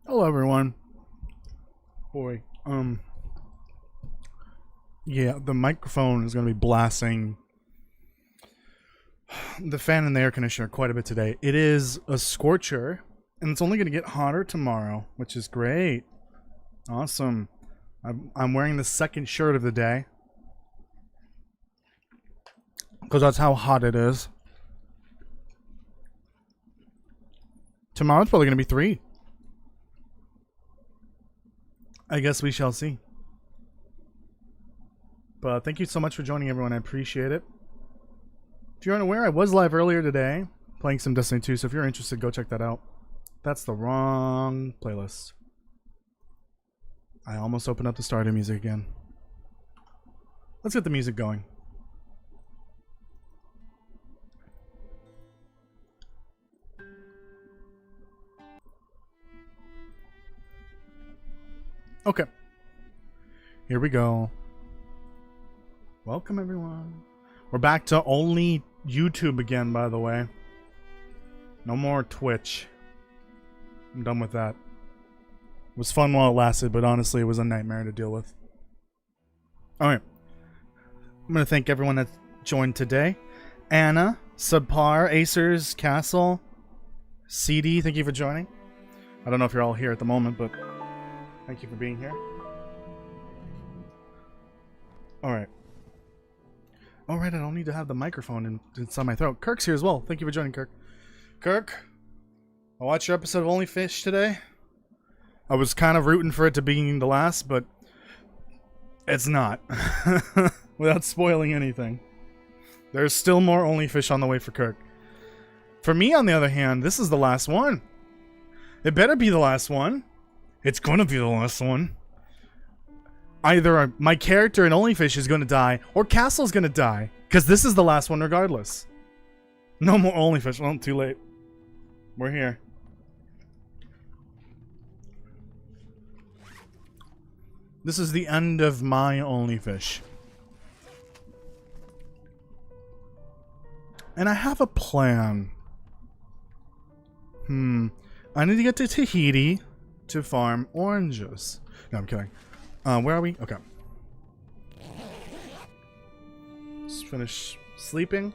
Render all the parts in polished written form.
Hello, everyone. Boy, yeah, the microphone is going to be blasting the fan and the air conditioner quite a bit today. It is a scorcher, and it's only going to get hotter tomorrow, which is great. Awesome. I'm wearing the second shirt of the day because that's how hot it is. Tomorrow's probably going to be 3. I guess we shall see. But thank you so much for joining, everyone. I appreciate it. If you're unaware, I was live earlier today playing some Destiny 2, so if you're interested, go check that out. That's the wrong playlist. I almost opened up the Stardew music again. Let's get the music going. Okay. Here we go. Welcome, everyone. We're back to only YouTube again, by the way. No more Twitch. I'm done with that. It was fun while it lasted, but honestly, it was a nightmare to deal with. Alright. I'm going to thank everyone that joined today. Anna, Subpar, Acer's Castle, CD, thank you for joining. I don't know if you're all here at the moment, but thank you for being here. Alright. Alright, I don't need to have the microphone inside my throat. Kirk's here as well. Thank you for joining, Kirk. Kirk, I watched your episode of Only Fish today. I was kind of rooting for it to be the last, but it's not. Without spoiling anything. There's still more Only Fish on the way for Kirk. For me, on the other hand, this is the last one. It better be the last one. It's gonna be the last one. Either my character in Only Fish is gonna die, or Castle's gonna die. Because this is the last one regardless. No more Only Fish. Well, too late. We're here. This is the end of my Only Fish. And I have a plan. I need to get to Tahiti to farm oranges. No, I'm kidding. Where are we? Okay. Just finish sleeping.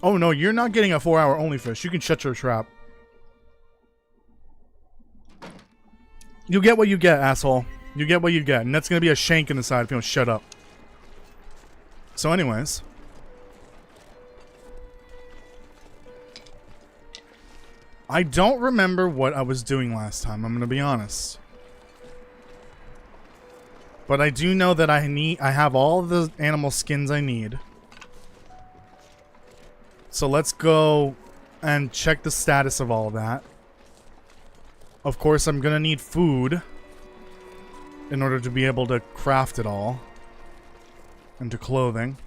Oh no, you're not getting a 4-hour Only Fish. You can shut your trap. You get what you get, asshole. You get what you get. And that's going to be a shank in the side if you don't shut up. So anyways. I don't remember what I was doing last time, I'm going to be honest. But I do know that I have all the animal skins I need. So let's go and check the status of all of that. Of course, I'm going to need food in order to be able to craft it all. And to clothing.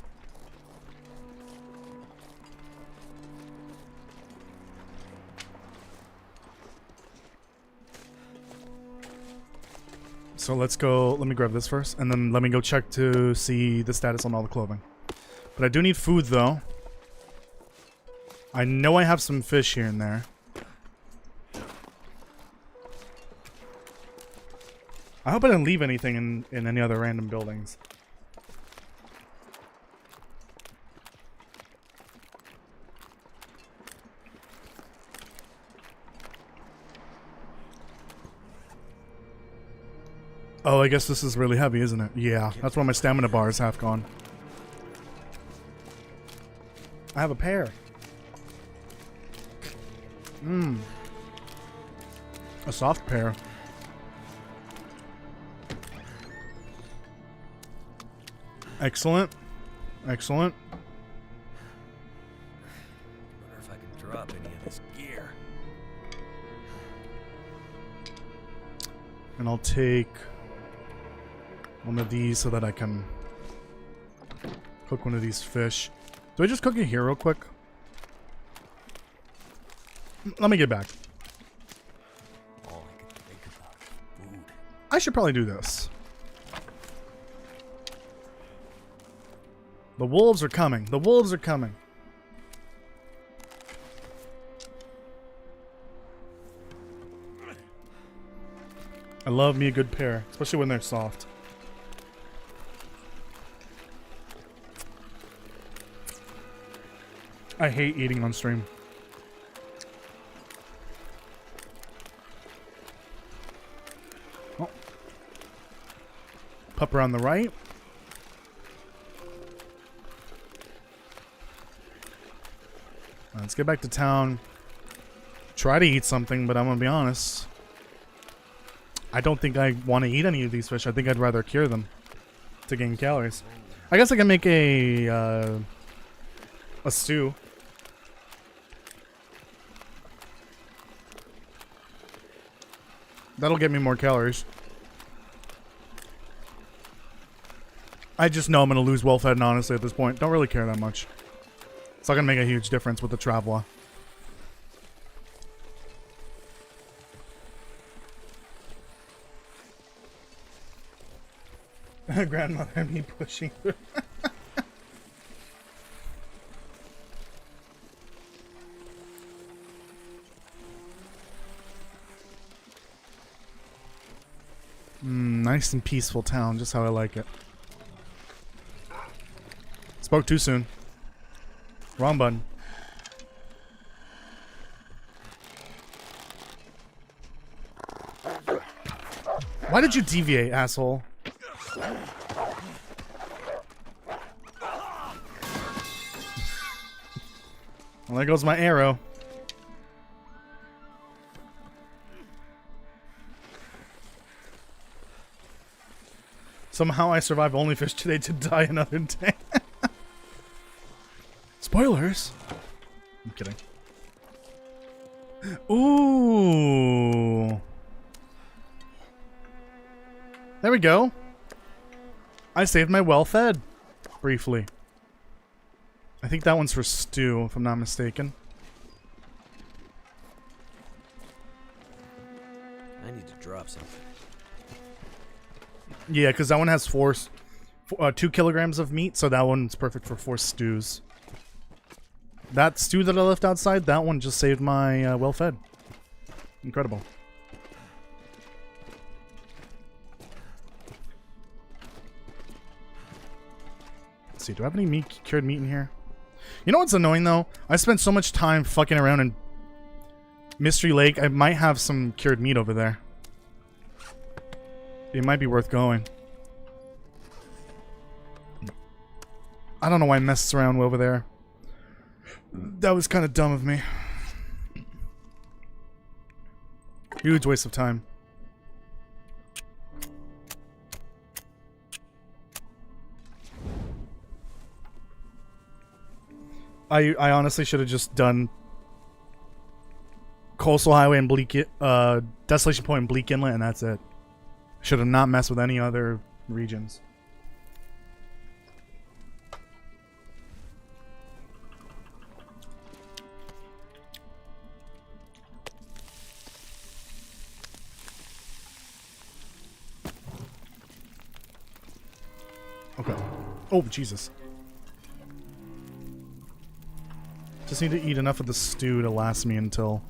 So let's go, let me grab this first, and then let me go check to see the status on all the clothing. But I do need food, though. I know I have some fish here and there. I hope I didn't leave anything in any other random buildings. Oh, I guess this is really heavy, isn't it? Yeah, that's why my stamina bar is half gone. I have a pear. A soft pear. Excellent. Excellent. Wonder if I can drop any of this gear. And I'll take one of these so that I can cook one of these fish. Do I just cook it here real quick? Let me get back. All I can think about is food. I should probably do this. The wolves are coming. The wolves are coming. I love me a good pear, especially when they're soft. I hate eating on stream. Oh. Pupper on the right. Let's get back to town. Try to eat something, but I'm gonna be honest. I don't think I want to eat any of these fish. I think I'd rather cure them to gain calories. I guess I can make a stew. That'll get me more calories. I just know I'm gonna lose well fed, and honestly at this point, don't really care that much. It's not gonna make a huge difference with the traveler. Grandmother and me pushing through. Nice and peaceful town, just how I like it. Spoke too soon. Wrong button. Why did you deviate, asshole? Well, there goes my arrow. Somehow I survived only fish today to die another day. Spoilers. I'm kidding. Ooh. There we go. I saved my well-fed. Briefly. I think that one's for stew, if I'm not mistaken. I need to drop something. Yeah, because that one has 2 kilograms of meat, so that one's perfect for 4 stews. That stew that I left outside, that one just saved my well-fed. Incredible. Let's see, do I have any cured meat in here? You know what's annoying, though? I spent so much time fucking around in Mystery Lake, I might have some cured meat over there. It might be worth going. I don't know why I messed around over there. That was kind of dumb of me. Huge waste of time. I honestly should have just done Coastal Highway and Desolation Point and Bleak Inlet, and that's it. Should have not messed with any other regions. Okay. Oh, Jesus. Just need to eat enough of the stew to last me until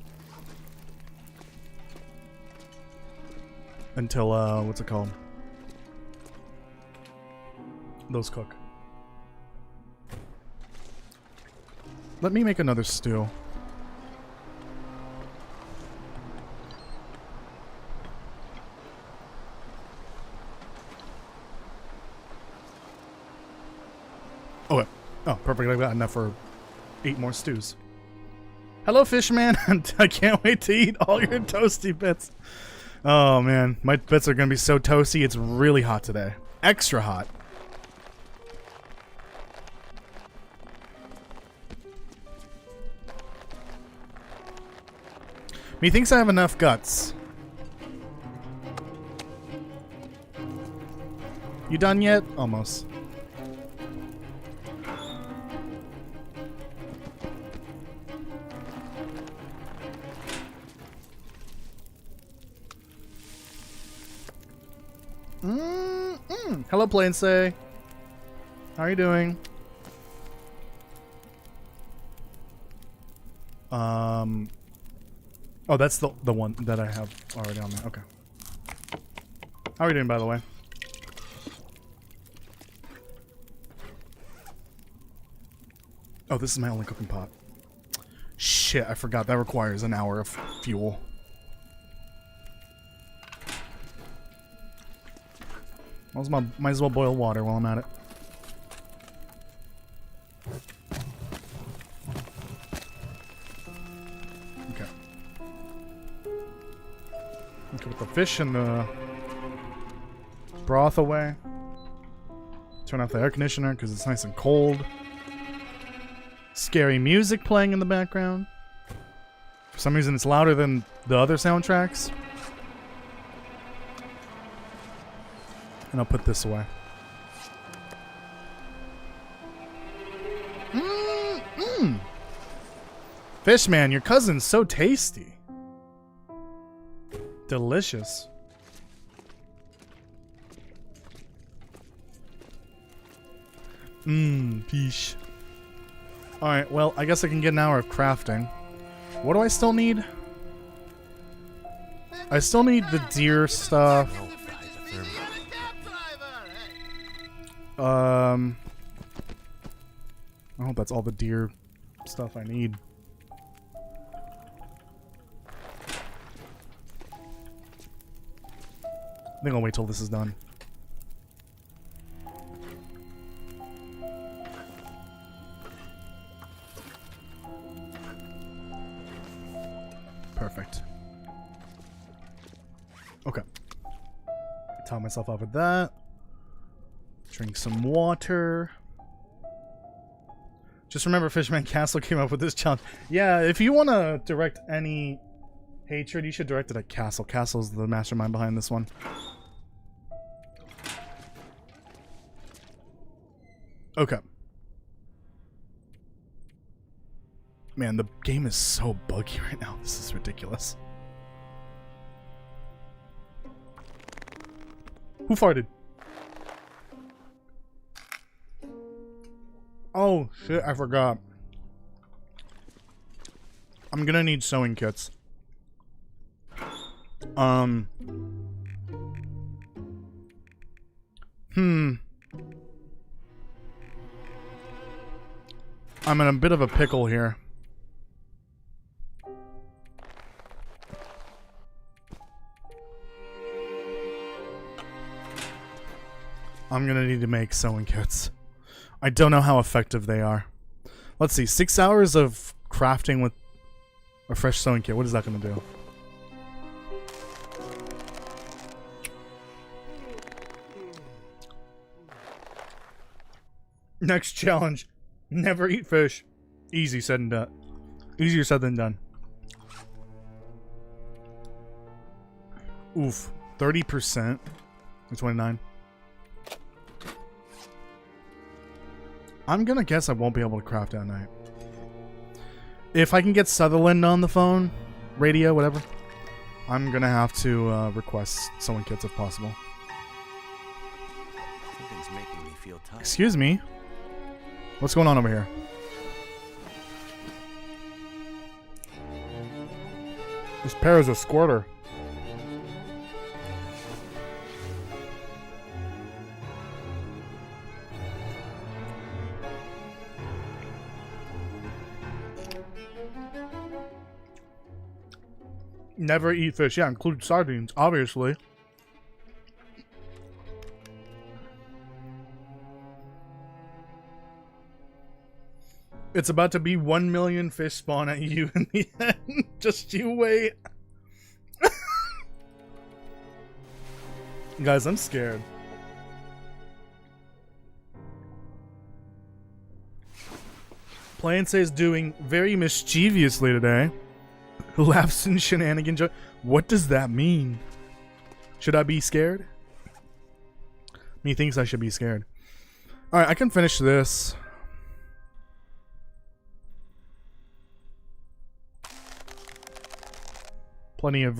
what's it called? Those cook. Let me make another stew. Oh, perfect. I've got enough for 8 more stews. Hello, Fishman. I can't wait to eat all your toasty bits. Oh, man. My bits are going to be so toasty. It's really hot today. Extra hot. Methinks I have enough guts. You done yet? Almost. Hello, Plain Say. How are you doing? Oh, that's the one that I have already on there. Okay. How are you doing, by the way? Oh, this is my only cooking pot. Shit, I forgot. That requires an hour of fuel. Might as well boil water while I'm at it. Okay. Okay, put the fish and the broth away. Turn off the air conditioner because it's nice and cold. Scary music playing in the background. For some reason, it's louder than the other soundtracks. And I'll put this away. Fishman, your cousin's so tasty. Delicious. Fish. Alright, well, I guess I can get an hour of crafting. What do I still need? I still need the deer stuff. I hope that's all the deer stuff I need. I think I'll wait till this is done. Perfect. Okay. Tie myself up with that. Drink some water. Just remember, Fishman Castle came up with this challenge. Yeah, if you want to direct any hatred, you should direct it at Castle. Castle's the mastermind behind this one. Okay. Man, the game is so buggy right now. This is ridiculous. Who farted? Oh, shit, I forgot. I'm gonna need sewing kits. I'm in a bit of a pickle here. I'm gonna need to make sewing kits. I don't know how effective they are. Let's see, 6 hours of crafting with a fresh sewing kit. What is that gonna do? Next challenge. Never eat fish. Easy said and done. Easier said than done. Oof. 30%. 29. I'm gonna guess I won't be able to craft at night. If I can get Sutherland on the phone, radio, whatever, I'm gonna have to request sewing kits if possible. Something's making me feel tired. Excuse me. What's going on over here? This pear is a squirter. Never eat fish. Yeah, include sardines, obviously. It's about to be 1 million fish spawn at you in the end. Just you wait. Guys, I'm scared. Plain says doing very mischievously today. Laughs and shenanigans. What does that mean? Should I be scared? Me thinks I should be scared. Alright, I can finish this. Plenty of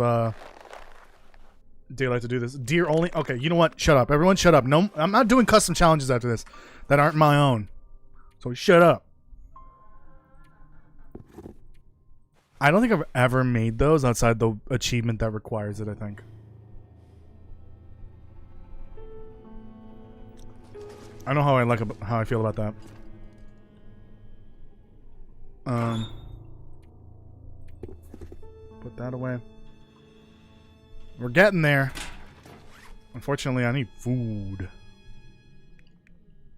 daylight to do this. Deer only. Okay, you know what? Shut up. Everyone shut up. No, I'm not doing custom challenges after this that aren't my own. So shut up. I don't think I've ever made those outside the achievement that requires it, I think. I know how I feel about that. Put that away. We're getting there. Unfortunately, I need food.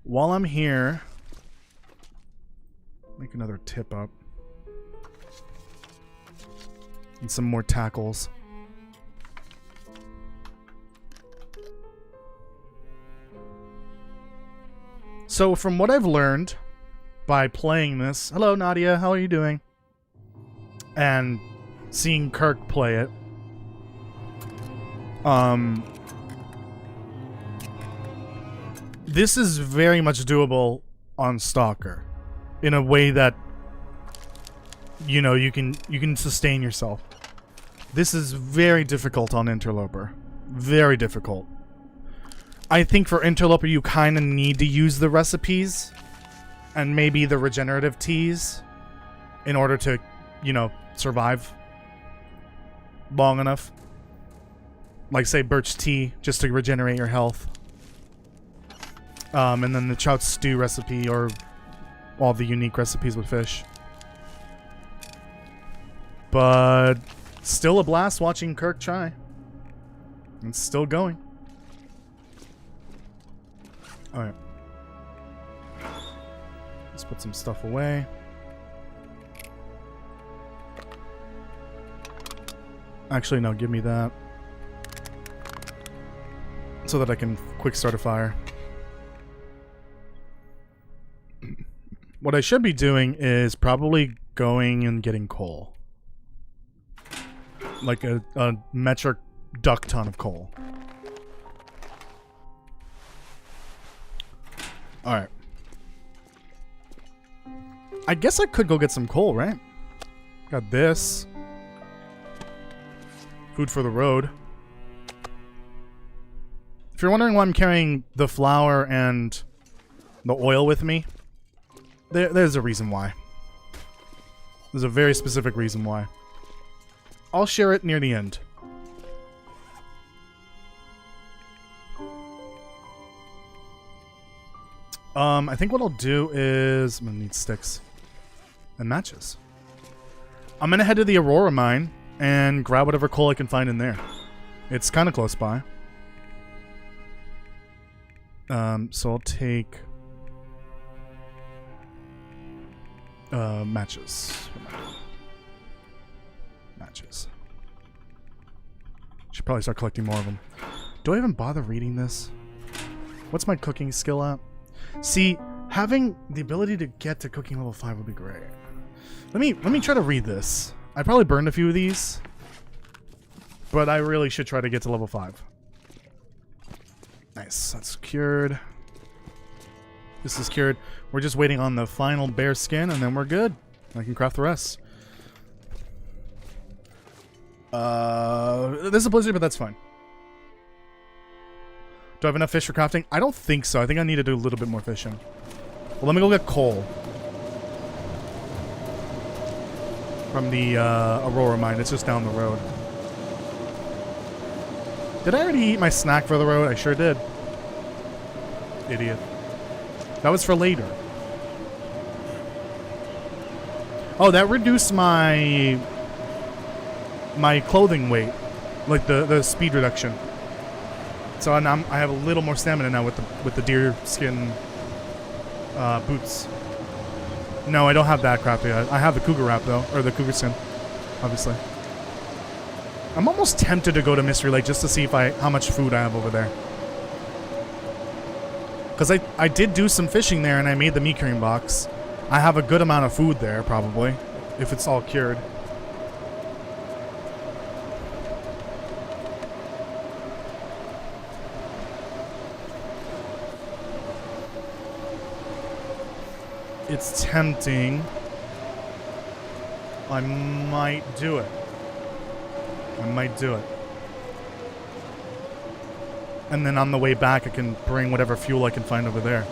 While I'm here, make another tip up. Need some more tackles. So from what I've learned by playing this, hello Nadia, how are you doing? And seeing Kirk play it, this is very much doable on Stalker in a way that, you know, you can sustain yourself. This is very difficult on Interloper. Very difficult. I think for Interloper you kind of need to use the recipes and maybe the regenerative teas in order to, you know, survive long enough. Like, say, birch tea, just to regenerate your health. And then the trout stew recipe, or all the unique recipes with fish. But still a blast watching Kirk try. It's still going. Alright. Let's put some stuff away. Actually, no, give me that. So that I can quick start a fire. What I should be doing is probably going and getting coal. Like a metric duck ton of coal. Alright. I guess I could go get some coal, right? Got this. Food for the road. If you're wondering why I'm carrying the flour and the oil with me, there's a reason why. There's a very specific reason why. I'll share it near the end. I think what I'll do is... I'm gonna need sticks. And matches. I'm gonna head to the Aurora mine and grab whatever coal I can find in there. It's kind of close by. So I'll take... matches. Matches. Should probably start collecting more of them. Do I even bother reading this? What's my cooking skill at? See, having the ability to get to cooking level 5 would be great. Let me try to read this. I probably burned a few of these, but I really should try to get to level 5. Nice, that's cured. This is cured. We're just waiting on the final bear skin, and then we're good. I can craft the rest. This is a blizzard, but that's fine. Do I have enough fish for crafting? I don't think so. I think I need to do a little bit more fishing. Well, let me go get coal. From the Aurora mine. It's just down the road. Did I already eat my snack for the road? I sure did. Idiot. That was for later. Oh, that reduced my clothing weight. Like the speed reduction. So I have a little more stamina now with the deer skin boots. No, I don't have that crap yet. I have the cougar wrap though, or the cougar skin, obviously. I'm almost tempted to go to Mystery Lake just to see how much food I have over there. Because I did do some fishing there and I made the meat curing box. I have a good amount of food there, probably, if it's all cured. It's tempting. I might do it. I might do it. And then on the way back, I can bring whatever fuel I can find over there.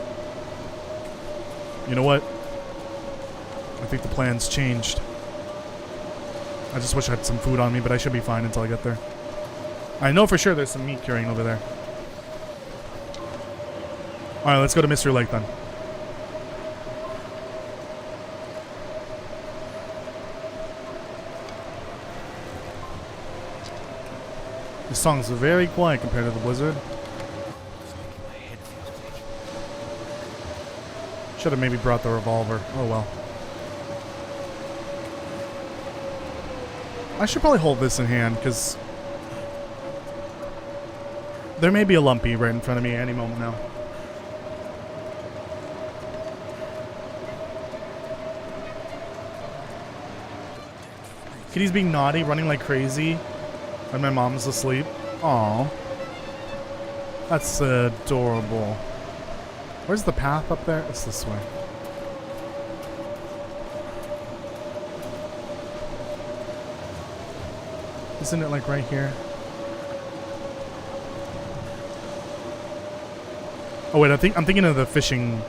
You know what? I think the plan's changed. I just wish I had some food on me, but I should be fine until I get there. I know for sure there's some meat curing over there. Alright, let's go to Mystery Lake then. This song's very quiet compared to the blizzard. Should have maybe brought the revolver. Oh well. I should probably hold this in hand, because there may be a lumpy right in front of me any moment now. Kitty's being naughty, running like crazy when my mom's asleep. Aww. That's adorable. Where's the path up there? It's this way. Isn't it like right here? Oh wait, I'm thinking of the fishing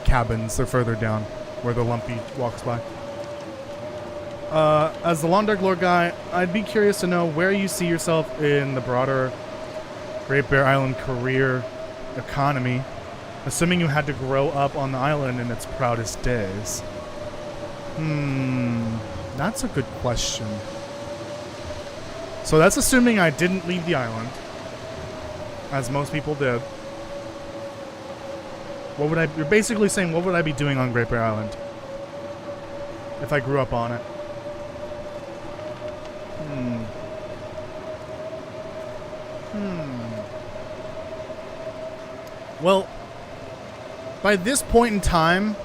cabins. They're further down, where the lumpy walks by. As the Long Dark Lore guy, I'd be curious to know where you see yourself in the broader Great Bear Island career economy, assuming you had to grow up on the island in its proudest days. That's a good question. So that's assuming I didn't leave the island, as most people did. What would you're basically saying, what would I be doing on Great Bear Island if I grew up on it? Well, by this point in time,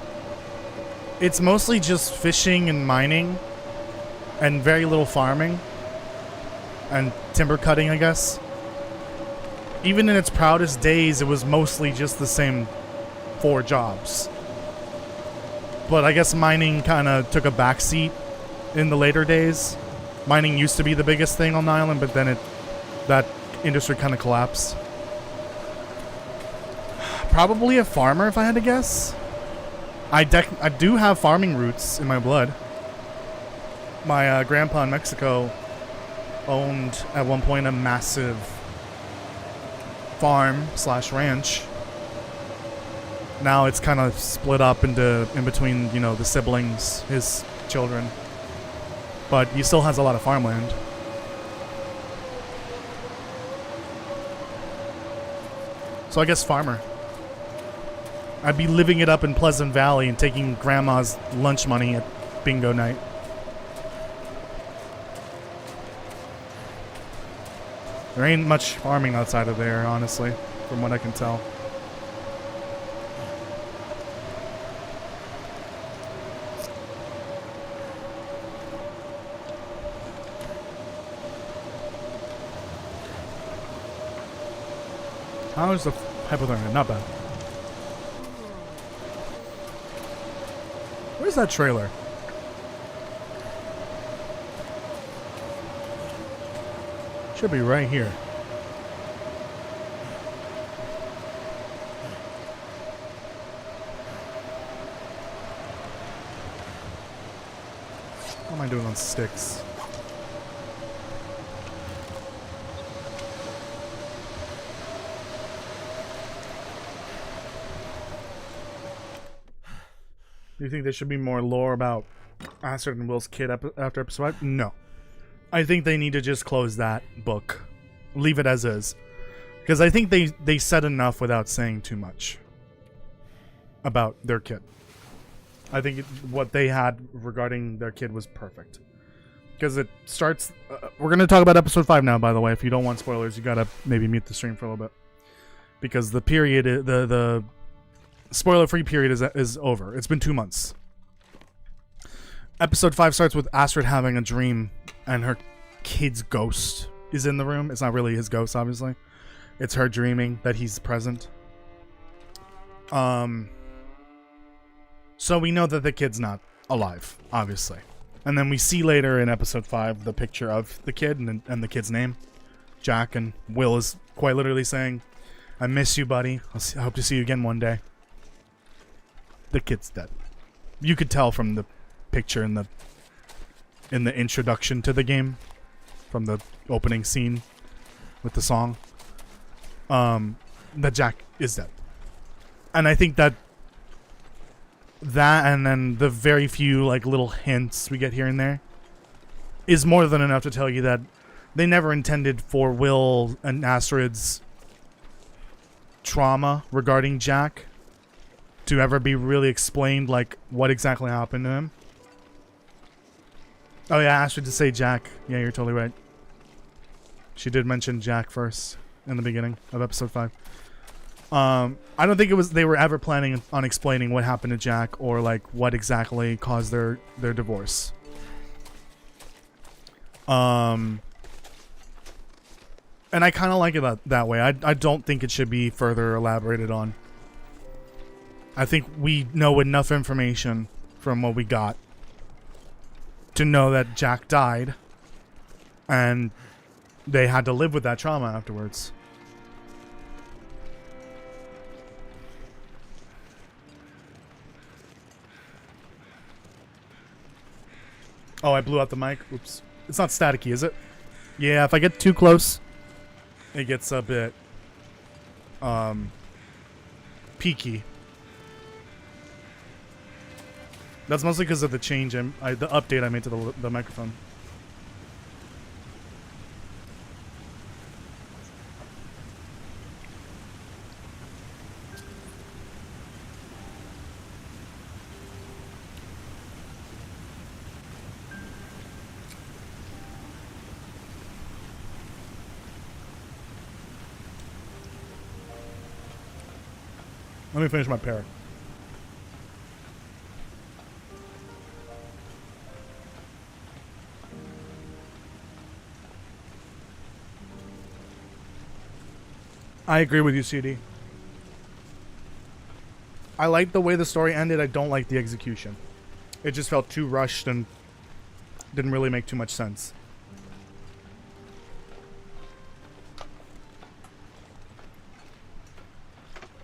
it's mostly just fishing and mining and very little farming and timber cutting, I guess. Even in its proudest days, it was mostly just the same 4 jobs. But I guess mining kind of took a backseat in the later days. Mining used to be the biggest thing on the island, but then that industry kind of collapsed. Probably a farmer, if I had to guess. I do have farming roots in my blood. My grandpa in Mexico owned, at one point, a massive farm/ranch. Now it's kind of split up in between, you know, the siblings, his children. But he still has a lot of farmland. So I guess farmer. I'd be living it up in Pleasant Valley and taking grandma's lunch money at bingo night. There ain't much farming outside of there, honestly, from what I can tell. How is the hypothermia? Not bad. Where's that trailer? Should be right here. What am I doing on sticks? Do you think there should be more lore about Astrid and Will's kid after episode 5? No. I think they need to just close that book. Leave it as is. Because I think they said enough without saying too much about their kid. I think what they had regarding their kid was perfect. Because it starts... we're going to talk about episode 5 now, by the way. If you don't want spoilers, you got to maybe mute the stream for a little bit. Because the period... the spoiler-free period is over. It's been 2 months. Episode 5 starts with Astrid having a dream, and her kid's ghost is in the room. It's not really his ghost, obviously. It's her dreaming that he's present. So we know that the kid's not alive, obviously. And then we see later in episode 5 the picture of the kid and the kid's name, Jack, and Will is quite literally saying, "I miss you, buddy. I hope to see you again one day." The kid's dead. You could tell from the picture in the introduction to the game, from the opening scene with the song. that Jack is dead. And I think that and then the very few like little hints we get here and there is more than enough to tell you that they never intended for Will and Astrid's trauma regarding Jack to ever be really explained, like what exactly happened to him. Oh yeah, Astrid to say Jack. Yeah, you're totally right. She did mention Jack first in the beginning of episode 5. I don't think they were ever planning on explaining what happened to Jack or like what exactly caused their divorce. And I kind of like it that way. I don't think it should be further elaborated on. I think we know enough information from what we got to know that Jack died and they had to live with that trauma afterwards. Oh, I blew out the mic. Oops. It's not staticky, is it? Yeah, if I get too close, it gets a bit peaky. That's mostly because of the change the update I made to the microphone. Let me finish my pear. I agree with you, CD. I like the way the story ended. I don't like the execution. It just felt too rushed and didn't really make too much sense.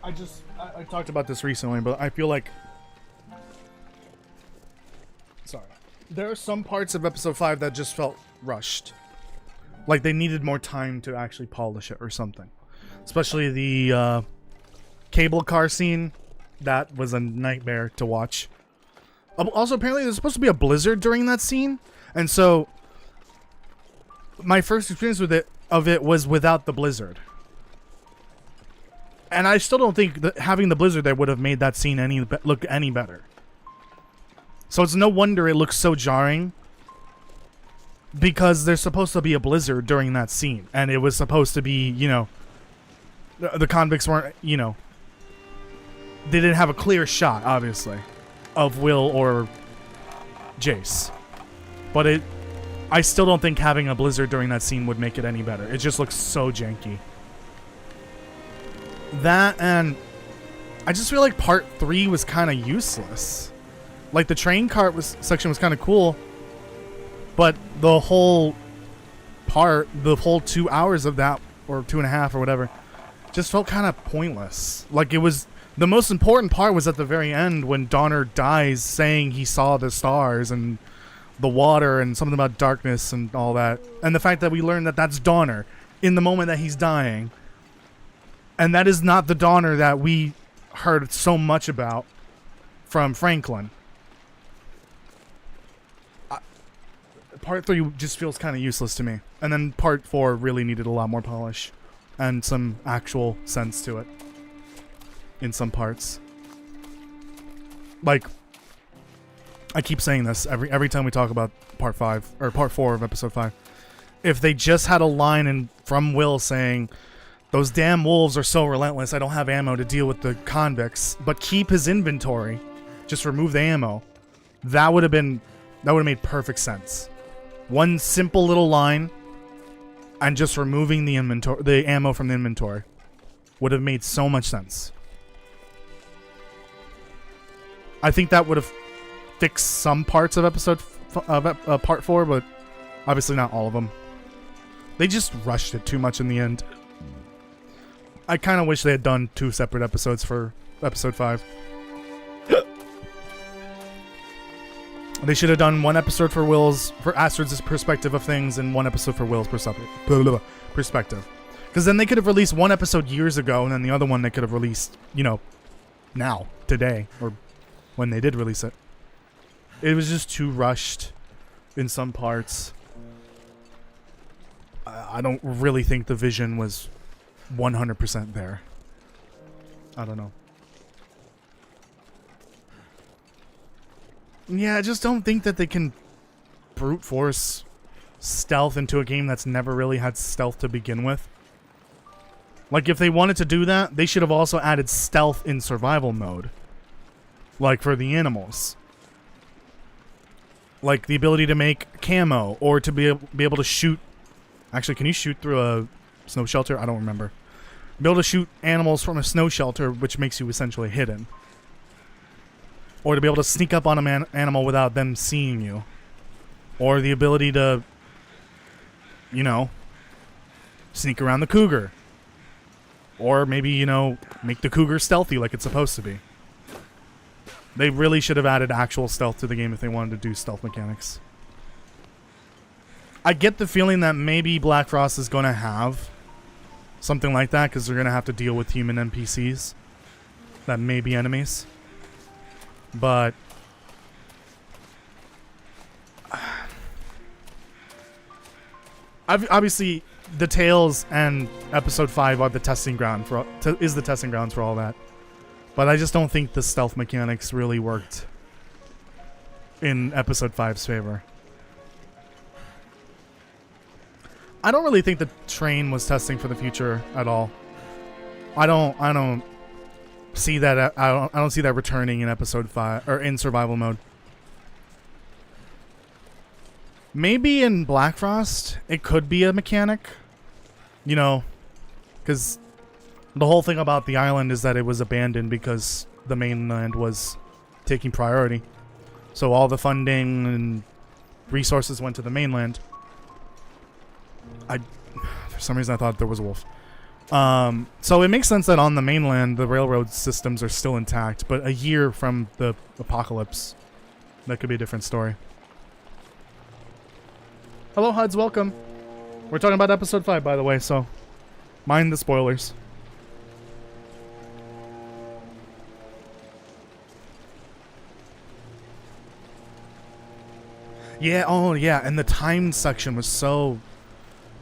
I talked about this recently, but I feel like... Sorry. There are some parts of episode 5 that just felt rushed. Like they needed more time to actually polish it or something. Especially the cable car scene. That was a nightmare to watch. Also, apparently there's supposed to be a blizzard during that scene. And so... my first experience with it was without the blizzard. And I still don't think that having the blizzard there would have made that scene look any better. So it's no wonder it looks so jarring. Because there's supposed to be a blizzard during that scene. And it was supposed to be, you know... the convicts weren't, you know... they didn't have a clear shot, obviously, of Will or Jace. But I still don't think having a blizzard during that scene would make it any better. It just looks so janky. That, and I just feel like part 3 was kind of useless. Like the train cart section was kind of cool, but the whole 2 hours of that, or 2.5 or whatever, just felt kind of pointless. Like it was, the most important part was at the very end when Donner dies saying he saw the stars and the water and something about darkness and all that. And the fact that we learned that that's Donner in the moment that he's dying. And that is not the Donner that we heard so much about from Franklin. Part 3 just feels kind of useless to me. And then part 4 really needed a lot more polish. And some actual sense to it. In some parts. Like, I keep saying this every time we talk about part 5, or part 4 of episode 5. If they just had a line from Will saying... those damn wolves are so relentless, I don't have ammo to deal with the convicts. But keep his inventory. Just remove the ammo. That would have made perfect sense. One simple little line, and just removing the ammo from the inventory, would have made so much sense. I think that would have fixed some parts of part 4, but obviously not all of them. They just rushed it too much in the end. I kind of wish they had done 2 separate episodes for episode 5. They should have done 1 episode for Astrid's perspective of things and 1 episode for Will's perspective. Because then they could have released one episode years ago, and then the other one they could have released, you know, now, today, or when they did release it. It was just too rushed in some parts. I don't really think the vision was 100% there. I don't know. Yeah, I just don't think that they can brute force stealth into a game that's never really had stealth to begin with. Like, if they wanted to do that, they should have also added stealth in survival mode. Like, for the animals. Like, the ability to make camo, or to be able to shoot... Actually, can you shoot through a snow shelter? I don't remember. Be able to shoot animals from a snow shelter, which makes you essentially hidden. Or to be able to sneak up on an animal without them seeing you. Or the ability to, you know, sneak around the cougar. Or maybe, you know, make the cougar stealthy like it's supposed to be. They really should have added actual stealth to the game if they wanted to do stealth mechanics. I get the feeling that maybe Black Frost is going to have something like that, because they're going to have to deal with human NPCs that may be enemies. But obviously, the Tales and Episode 5 are the testing ground for is the testing grounds for all that. But I just don't think the stealth mechanics really worked in Episode 5's favor. I don't really think the train was testing for the future at all. I don't see that. I don't see that returning in Episode 5 or in survival mode. Maybe in Black Frost it could be a mechanic. You know, because the whole thing about the island is that it was abandoned because the mainland was taking priority. So all the funding and resources went to the mainland. For some reason I thought there was a wolf. So it makes sense that on the mainland the railroad systems are still intact, but a year from the apocalypse, that could be a different story. Hello HUDs, welcome. We're talking about Episode 5, by the way, so mind the spoilers. Yeah, oh yeah, and the time section was so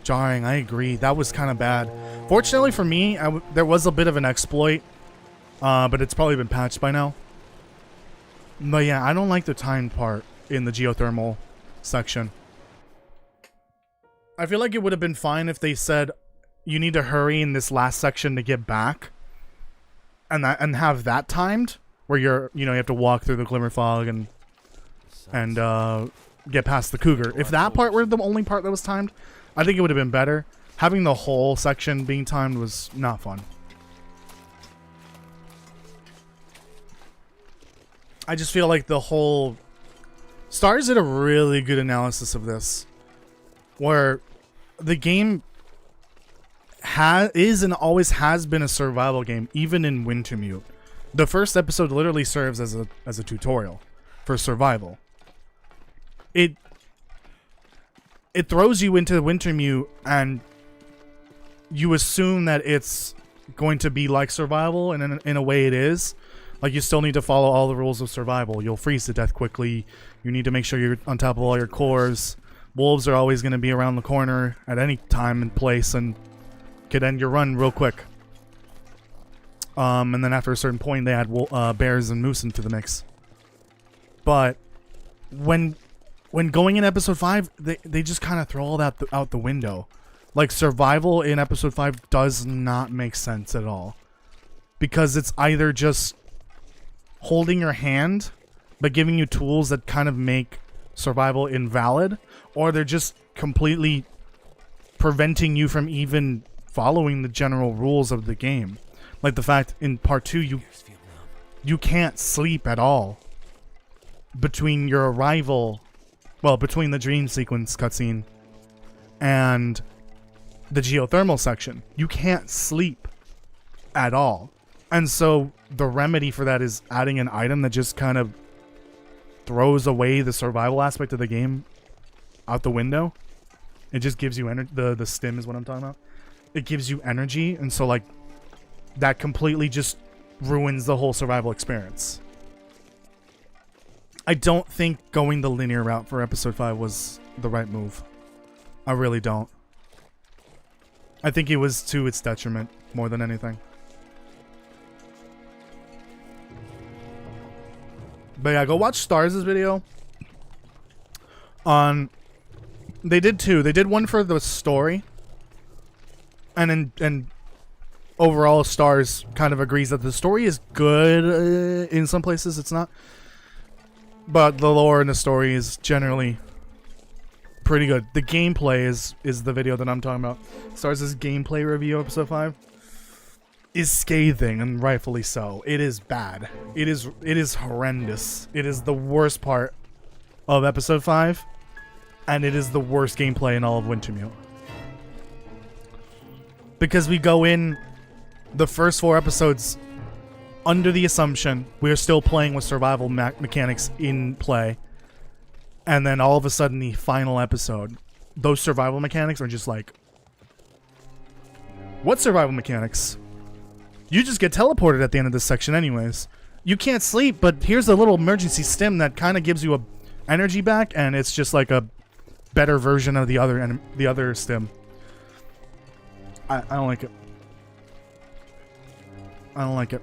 jarring. I agree. That was kind of bad. Fortunately for me, there was a bit of an exploit, but it's probably been patched by now. But yeah, I don't like the timed part in the geothermal section. I feel like it would have been fine if they said you need to hurry in this last section to get back, and have that timed, where you have to walk through the glimmer fog and get past the cougar. If that part were the only part that was timed, I think it would have been better. Having the whole section being timed was not fun. I just feel like the whole... Stars did a really good analysis of this, where the game is and always has been a survival game, even in Wintermute. The first episode literally serves as a tutorial for survival. It throws you into Wintermute, and you assume that it's going to be like survival, and in a way it is. Like, you still need to follow all the rules of survival. You'll freeze to death quickly. You need to make sure you're on top of all your cores. Wolves are always going to be around the corner at any time and place and could end your run real quick. And then after a certain point, they add bears and moose into the mix. But when going in Episode 5, they just kind of throw all that out the window. Like, survival in Episode 5 does not make sense at all. Because it's either just holding your hand, but giving you tools that kind of make survival invalid, or they're just completely preventing you from even following the general rules of the game. Like the fact in Part 2 you can't sleep at all between your arrival, well, between the dream sequence cutscene and the geothermal section. You can't sleep at all. And so the remedy for that is adding an item that just kind of throws away the survival aspect of the game out the window. It just gives you energy. The stim is what I'm talking about. it gives you energy, and so like that completely just ruins the whole survival experience. I don't think going the linear route for episode 5 was the right move. I really don't. I think it was to its detriment more than anything. But yeah, go watch Stars' video on... They did two. They did one for the story. And overall, Stars kind of agrees that the story is good. In some places, it's not. But the lore in the story is generally pretty good. The gameplay is the video that I'm talking about. Stars' gameplay review, episode 5, is scathing, and rightfully so. It is bad. It is horrendous. It is the worst part of episode 5, and it is the worst gameplay in all of Wintermute. Because we go in the first 4 episodes under the assumption we're still playing with survival mechanics in play, and then all of a sudden the final episode, those survival mechanics are just like, what survival mechanics? You just get teleported at the end of this section anyways. You can't sleep, but here's a little emergency stim that kind of gives you a energy back, and it's just like a better version of the other stim. I don't like it. I don't like it.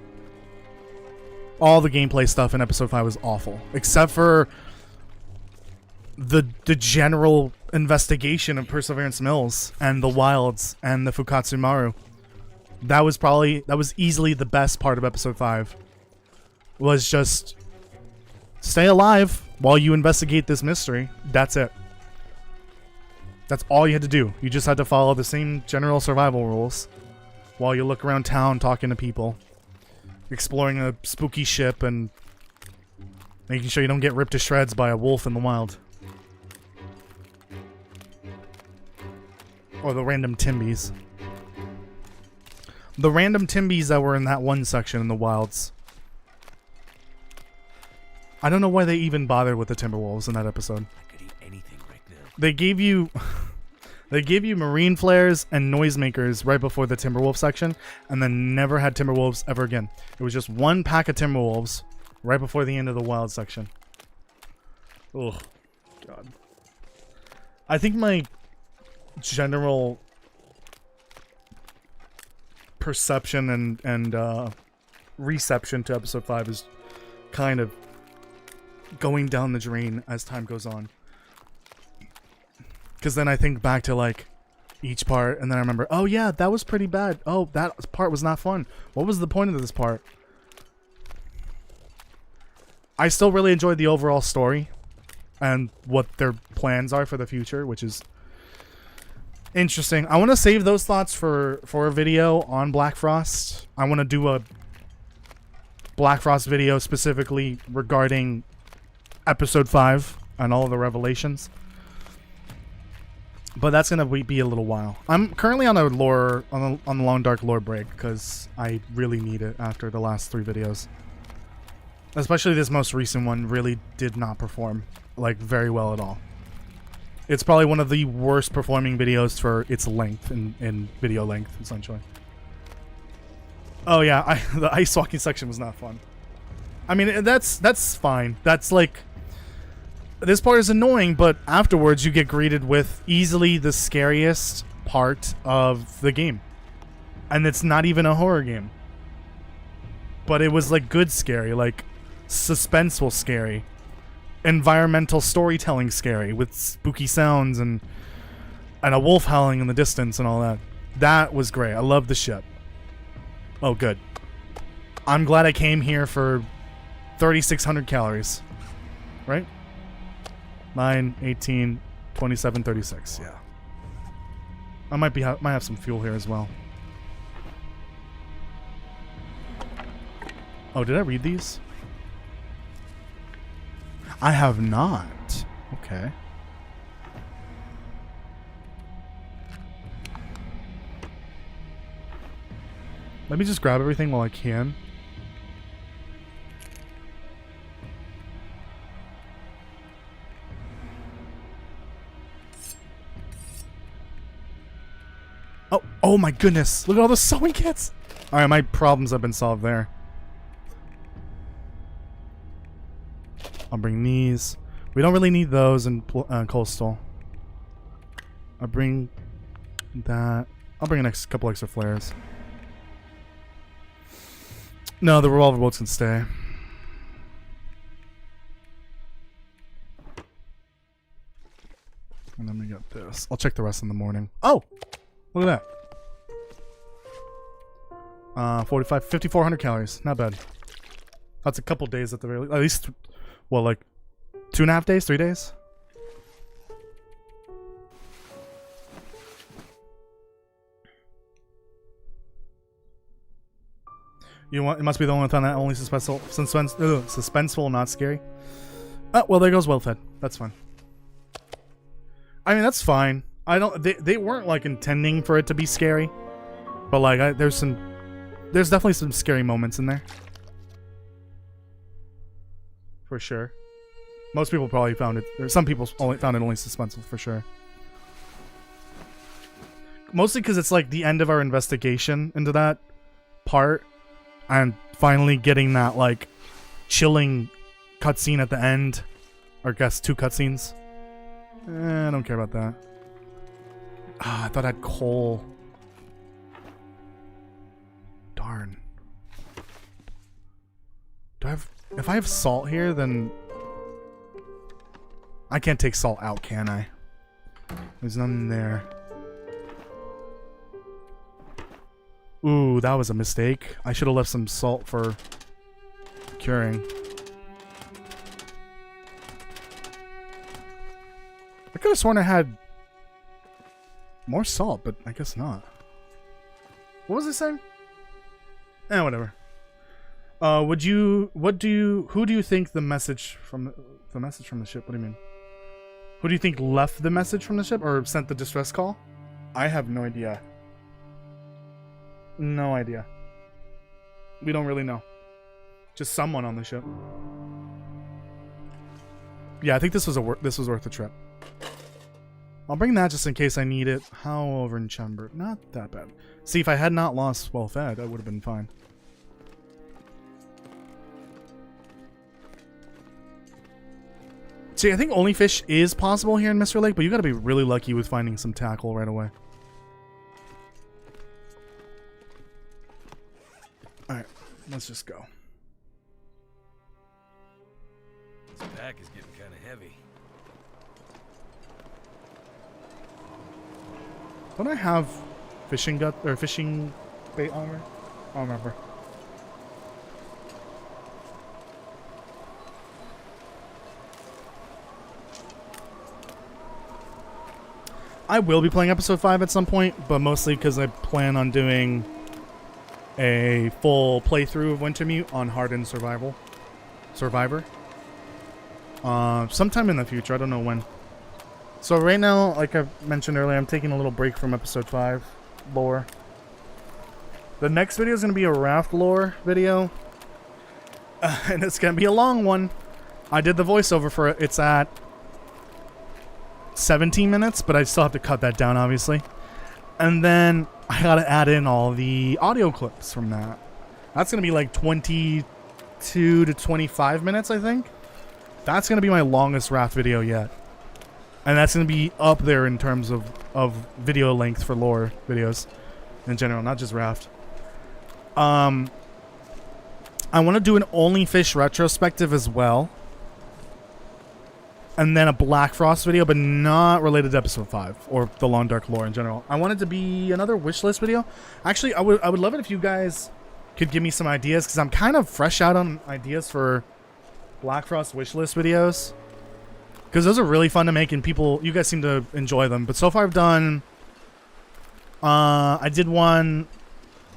All the gameplay stuff in episode 5 was awful, except for the general investigation of Perseverance Mills and the Wilds and the Fukatsu Maru. That was easily the best part of episode 5. Was just stay alive while you investigate this mystery. That's it. That's all you had to do. You just had to follow the same general survival rules while you look around town talking to people, exploring a spooky ship, and making sure you don't get ripped to shreds by a wolf in the wild. Or the random Timbies. The random Timbies that were in that one section in the wilds. I don't know why they even bothered with the Timberwolves in that episode. I could eat anything right now. They gave you marine flares and noisemakers right before the Timberwolf section, and then never had Timberwolves ever again. It was just one pack of Timberwolves right before the end of the wild section. Ugh. God. I think my general perception and reception to episode 5 is kind of going down the drain as time goes on. Because then I think back to like each part, and then I remember, oh yeah, that was pretty bad. Oh, that part was not fun. What was the point of this part? I still really enjoyed the overall story and what their plans are for the future, which is interesting. I want to save those thoughts for a video on Black Frost. I want to do a Black Frost video specifically regarding episode 5 and all of the revelations. But that's gonna be a little while. I'm currently on a lore on the Long Dark lore break because I really need it after the last 3 videos. Especially this most recent one really did not perform like very well at all. It's probably one of the worst performing videos for its length in video length, essentially. Oh yeah, the ice walking section was not fun. I mean, that's fine. That's like, this part is annoying, but afterwards you get greeted with easily the scariest part of the game. And it's not even a horror game. But it was like good scary, like suspenseful scary. Environmental storytelling scary with spooky sounds and a wolf howling in the distance and all that. That was great. I love the ship. Oh, good. I'm glad I came here for 3,600 calories. Right? 9, 18, 27, 36. Yeah. I might have some fuel here as well. Oh, did I read these? I have not. Okay. Let me just grab everything while I can. Oh my goodness. Look at all the sewing kits. All right, my problems have been solved there. I'll bring these. We don't really need those in coastal. I'll bring that. I'll bring a couple extra flares. No, the revolver bolts can stay. And then we got this. I'll check the rest in the morning. Oh! Look at that. 5,400 calories. Not bad. That's a couple days at the very least. At least, well, like 2.5 days? 3 days? You want? It must be the one found that only suspenseful, not scary. Oh, well, there goes well fed. That's fine. I mean, that's fine. I don't. They weren't like intending for it to be scary, but like, there's definitely some scary moments in there, for sure. Most people probably found it, or some people found it only suspenseful for sure. Mostly because it's like the end of our investigation into that part. And finally getting that, like, chilling cutscene at the end. Or I guess 2 cutscenes. I don't care about that. Ah, I thought I had coal. Darn. Do I have... If I have salt here, then... I can't take salt out, can I? There's none there. Ooh, that was a mistake. I should have left some salt for curing. I could have sworn I had more salt, but I guess not. What was I saying? Whatever. Who do you think the message from the ship? What do you mean? Who do you think left the message from the ship or sent the distress call? I have no idea. No idea. We don't really know. Just someone on the ship. Yeah, I think this was worth the trip. I'll bring that just in case I need it. How over in Chamber? Not that bad. See, if I had not lost well fed, I would have been fine. See, I think only fish is possible here in Mr. Lake, but you gotta be really lucky with finding some tackle right away. Alright, let's just go. This pack is getting kind of heavy. Don't I have fishing gut or fishing bait armor? I don't remember. I will be playing episode 5 at some point, but mostly because I plan on doing a full playthrough of Wintermute on Hardened Survivor. Sometime in the future, I don't know when. So right now, like I mentioned earlier, I'm taking a little break from episode 5 lore. The next video is going to be a raft lore video. And it's going to be a long one. I did the voiceover for it. It's at 17 minutes, but I still have to cut that down, obviously. And then I gotta add in all the audio clips from that. That's gonna be like 22 to 25 minutes, I think. That's gonna be my longest raft video yet. And that's gonna be up there in terms of video length for lore videos in general, not just raft. I want to do an Only Fish retrospective as well. And then a Black Frost video, but not related to episode 5 or the Long Dark lore in general. I want it to be another wishlist video. Actually, I would love it if you guys could give me some ideas, because I'm kind of fresh out on ideas for Black Frost wishlist videos. Because those are really fun to make, and you guys seem to enjoy them. But so far I've done... I did one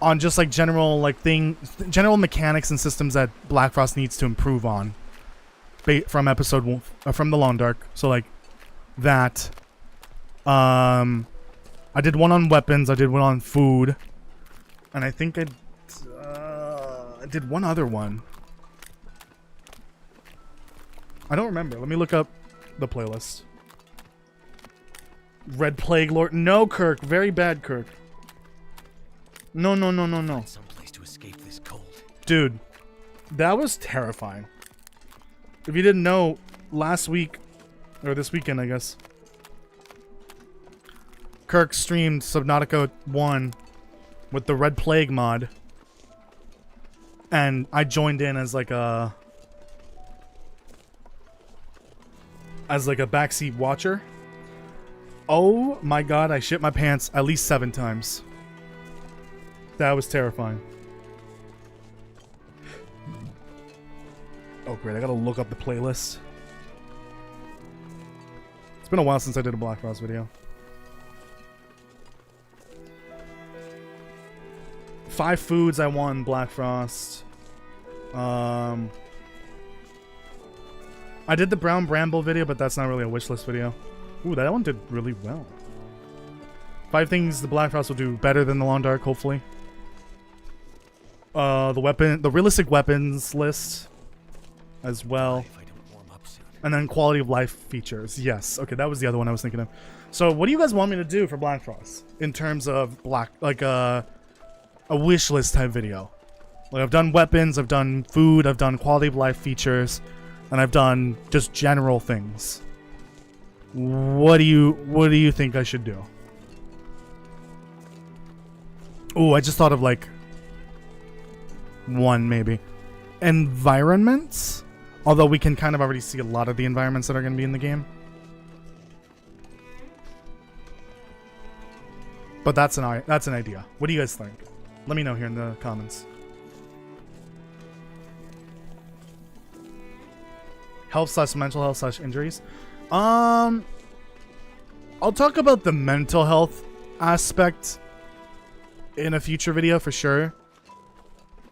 on just like general mechanics and systems that Black Frost needs to improve on. From from the Long Dark, so like that. I did one on weapons. I did one on food, and I think I did one other one. I don't remember. Let me look up the playlist. Red Plague Lord. No, Kirk. Very bad, Kirk. No, no, no, no, no. Find some place to escape this cold. Dude, that was terrifying. If you didn't know, last week, or this weekend, I guess, Kirk streamed Subnautica 1 with the Red Plague mod. And I joined in as like a backseat watcher. Oh my god, I shit my pants at least 7 times. That was terrifying. Oh great, I gotta look up the playlist. It's been a while since I did a Black Frost video. 5 foods I want in Black Frost. I did the Brown Bramble video, but that's not really a wishlist video. Ooh, that one did really well. 5 things the Black Frost will do better than the Long Dark, hopefully. The realistic weapons list as well. If I don't warm up soon. And then quality of life features. Yes. Okay, that was the other one I was thinking of. So what do you guys want me to do for Black Frost? In terms of a wish list type video. Like I've done weapons, I've done food, I've done quality of life features, and I've done just general things. What do you think I should do? Ooh, I just thought of like one maybe. Environments? Although we can kind of already see a lot of the environments that are going to be in the game. But that's an idea. What do you guys think? Let me know here in the comments. Health / mental health / injuries. I'll talk about the mental health aspect in a future video for sure.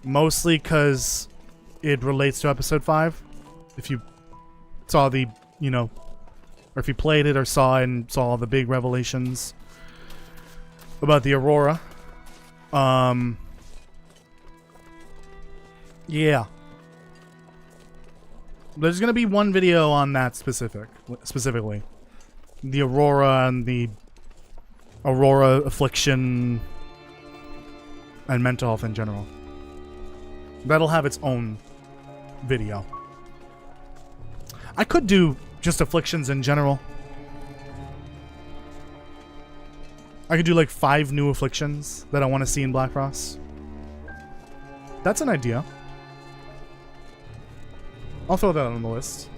Mostly because it relates to episode 5. If you saw the, or if you played it or saw it and saw all the big revelations about the Aurora. Yeah. There's gonna be one video on that specifically. The Aurora and the Aurora affliction and mental health in general. That'll have its own video. I could do just afflictions in general. I could do like 5 new afflictions that I want to see in Black Frost. That's an idea. I'll throw that on the list.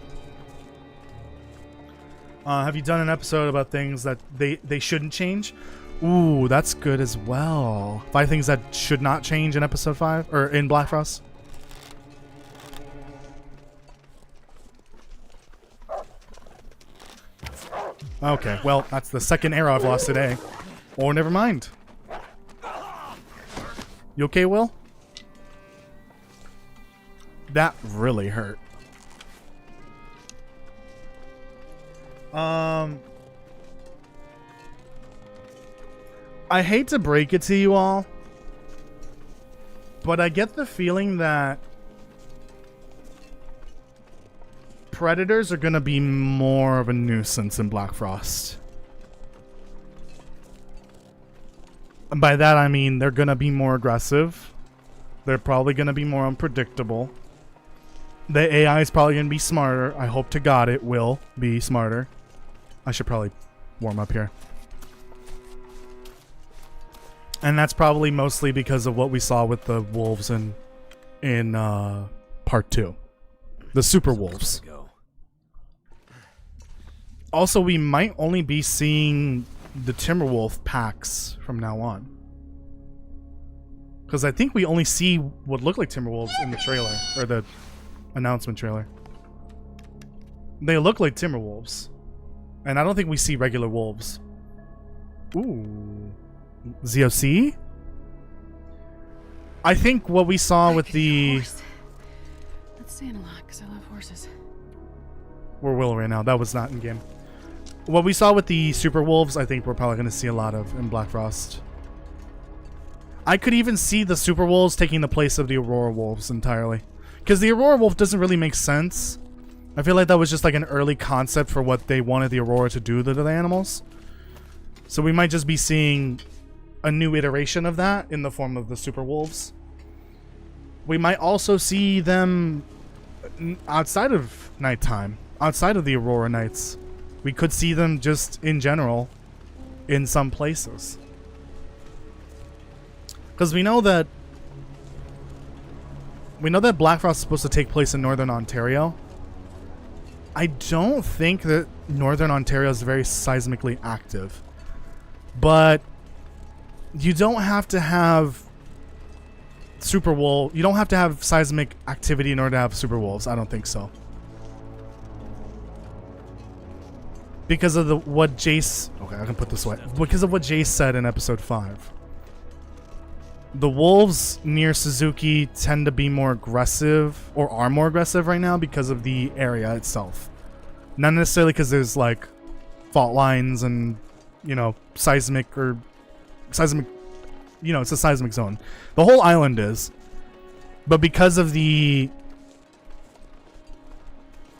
Have you done an episode about things that they shouldn't change? Ooh, that's good as well. 5 things that should not change in episode 5 or in Black Frost. Okay, well, that's the second arrow I've lost today. Or never mind. You okay, Will? That really hurt. I hate to break it to you all, but I get the feeling that predators are going to be more of a nuisance in Black Frost. And by that I mean they're going to be more aggressive. They're probably going to be more unpredictable. The AI is probably going to be smarter. I hope to God it will be smarter. I should probably warm up here. And that's probably mostly because of what we saw with the wolves in part 2. The super wolves. Also, we might only be seeing the Timberwolf packs from now on. Because I think we only see what look like Timberwolves in the trailer. Or the announcement trailer. They look like Timberwolves. And I don't think we see regular wolves. Ooh. ZOC? I think what we saw with the... Let's stand a lot, because I love horses. We're Will right now. That was not in game. What we saw with the Super Wolves, I think we're probably going to see a lot of in Black Frost. I could even see the Super Wolves taking the place of the Aurora Wolves entirely. Because the Aurora Wolf doesn't really make sense. I feel like that was just like an early concept for what they wanted the Aurora to do to the animals. So we might just be seeing a new iteration of that in the form of the super wolves. We might also see them outside of nighttime, outside of the Aurora nights. We could see them just in general in some places. Because we know that Black Frost is supposed to take place in Northern Ontario. I don't think that Northern Ontario is very seismically active. But you don't have to have you don't have to have seismic activity in order to have super wolves. I don't think so. Because of what Jace... Okay, I can put this away. Because of what Jace said in episode 5. The wolves near Suzuki tend to be more aggressive, or are more aggressive right now because of the area itself. Not necessarily because there's like fault lines and, you know, seismic, you know, it's a seismic zone. The whole island is. But because of the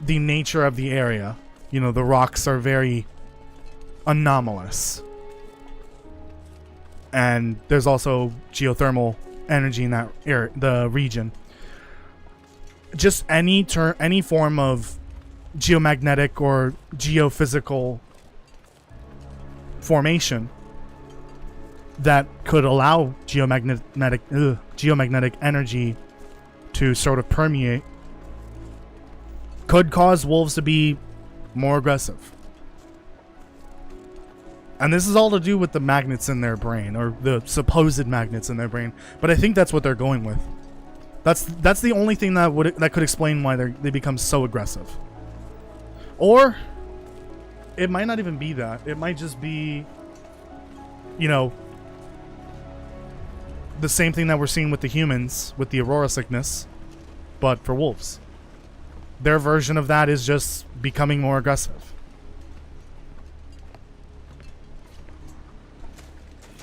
nature of the area, you know, the rocks are very anomalous. And there's also geothermal energy in that area, the region. Just any form of geomagnetic or geophysical formation that could allow geomagnetic energy to sort of permeate could cause wolves to be more aggressive. And this is all to do with the magnets in their brain, or the supposed magnets in their brain. But I think that's what they're going with. That's the only thing that could explain why they become so aggressive. Or it might not even be that. It might just be, you know, the same thing that we're seeing with the humans with the Aurora sickness, but for wolves. Their version of that is just becoming more aggressive.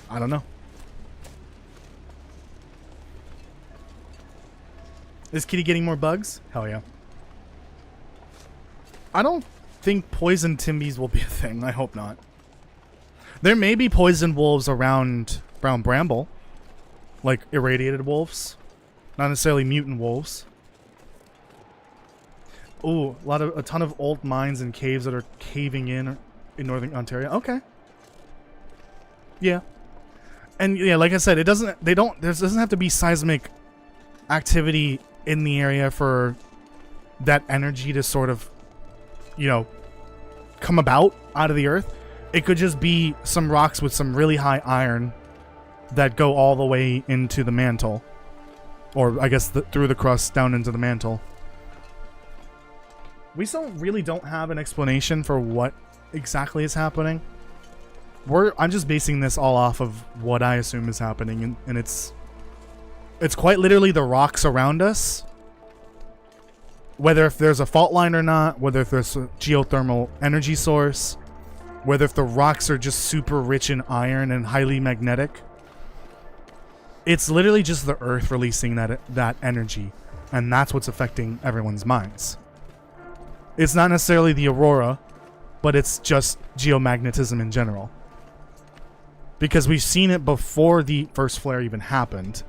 I don't know. Is Kitty getting more bugs? Hell yeah. I don't think poison Timbies will be a thing. I hope not. There may be poison wolves around Brown Bramble. Like irradiated wolves. Not necessarily mutant wolves. Ooh, a ton of old mines and caves that are caving in Northern Ontario. Okay. Yeah. And yeah, like I said, there doesn't have to be seismic activity in the area for that energy to sort of, you know, come out of the earth. It could just be some rocks with some really high iron that go all the way into the mantle, or I guess through the crust down into the mantle. We still really don't have an explanation for what exactly is happening. I'm just basing this all off of what I assume is happening, and it's quite literally the rocks around us. Whether if there's a fault line or not, whether if there's a geothermal energy source, whether if the rocks are just super rich in iron and highly magnetic. It's literally just the Earth releasing that energy, and that's what's affecting everyone's minds. It's not necessarily the Aurora, but it's just geomagnetism in general. Because we've seen it before the first flare even happened.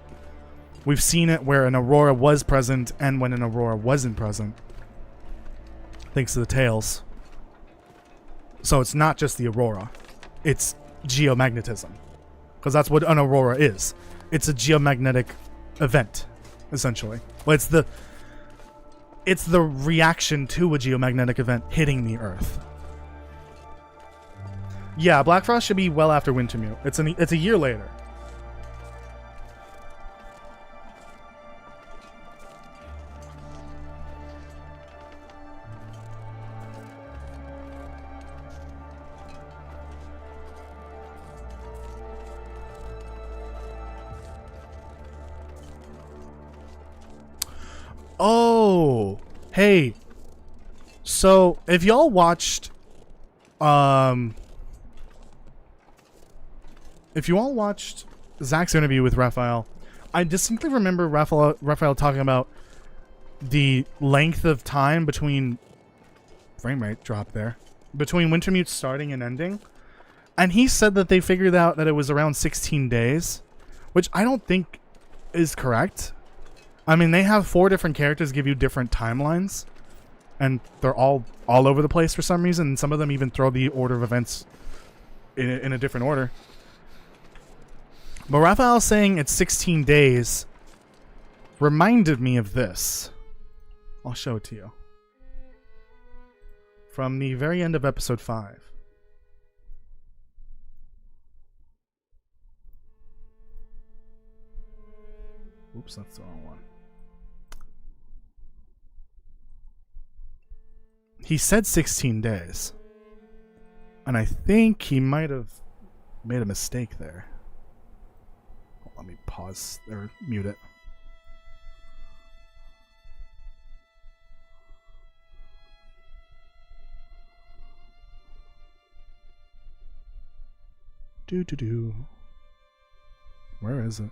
We've seen it where an Aurora was present and when an Aurora wasn't present. Thanks to the tails. So it's not just the Aurora. It's geomagnetism. Because that's what an Aurora is. It's a geomagnetic event, essentially. Well, it's the reaction to a geomagnetic event hitting the Earth. Yeah, Black Frost should be well after Wintermute. It's a year later. Oh, hey. So, if y'all watched if you all watched Zach's interview with Raphael, I distinctly remember Raphael talking about the length of time between frame rate drop there between Wintermute starting and ending, And he said that they figured out that it was around 16 days, which I don't think is correct. I mean, they have 4 different characters give you different timelines, and they're all over the place for some reason, and some of them even throw the order of events in a different order. But Raphael saying it's 16 days reminded me of this. I'll show it to you. From the very end of episode 5. Oops, that's the wrong one. He said 16 days. And I think he might have made a mistake there. Let me pause or mute it. Do. Where is it?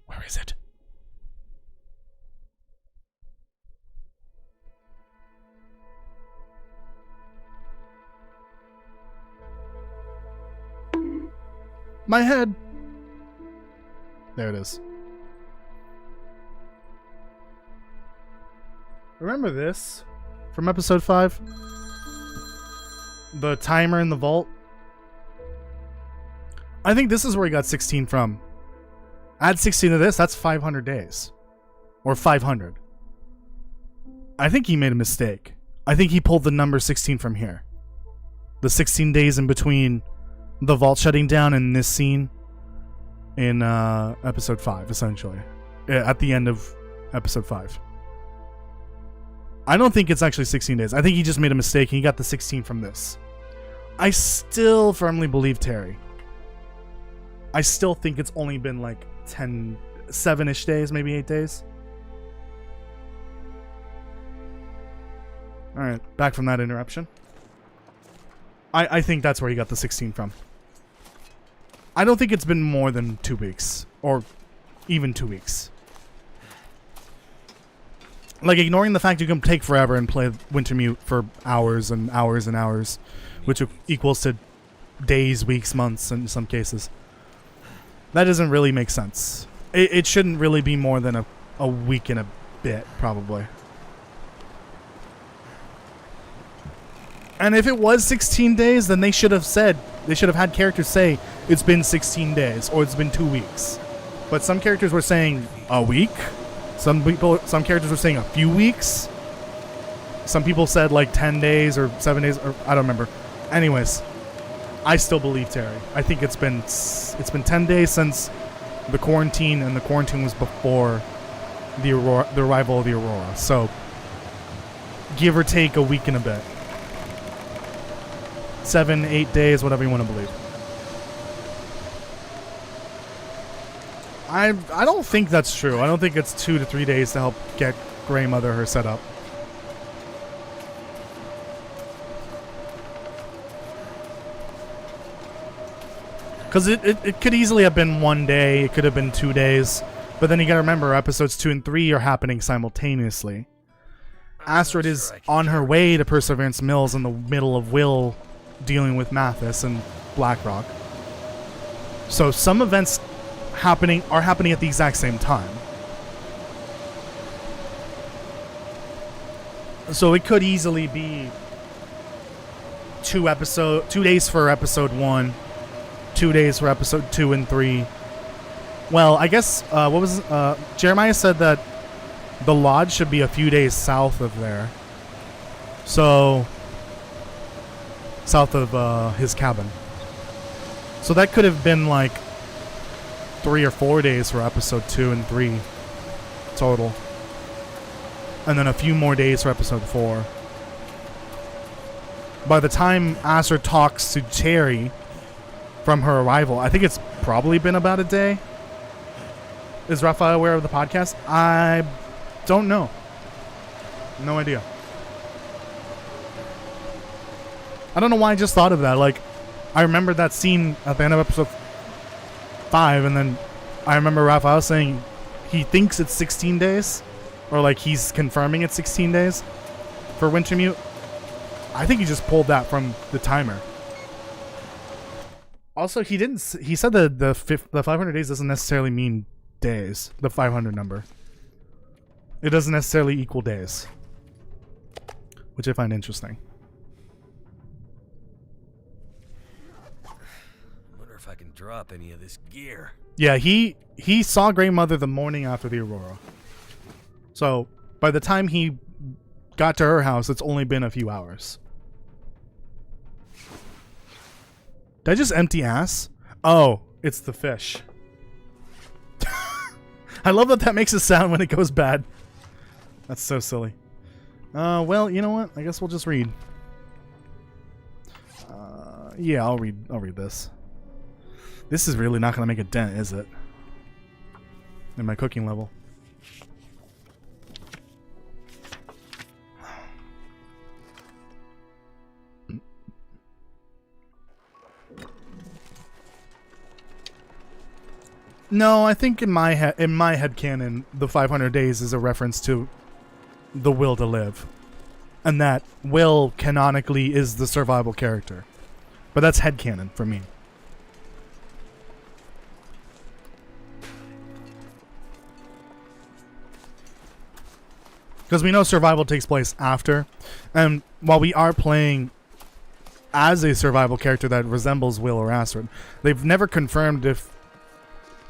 Where is it? My head. There it is. Remember this from episode 5? The timer in the vault? I think this is where he got 16 from. Add 16 to this, that's 500 days. Or 500. I think he made a mistake. I think he pulled the number 16 from here. The 16 days in between the vault shutting down and this scene in episode 5, essentially. At the end of episode 5. I don't think it's actually 16 days. I think he just made a mistake and he got the 16 from this. I still firmly believe Terry. I still think it's only been like 7-ish days, maybe 8 days. Alright, back from that interruption. I think that's where he got the 16 from. I don't think it's been more than 2 weeks. Or even 2 weeks. Like, ignoring the fact you can take forever and play Wintermute for hours and hours and hours, which equals to days, weeks, months in some cases. That doesn't really make sense. It shouldn't really be more than a week and a bit, probably. And if it was 16 days, then they should have had characters say, it's been 16 days, or it's been 2 weeks. But some characters were saying a week. Some characters were saying a few weeks. Some people said like 10 days or 7 days, or I don't remember. Anyways, I still believe Terry. I think it's been 10 days since the quarantine, and the quarantine was before the arrival of the Aurora. So, give or take a week and a bit. 7, 8 days, whatever you want to believe. I don't think that's true. I don't think it's 2 to 3 days to help get Grey Mother her set up. Because it could easily have been 1 day. It could have been 2 days. But then you gotta remember, episodes 2 and 3 are happening simultaneously. Astrid is on her way to Perseverance Mills in the middle of Will dealing with Mathis and Blackrock. So some events are happening at the exact same time. So it could easily be 2 days for episode 1, 2 days for episode 2 and 3. Well, I guess Jeremiah said that the lodge should be a few days south of there. So south of his cabin. So that could have been like 3 or 4 days for episode 2 and 3 total. And then a few more days for episode 4. By the time Astrid talks to Terry from her arrival, I think it's probably been about a day. Is Raphael aware of the podcast? I don't know. No idea. I don't know why I just thought of that. Like, I remember that scene at the end of episode 5, and then I remember Raphael saying he thinks it's 16 days, or like he's confirming it's 16 days for Wintermute. I think he just pulled that from the timer. Also, he didn't. He said that the 500 days doesn't necessarily mean days. The 500 number. It doesn't necessarily equal days, which I find interesting. Wonder if I can drop any of this gear. Yeah, he saw Grey Mother the morning after the Aurora. So by the time he got to her house, it's only been a few hours. Did I just empty ass? Oh, it's the fish. I love that makes a sound when it goes bad. That's so silly. Well, you know what? I guess we'll just read. Yeah, I'll read this. This is really not going to make a dent, is it? In my cooking level. No, I think in my headcanon, the 500 days is a reference to the will to live. And that Will canonically is the survival character. But that's headcanon for me. Because we know survival takes place after. And while we are playing as a survival character that resembles Will or Astrid, they've never confirmed if...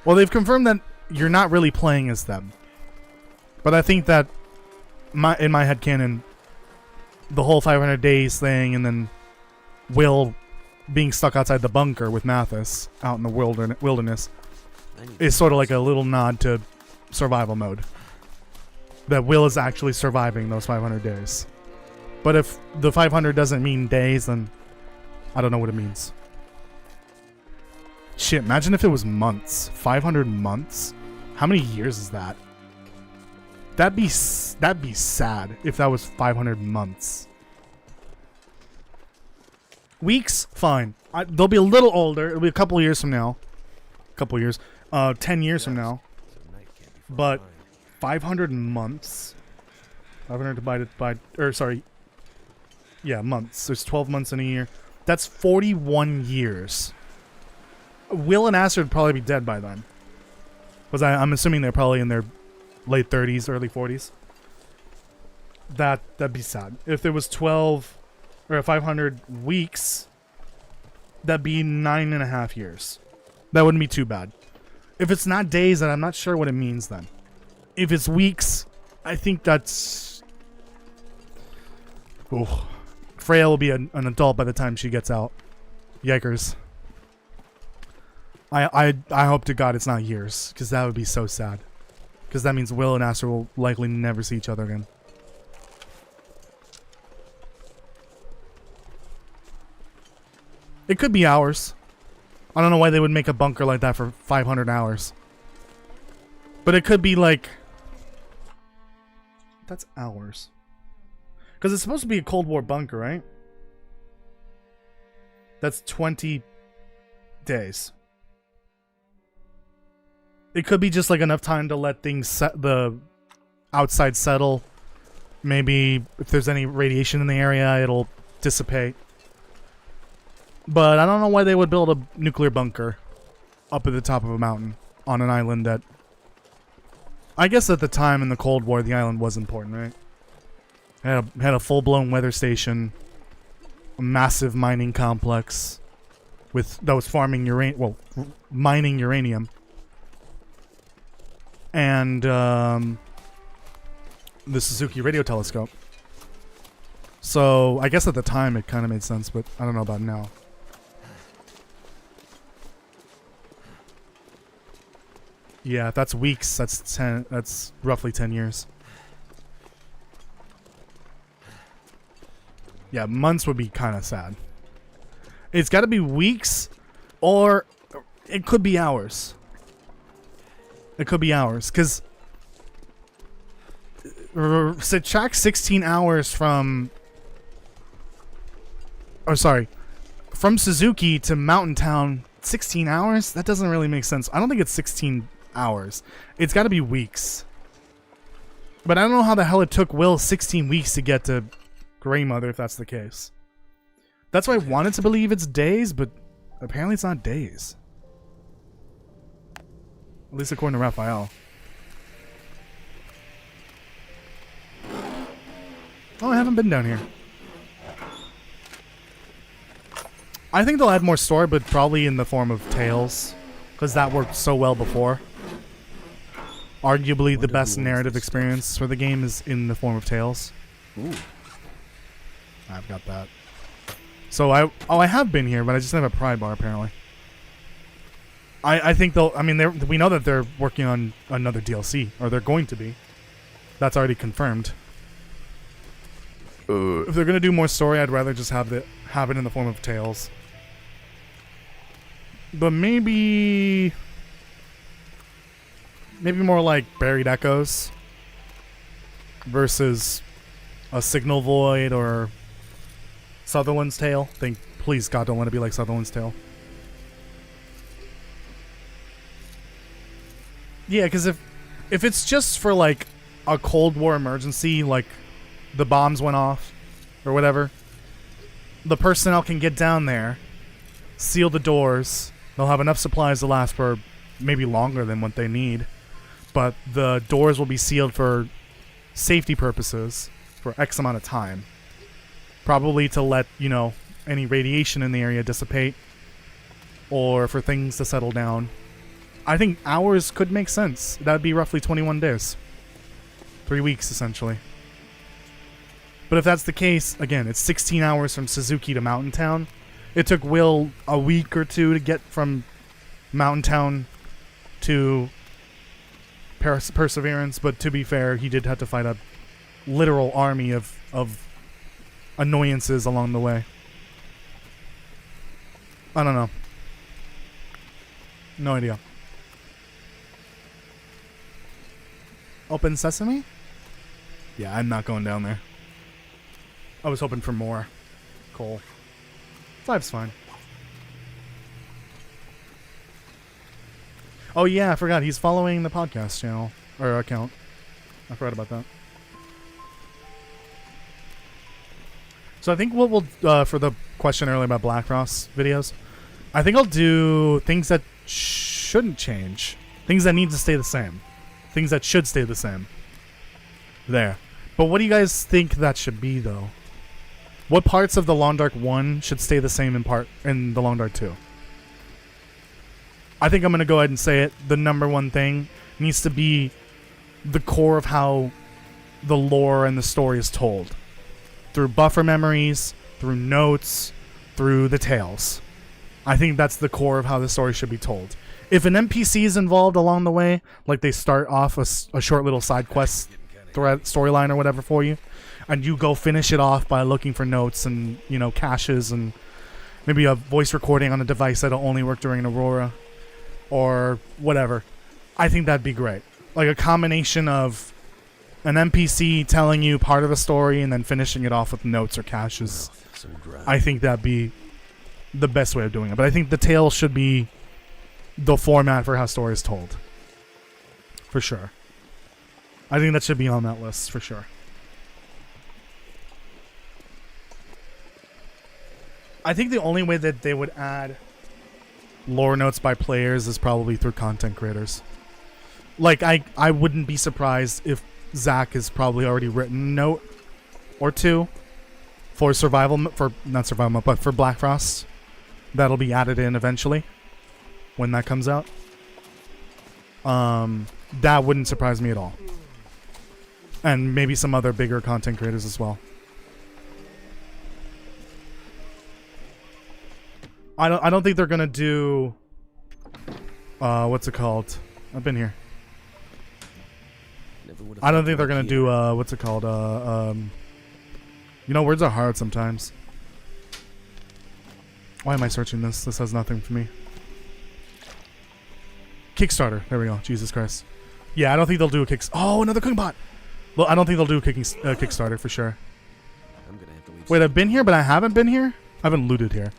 Well, they've confirmed that you're not really playing as them. But I think that in my headcanon, the whole 500 days thing and then Will being stuck outside the bunker with Mathis out in the wilderness is sort of like a little nod to survival mode. That Will is actually surviving those 500 days. But if the 500 doesn't mean days, then I don't know what it means. Shit, imagine if it was months. 500 months? How many years is that? That'd be sad if that was 500 months. Weeks? Fine. They'll be a little older. It'll be a couple years from now. 10 years from now. But 500 months. 500 divided by... Yeah, months. There's 12 months in a year. That's 41 years. Will and Astrid would probably be dead by then. Because I'm assuming they're probably in their late 30s, early 40s. That'd be sad. If there was 12 or 500 weeks, that'd be 9.5 years. That wouldn't be too bad. If it's not days, then I'm not sure what it means then. If it's weeks, I think that's... Oh. Freya will be an adult by the time she gets out. Yikers. I hope to God it's not years, because that would be so sad. Because that means Will and Astrid will likely never see each other again. It could be hours. I don't know why they would make a bunker like that for 500 hours. But it could be like... That's hours. Because it's supposed to be a Cold War bunker, right? That's 20 days. It could be just like enough time to let things the outside settle. Maybe if there's any radiation in the area, it'll dissipate. But I don't know why they would build a nuclear bunker up at the top of a mountain on an island that... I guess at the time in the Cold War, the island was important, right? It had a full-blown weather station, a massive mining complex that was farming mining uranium. And the Suzuki radio telescope. So I guess at the time it kind of made sense, but I don't know about now. Yeah, if that's weeks, that's roughly 10 years. Yeah, months would be kind of sad. It's got to be weeks, or it could be hours. It could be hours, because subtract 16 hours from... Oh, sorry. from Suzuki to Mountain Town, 16 hours? That doesn't really make sense. I don't think it's 16 hours. It's got to be weeks. But I don't know how the hell it took Will 16 weeks to get to Greymother, if that's the case. That's why I wanted to believe it's days, but apparently it's not days. At least according to Raphael. Oh, I haven't been down here. I think they'll add more story, but probably in the form of tales, because that worked so well before. Arguably the best narrative experience for the game is in the form of tales. Ooh. I've got that. So I have been here, but I just have a pry bar apparently. I think they'll. I mean, we know that they're working on another DLC, or they're going to be. That's already confirmed. If they're gonna do more story, I'd rather just have it in the form of tales. But maybe more like Buried Echoes versus a Signal Void or Sutherland's Tale. Please God, don't want to be like Sutherland's Tale. Yeah, because if it's just for like a Cold War emergency, like the bombs went off or whatever, the personnel can get down there, seal the doors. They'll have enough supplies to last for maybe longer than what they need, but the doors will be sealed for safety purposes for X amount of time. Probably to let, any radiation in the area dissipate, or for things to settle down. I think hours could make sense. That'd be roughly 21 days. 3 weeks, essentially. But if that's the case, again, it's 16 hours from Suzuki to Mountain Town. It took Will a week or two to get from Mountain Town to Perseverance, but to be fair, he did have to fight a literal army of annoyances along the way. I don't know. No idea. Open Sesame? Yeah, I'm not going down there. I was hoping for more coal. 5's fine. Oh yeah, I forgot. He's following the podcast channel or account. I forgot about that. So I think what we'll for the question earlier about Black Frost videos, I think I'll do things that shouldn't change, things that need to stay the same, things that should stay the same. There. But what do you guys think that should be though? What parts of the Long Dark 1 should stay the same in the Long Dark 2? I think I'm going to go ahead and say it. The number one thing needs to be the core of how the lore and the story is told. Through buffer memories, through notes, through the tales. I think that's the core of how the story should be told. If an NPC is involved along the way, like they start off a short little side quest storyline or whatever for you, and you go finish it off by looking for notes and, caches and maybe a voice recording on a device that'll only work during Aurora or whatever, I think that'd be great. Like a combination of an NPC telling you part of a story and then finishing it off with notes or caches. I think that'd be the best way of doing it. But I think the tale should be the format for how story is told. For sure. I think that should be on that list, for sure. I think the only way that they would add lore notes by players is probably through content creators. Like, I wouldn't be surprised if Zach has probably already written a note or two for not survival mode, but for Black Frost. That'll be added in eventually when that comes out. That wouldn't surprise me at all. And maybe some other bigger content creators as well. I don't think they're gonna do what's it called? I've been here. I don't think they're gonna do what's it called? Words are hard sometimes. Why am I searching this? This has nothing for me. Kickstarter. There we go. Jesus Christ. Yeah, I don't think they'll do a Oh, another cooking pot. Well, I don't think they'll do a Kickstarter for sure. I'm gonna have to leave. Wait, I've been here, but I haven't been here? I haven't looted here.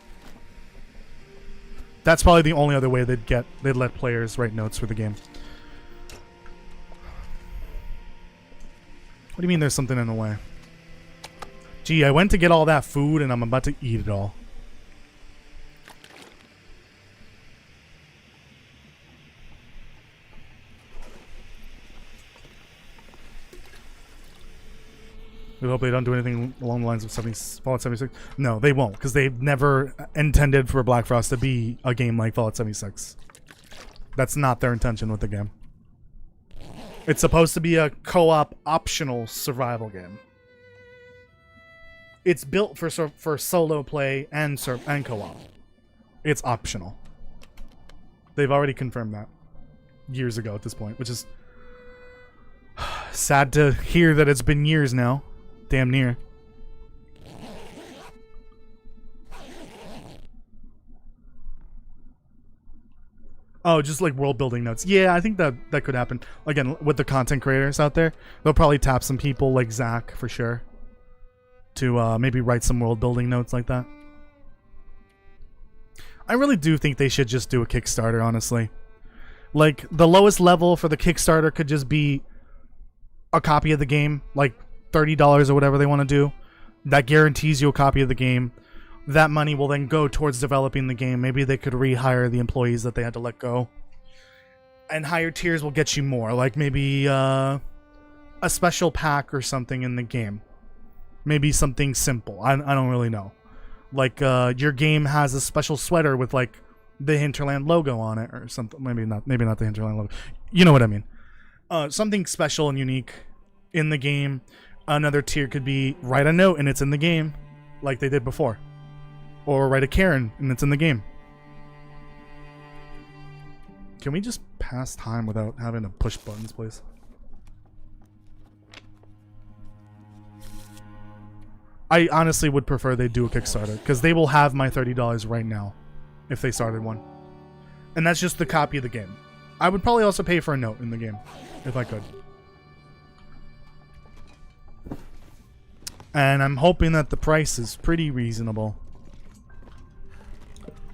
That's probably the only other way they'd let players write notes for the game. What do you mean there's something in the way? Gee, I went to get all that food and I'm about to eat it all. We hope they don't do anything along the lines of Fallout 76. No, they won't, because they've never intended for Black Frost to be a game like Fallout 76. That's not their intention with the game. It's supposed to be a co-op optional survival game. It's built for solo play and co-op. It's optional. They've already confirmed that years ago at this point, which is sad to hear that it's been years now. Damn near. Oh, just like world building notes. Yeah, I think that could happen. Again, with the content creators out there, they'll probably tap some people like Zach for sure to maybe write some world building notes like that. I really do think they should just do a Kickstarter, honestly. Like, the lowest level for the Kickstarter could just be a copy of the game, like $30 or whatever they want to do. That guarantees you a copy of the game. That money will then go towards developing the game. Maybe they could rehire the employees that they had to let go. And higher tiers will get you more, like maybe a special pack or something in the game. Maybe something simple. I don't really know. Like your game has a special sweater with like the Hinterland logo on it or something. Maybe not the Hinterland logo. You know what I mean. Something special and unique in the game. Another tier could be write a note and it's in the game, like they did before. Or write a Karen and it's in the game. Can we just pass time without having to push buttons, please? I honestly would prefer they do a Kickstarter, because they will have my $30 right now if they started one. And that's just the copy of the game. I would probably also pay for a note in the game, if I could. And I'm hoping that the price is pretty reasonable.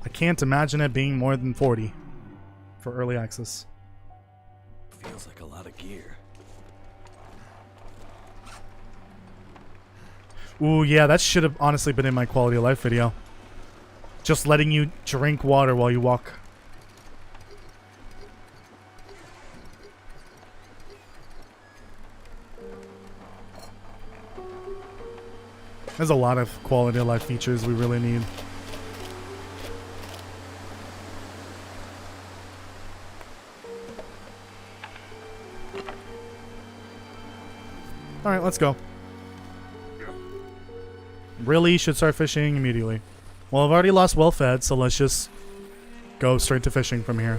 I can't imagine it being more than $40 for early access. Feels like a lot of gear. Ooh, yeah, that should have honestly been in my quality of life video. Just letting you drink water while you walk. There's a lot of quality of life features we really need. Alright, let's go. Really should start fishing immediately. Well, I've already lost well fed, so let's just go straight to fishing from here.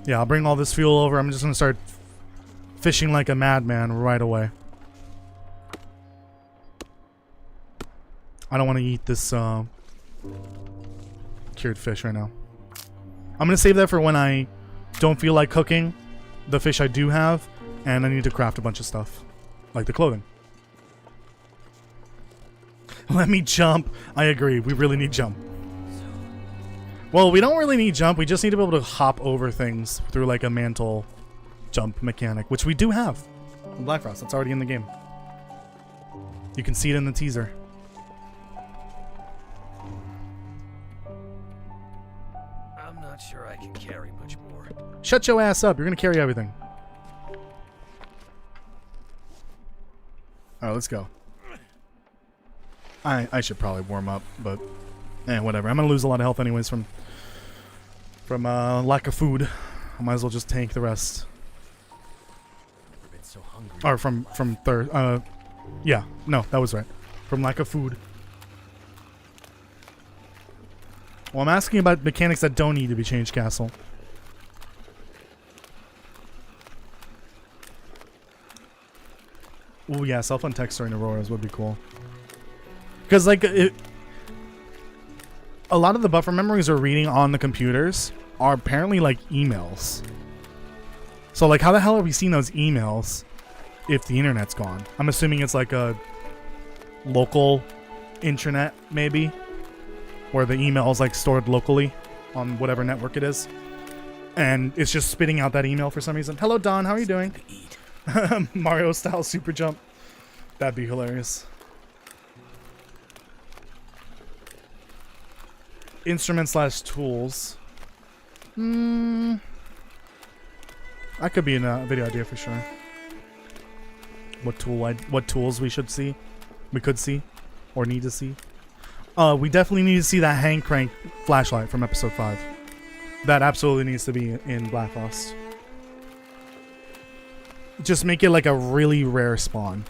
Yeah, I'll bring all this fuel over. I'm just gonna start fishing like a madman right away. I don't want to eat this cured fish right now. I'm gonna save that for when I don't feel like cooking the fish I do have, and I need to craft a bunch of stuff, like the clothing. Let me jump. I agree. We really need jump. Well, we don't really need jump. We just need to be able to hop over things through like a mantle jump mechanic, which we do have in Black Frost. That's already in the game. You can see it in the teaser. I'm not sure I can carry much more. Shut your ass up. You're going to carry everything. Alright, let's go. I should probably warm up, but whatever. I'm going to lose a lot of health anyways from lack of food. I might as well just tank the rest. Never been so hungry. Or from thirst. Yeah, no, that was right. From lack of food. Well, I'm asking about mechanics that don't need to be changed, Castle. Oh yeah, self-on text during Auroras would be cool. Because like a lot of the buffer memories we're reading on the computers are apparently like emails. So like how the hell are we seeing those emails if the internet's gone? I'm assuming it's like a local intranet, maybe, where the email is like stored locally on whatever network it is, and it's just spitting out that email for some reason. Hello, Don. How are you doing? To eat. Mario style super jump. That'd be hilarious. Instrument / tools. That could be a video idea for sure. What tools we should see, we could see, or need to see. We definitely need to see that hand crank flashlight from episode 5. That absolutely needs to be in Black Frost. Just make it like a really rare spawn.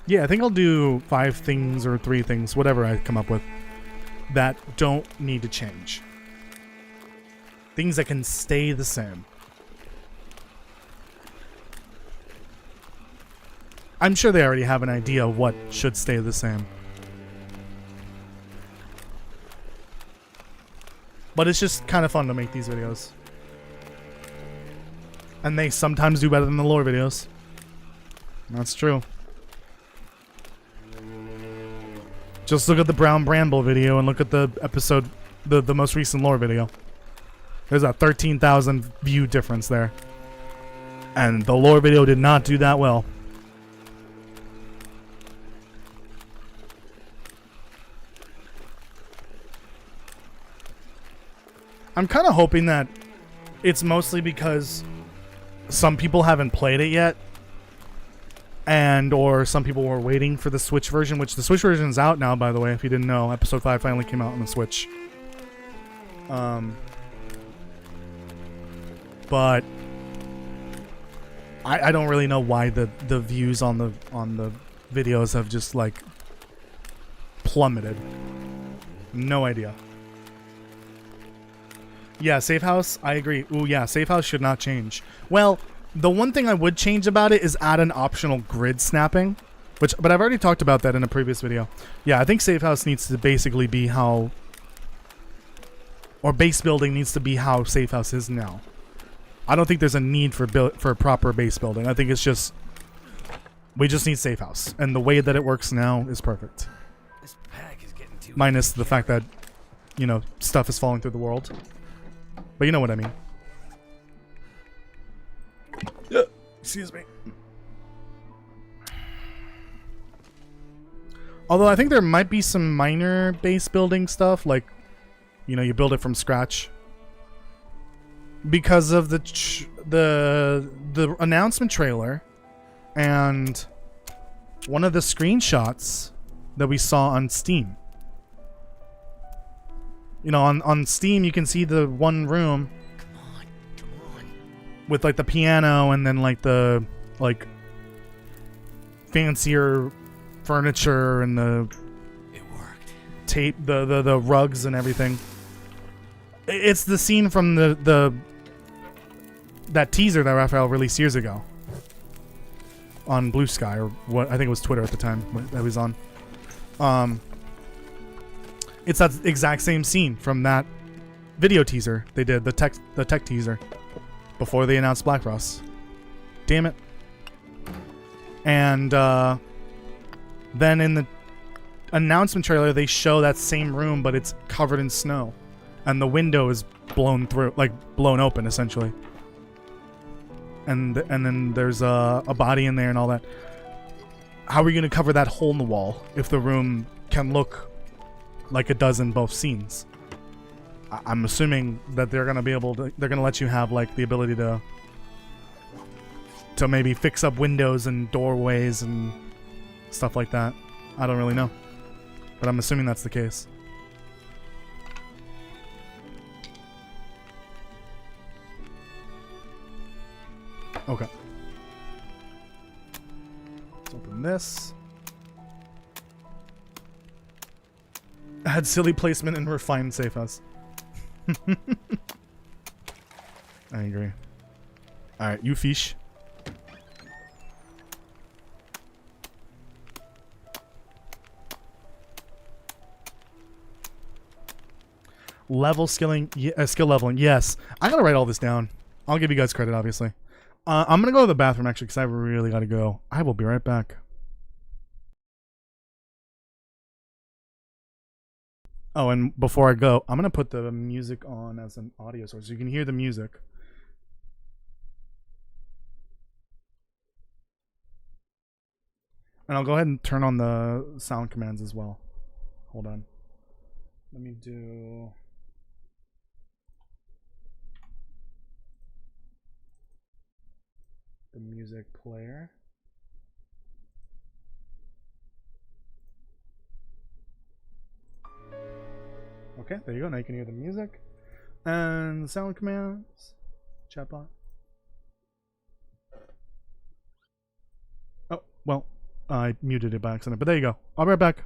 Yeah, I think I'll do 5 things or 3 things, whatever I come up with, that don't need to change. Things that can stay the same. I'm sure they already have an idea of what should stay the same. But it's just kind of fun to make these videos. And they sometimes do better than the lore videos. That's true. Just look at the Brown Bramble video and look at the episode, the most recent lore video. There's a 13,000 view difference there. And the lore video did not do that well. I'm kind of hoping that it's mostly because some people haven't played it yet, and or some people were waiting for the Switch version, which the Switch version is out now, by the way, if you didn't know. Episode 5 finally came out on the Switch. But I don't really know why the views on the videos have just like plummeted. No idea. Yeah, safe house, I agree. Ooh, yeah, safe house should not change. Well, the one thing I would change about it is add an optional grid snapping, but I've already talked about that in a previous video. Yeah, I think safe house needs to basically be how, or base building needs to be how safe house is now. I don't think there's a need for proper base building. I think it's just, we just need safe house, and the way that it works now is perfect. This pack is getting too Minus the fact that, you know, stuff is falling through the world. But you know what I mean. Yeah. Excuse me. Although I think there might be some minor base building stuff, like, you know, you build it from scratch. Because of the announcement trailer and one of the screenshots that we saw on Steam. You know, on Steam, you can see the one room with like the piano and then like the fancier furniture and the It worked. tape, the rugs and everything. It's the scene from that teaser that Raphael released years ago on Blue Sky, or what I think it was Twitter at the time that was on. It's that exact same scene from that video teaser they did, the tech teaser, before they announced Black Frost. Damn it. And then in the announcement trailer, they show that same room, but it's covered in snow, and the window is blown through, like blown open, essentially. And then there's a body in there and all that. How are we going to cover that hole in the wall if the room can look like it does in both scenes? I'm assuming that they're gonna be able to. They're gonna let you have like the ability to maybe fix up windows and doorways and stuff like that. I don't really know, but I'm assuming that's the case. Okay. Let's open this. Add silly placement and refined safe house. I agree. Alright, you fish. skill leveling. Yes, I gotta write all this down. I'll give you guys credit, obviously. I'm gonna go to the bathroom actually because I really gotta go. I will be right back. Oh, and before I go, I'm gonna put the music on as an audio source so you can hear the music. And I'll go ahead and turn on the sound commands as well. Hold on. Let me do... the music player. Okay, there you go. Now you can hear the music. And the sound commands. Chatbot. Oh, well, I muted it by accident, but there you go. I'll be right back.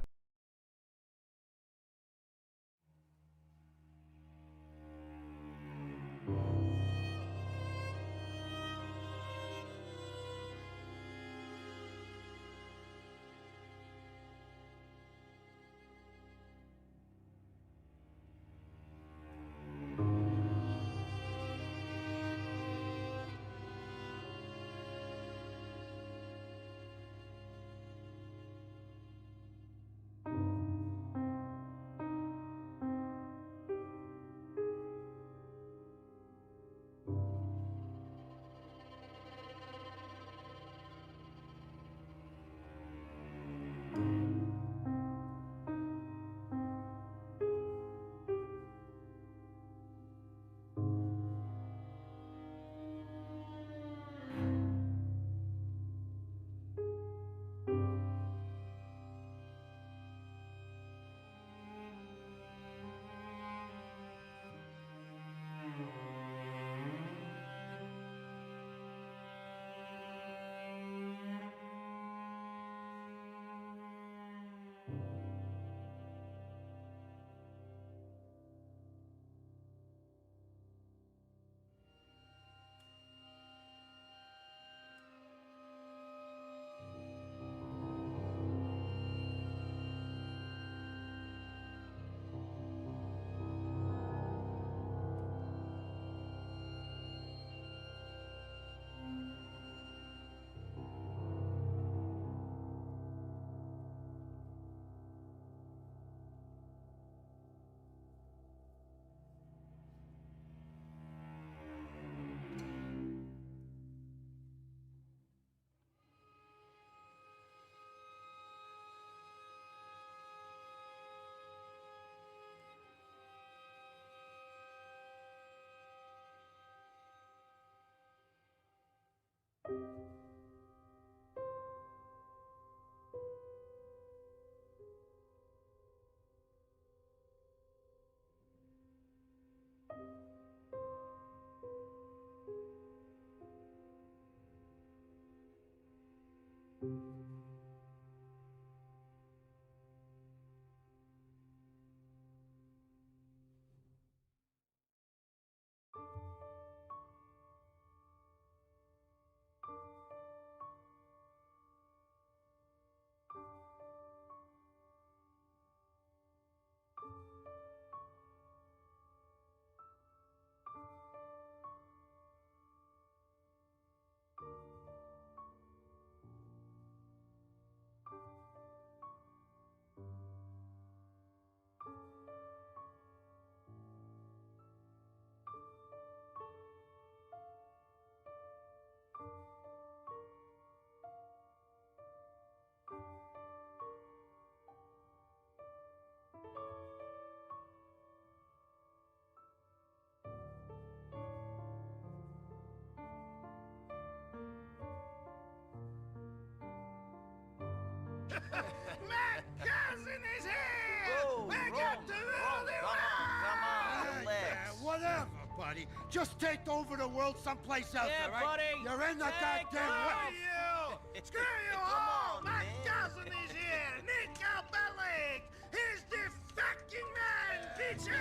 My cousin is here! Boom, We boom, got to rule boom. the Come on, world! relax. Whatever, buddy. Just take over the world someplace else, Yeah, all right? buddy. You're in the Take goddamn off. way. Screw you Come all! on, My man. cousin is here! Nico Bellic! He's the fucking man, bitches!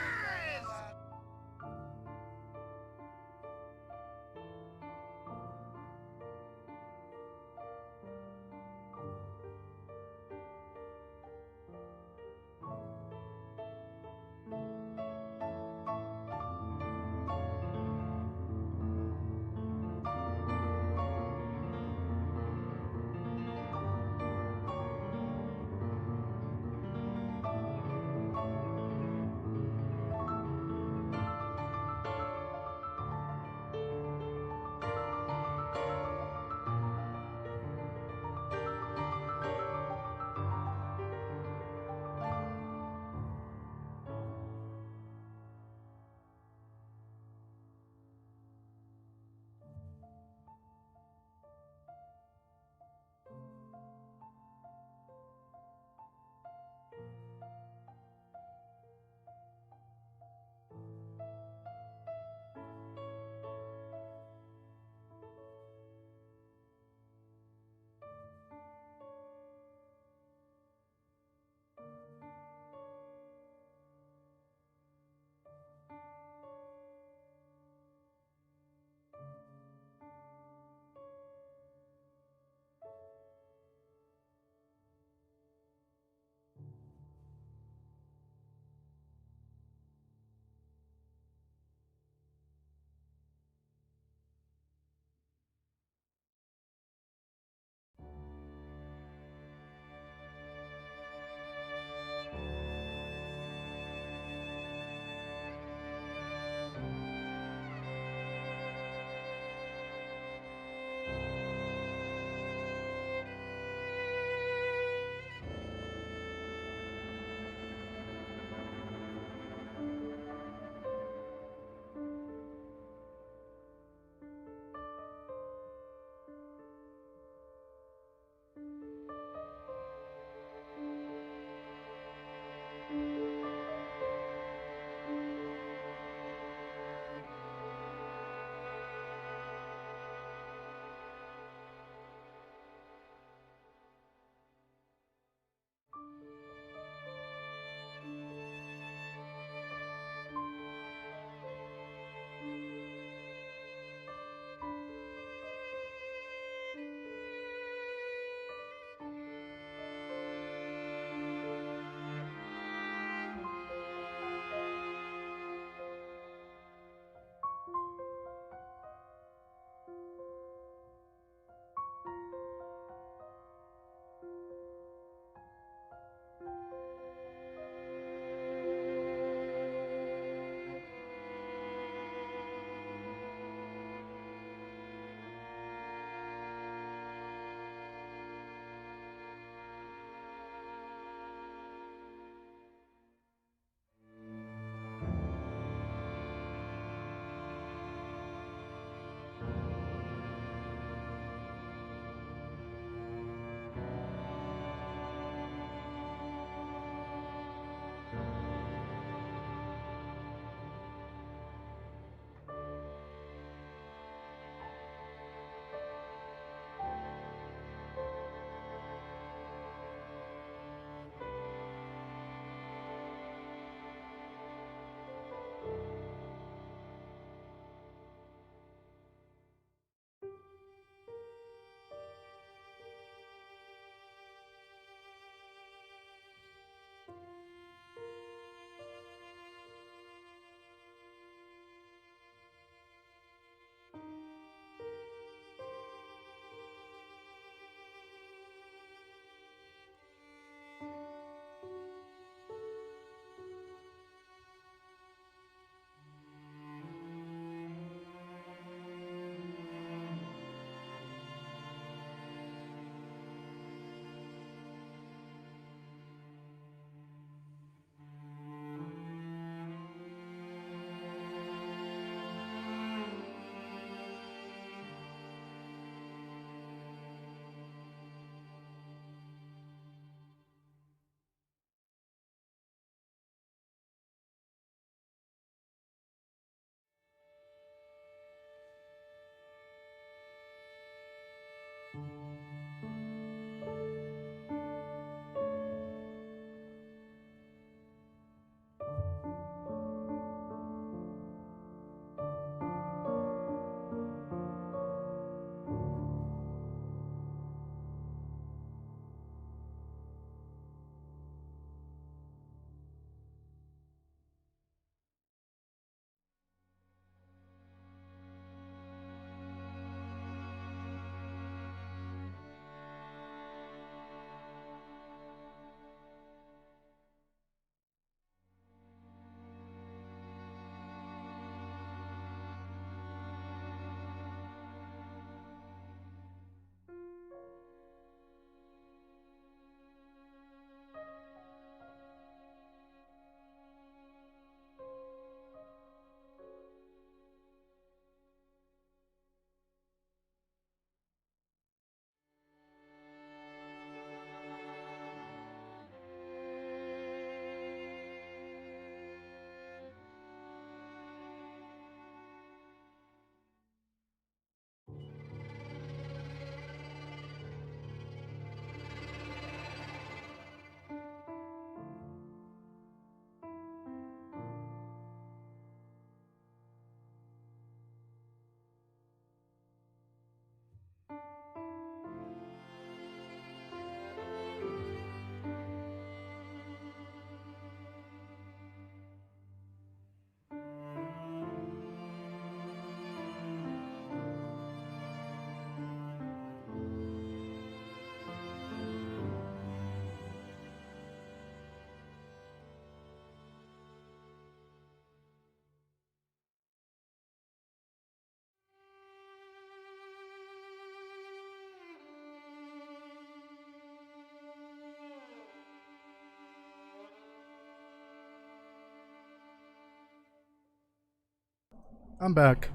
I'm back.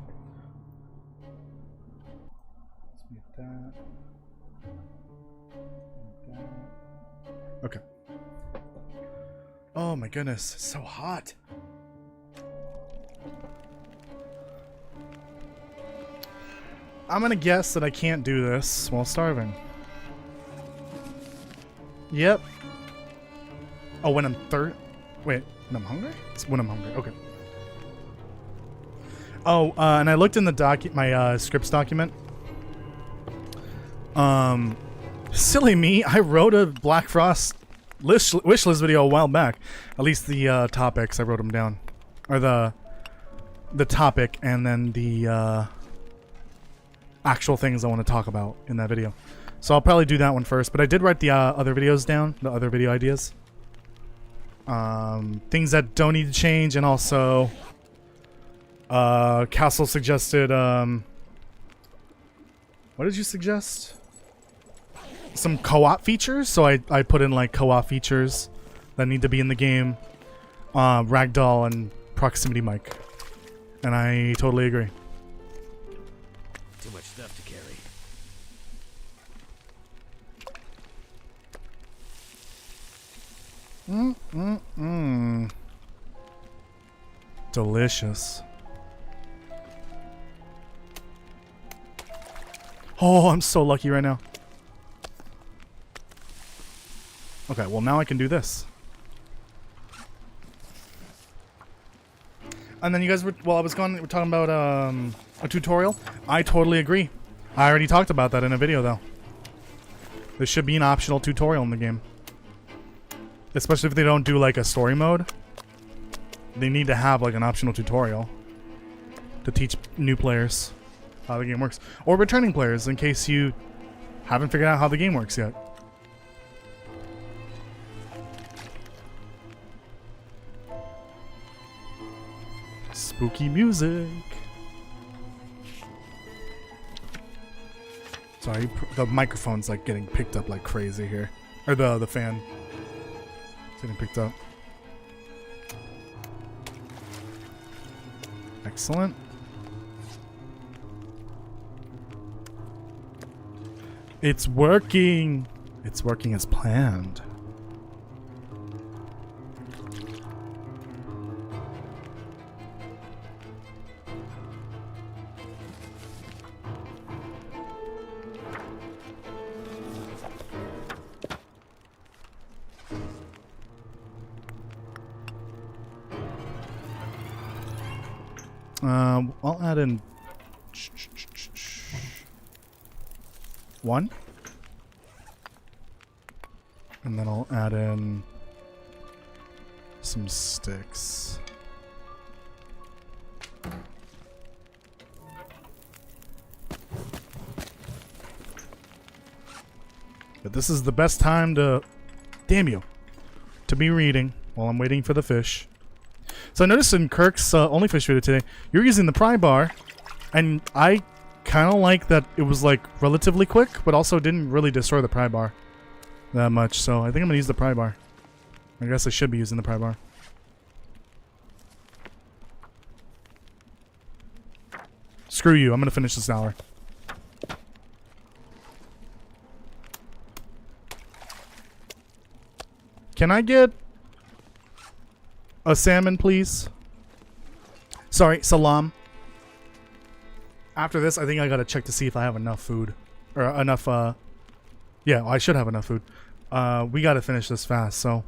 Let's mute that. Okay. Oh my goodness, it's so hot. I'm gonna guess that I can't do this while starving. Yep. Oh, when I'm wait, when I'm hungry? It's when I'm hungry. Okay. Oh, and I looked in the my scripts document. Silly me, I wrote a Black Frost wish list video a while back. At least the topics, I wrote them down, or the topic, and then the actual things I want to talk about in that video. So I'll probably do that one first. But I did write the other videos down, the other video ideas, things that don't need to change, and also Castle suggested. What did you suggest? Some co-op features, so I put in like co-op features that need to be in the game, ragdoll and proximity mic, and I totally agree. Too much stuff to carry. Delicious. Oh, I'm so lucky right now. Okay, well now I can do this. And then you guys were, while I was gone, we were talking about a tutorial. I totally agree. I already talked about that in a video though. There should be an optional tutorial in the game. Especially if they don't do like a story mode. They need to have like an optional tutorial to teach new players how the game works. Or returning players in case you haven't figured out how the game works yet. Spooky music. Sorry, the microphone's like getting picked up like crazy here. Or the fan. It's getting picked up. Excellent. It's working. It's working as planned. I'll add in 1, and then I'll add in some sticks. But this is the best time to, damn you, to be reading while I'm waiting for the fish. So I noticed in Kirk's Only Fish video today, you're using the pry bar, and I kind of like that it was like relatively quick, but also didn't really destroy the pry bar that much. So I think I'm gonna use the pry bar. I guess I should be using the pry bar. Screw you, I'm gonna finish this hour. Can I get a salmon, please? Sorry, salam. After this, I think I gotta check to see if I have enough food. Or enough, yeah, I should have enough food. We gotta finish this fast, so.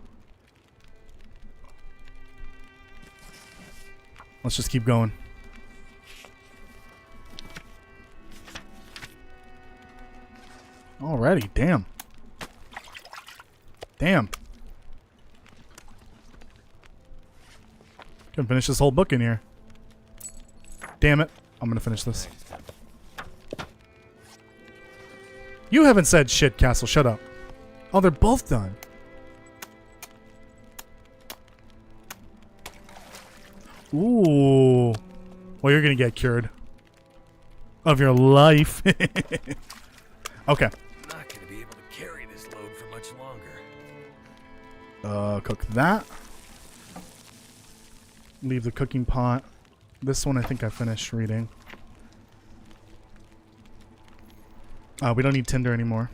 Let's just keep going. Alrighty, damn. Damn. Can finish this whole book in here. Damn it. I'm gonna finish this. You haven't said shit, Castle. Shut up. Oh, they're both done. Ooh. Well, you're gonna get cured. Of your life. Okay. I'm not gonna be able to carry this load for much longer. Cook that. Leave the cooking pot This one I think I finished reading. We don't need Tinder anymore.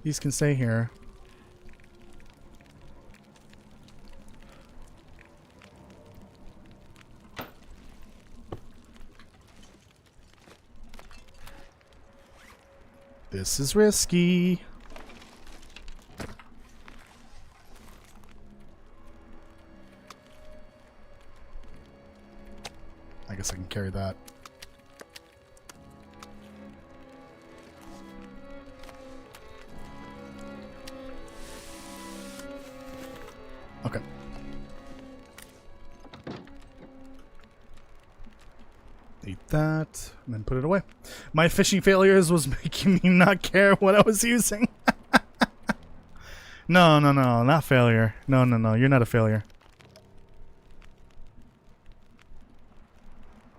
These can stay here. This is risky. I guess I can carry that. Okay. Eat that, and then put it away. My fishing failures was making me not care what I was using. No, not failure. No, you're not a failure.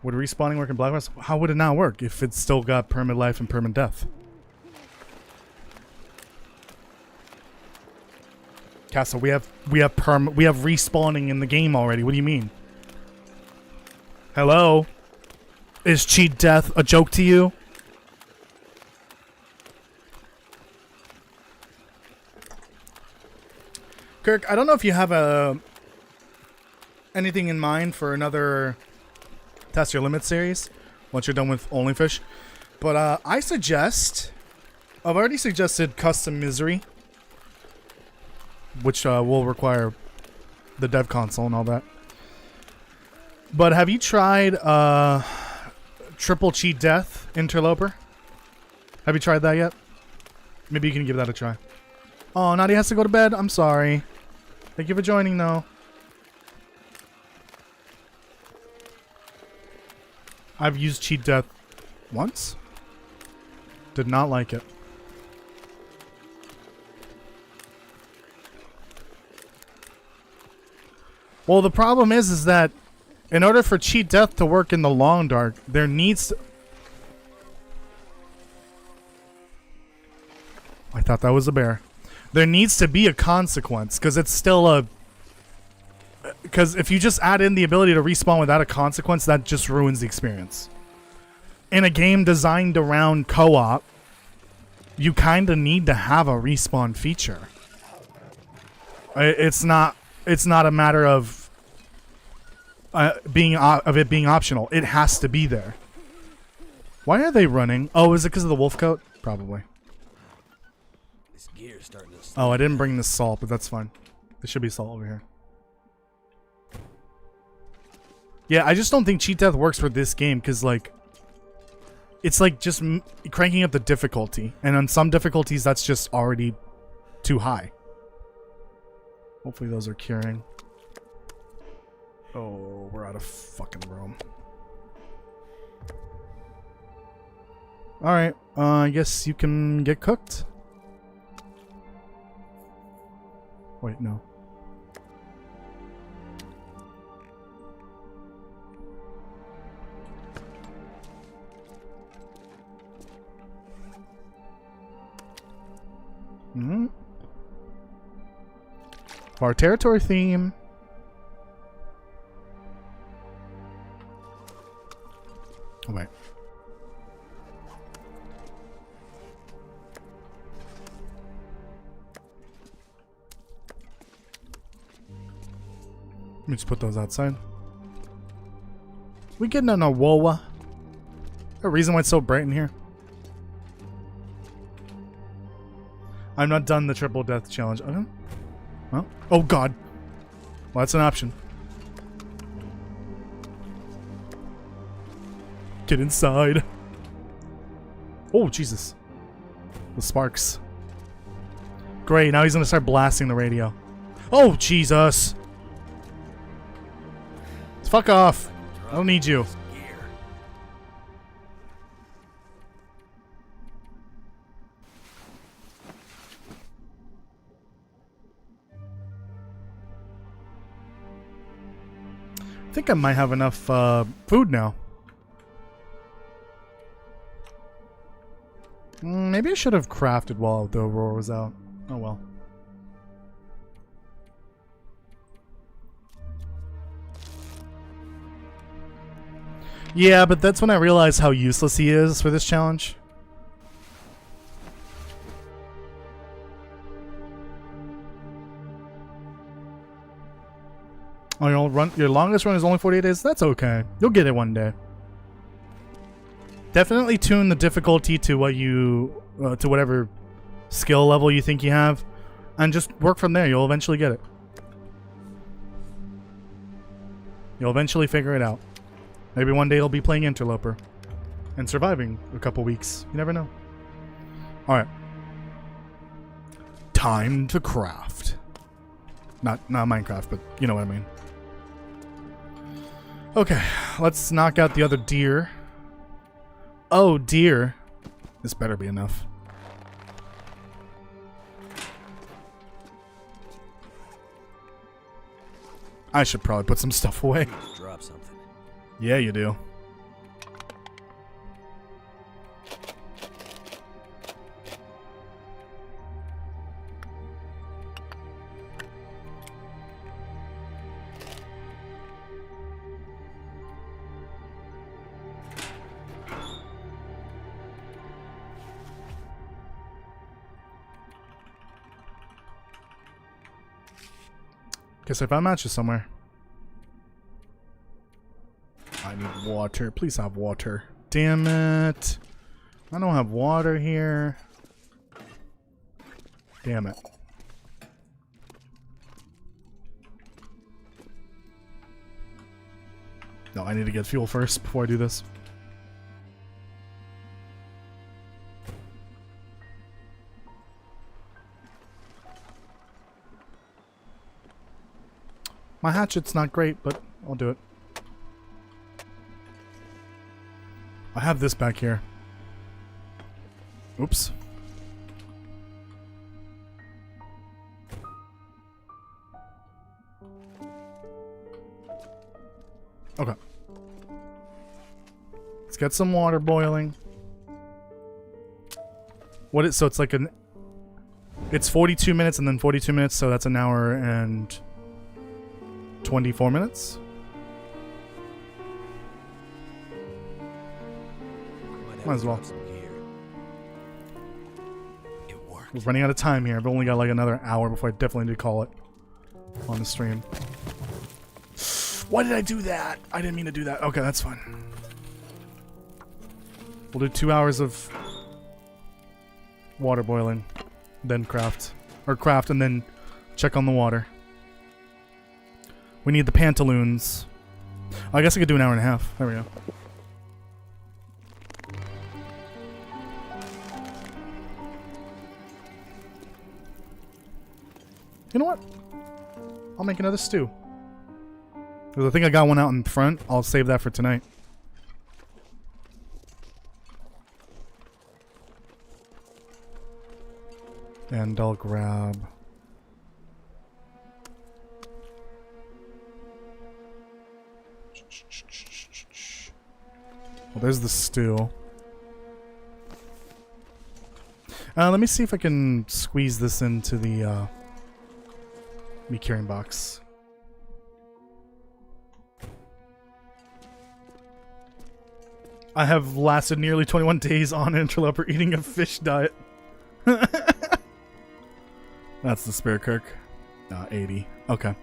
Would respawning work in Black Ops? How would it not work if it's still got permanent life and permanent death? Castle, we have respawning in the game already. What do you mean? Hello? Is cheat death a joke to you? Kirk, I don't know if you have anything in mind for another Test Your Limit series once you're done with Only Fish, but I've already suggested Custom Misery, which will require the dev console and all that. But have you tried Triple Cheat Death Interloper? Have you tried that yet? Maybe you can give that a try. Oh, Nadia has to go to bed. I'm sorry. Thank you for joining, though. I've used Cheat Death once. Did not like it. Well, the problem is that in order for Cheat Death to work in the long dark, there needs to... I thought that was a bear. There needs to be a consequence, because it's still a... Because if you just add in the ability to respawn without a consequence, that just ruins the experience. In a game designed around co-op, you kind of need to have a respawn feature. It's not a matter of it being optional. It has to be there. Why are they running? Oh, is it because of the wolf coat? Probably. This gear's starting to Oh, I didn't bring the salt, but that's fine. There should be salt over here. Yeah, I just don't think Cheat Death works for this game because, like, it's like just cranking up the difficulty, and on some difficulties that's just already too high. Hopefully those are curing. Oh, we're out of fucking room. Alright, I guess you can get cooked. Wait, no. Mm-hmm. Our territory theme. Oh, wait. Let me just put those outside. We getting an Awoa? A reason why it's so bright in here? I'm not done the triple death challenge. Okay. Well, oh god. Well, that's an option. Get inside. Oh, Jesus. The sparks. Great, now he's gonna start blasting the radio. Oh, Jesus. Fuck off. I don't need you. I think I might have enough food now. Maybe Maybe I should have crafted while the Aurora was out. Oh well. Yeah, but that's when I realized how useless he is for this challenge. Oh, your longest run is only 48 days? That's okay. You'll get it one day. Definitely tune the difficulty to what you to whatever skill level you think you have, and just work from there. You'll eventually get it. You'll eventually figure it out. Maybe one day you'll be playing Interloper and surviving a couple weeks. You never know. Alright. Time to craft. Not Minecraft, but you know what I mean. Okay, let's knock out the other deer. Oh, deer. This better be enough. I should probably put some stuff away. Drop something. Yeah, you do. Guess I found matches somewhere. I need water. Please have water. Damn it. I don't have water here. Damn it. No, I need to get fuel first before I do this. My hatchet's not great, but I'll do it. I have this back here. Oops. Okay. Let's get some water boiling. So it's like it's 42 minutes and then 42 minutes, so that's an hour and 24 minutes. Might as well. We're running out of time here. I've only got like another hour before I definitely need to call it on the stream. Why did I do that? I didn't mean to do that. Okay, that's fine. We'll do 2 hours of water boiling, then craft. Or craft and then check on the water. We need the pantaloons. I guess I could do an hour and a half. There we go. You know what? I'll make another stew. Because I think I got one out in front. I'll save that for tonight. And I'll grab... Well, there's the stew. Let me see if I can squeeze this into the meat carrying box. I have lasted nearly 21 days on Interloper eating a fish diet. That's the spare Kirk. 80. Okay.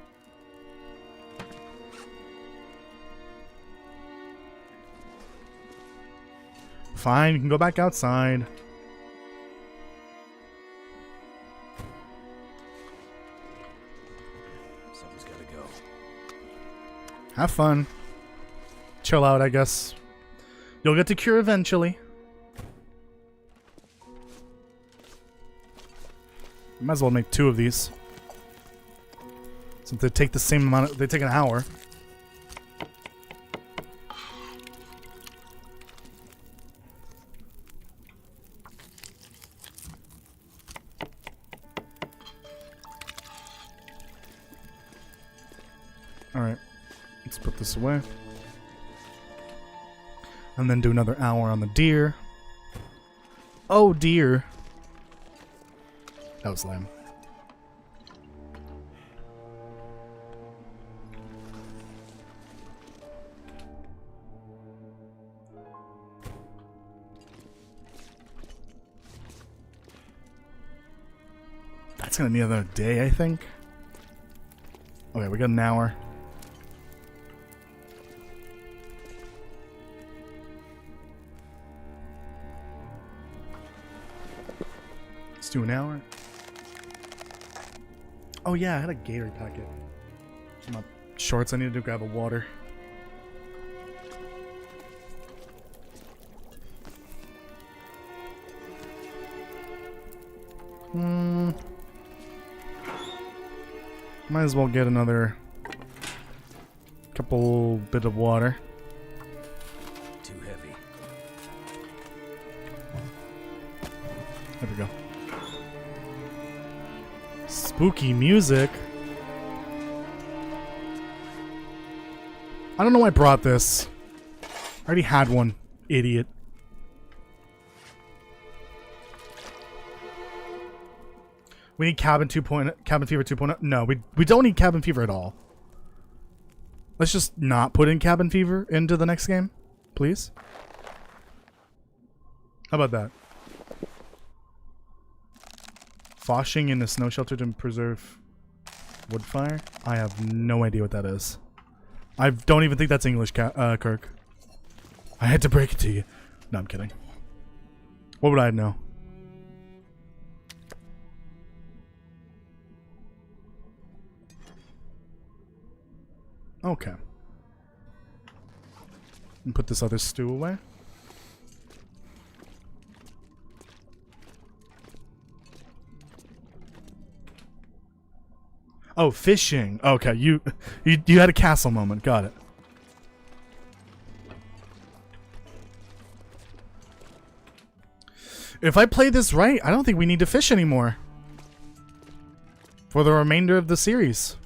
Fine, you can go back outside. Something's gotta go. Have fun. Chill out, I guess. You'll get to cure eventually. Might as well make 2 of these. Since they take the same amount they take an hour. Alright. Let's put this away. And then do another hour on the deer. Oh dear. That was lame. That's gonna need another day, I think. Okay, we got an hour. Let's do an hour. Oh yeah, I had a Gatorade packet. My shorts, I needed to grab a water. Might as well get another couple bit of water. Too heavy. There we go. Spooky music. I don't know why I brought this. I already had one, idiot. We need Cabin Fever 2.0. No, we don't need Cabin Fever at all. Let's just not put in Cabin Fever into the next game, please. How about that? Foshing in a snow shelter to preserve wood fire? I have no idea what that is. I don't even think that's English, Kirk. I had to break it to you. No, I'm kidding. What would I know? Okay. And put this other stew away. Oh, fishing. Okay, you had a castle moment. Got it. If I play this right, I don't think we need to fish anymore for the remainder of the series.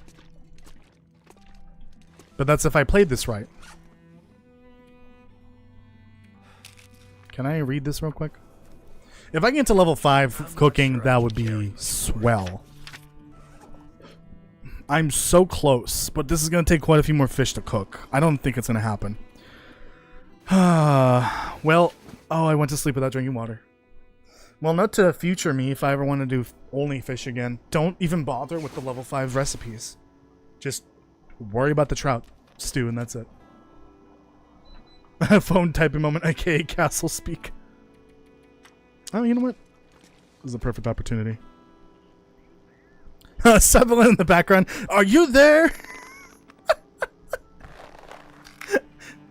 But that's if I played this right. Can I read this real quick? If I get to level 5 cooking, that would be swell. I'm so close, but this is going to take quite a few more fish to cook. I don't think it's going to happen. Well, oh, I went to sleep without drinking water. Well, note to future me, if I ever want to do only fish again, don't even bother with the level 5 recipes. Just worry about the trout stew, and that's it. Phone typing moment, aka castle speak. Oh, you know what? This is a perfect opportunity. Sutherland in the background. Are you there?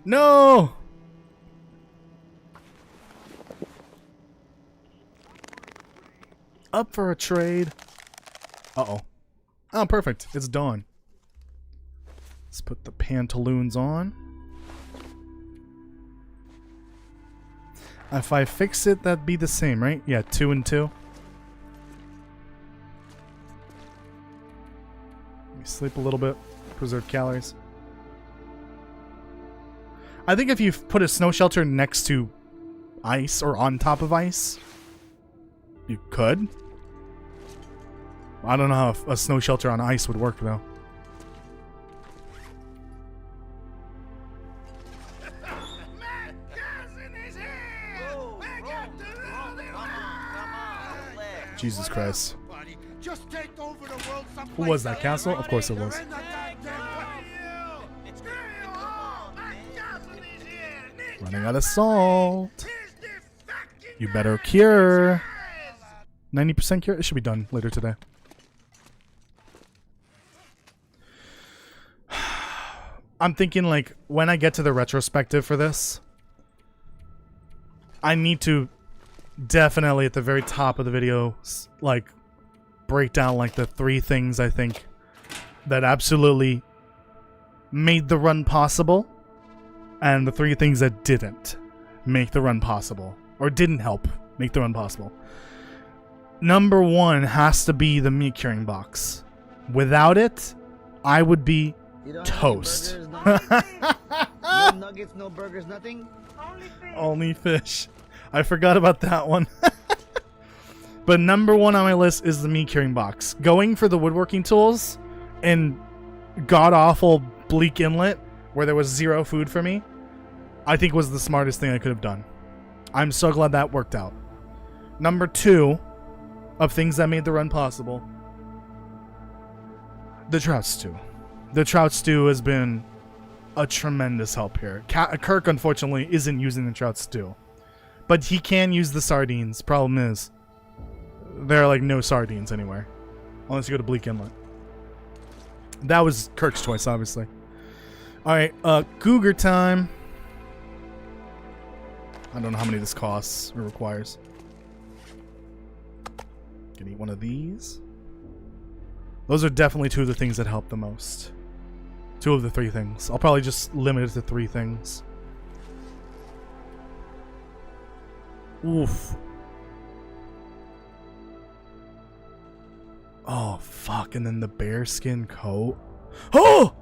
No! Up for a trade. Uh-oh. Oh, perfect. It's dawn. Let's put the pantaloons on. If I fix it, that'd be the same, right? Yeah, 2 and 2. Let me sleep a little bit. Preserve calories. I think if you put a snow shelter next to ice or on top of ice, you could. I don't know how a snow shelter on ice would work, though. Jesus Christ. Just take over the world someplace. Who was that, Castle? Of course it was. Running out of salt. You better cure. 90% cure? It should be done later today. I'm thinking, like, when I get to the retrospective for this, I need to definitely at the very top of the video, like, break down, like, the 3 things I think that absolutely made the run possible, and the 3 things that didn't make the run possible, or didn't help make the run possible. Number 1 has to be the meat curing box. Without it, I would be toast. No nuggets, no burgers, nothing? Only fish. I forgot about that one. But number one on my list is the meat curing box. Going for the woodworking tools and god-awful bleak inlet where there was zero food for me, I think was the smartest thing I could have done. I'm so glad that worked out. Number two of things that made the run possible, the trout stew. The trout stew has been a tremendous help here. Kirk, unfortunately, isn't using the trout stew. But he can use the sardines. Problem is, there are like no sardines anywhere. Unless you go to Bleak Inlet. That was Kirk's choice, obviously. Alright, cougar time. I don't know how many this costs or requires. Can eat one of these. Those are definitely two of the things that help the most. Two of the three things. I'll probably just limit it to three things. Oof. Oh, fuck. And then the bearskin coat. Oh!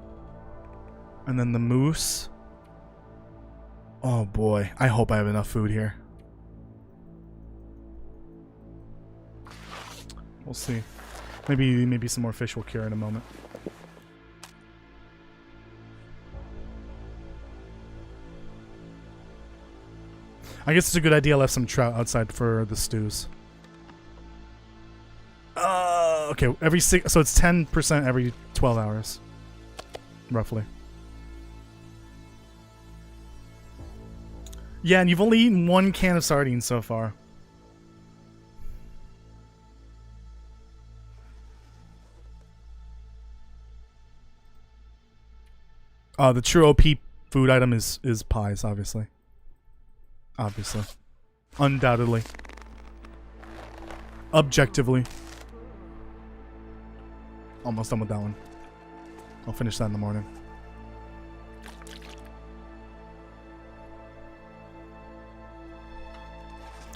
And then the moose. Oh, boy. I hope I have enough food here. We'll see. Maybe some more fish will cure in a moment. I guess it's a good idea I left some trout outside for the stews. Okay, so it's 10% every 12 hours. Roughly. Yeah, and you've only eaten one can of sardines so far. The true OP food item is pies, obviously. Obviously. Undoubtedly. Objectively. Almost done with that one. I'll finish that in the morning.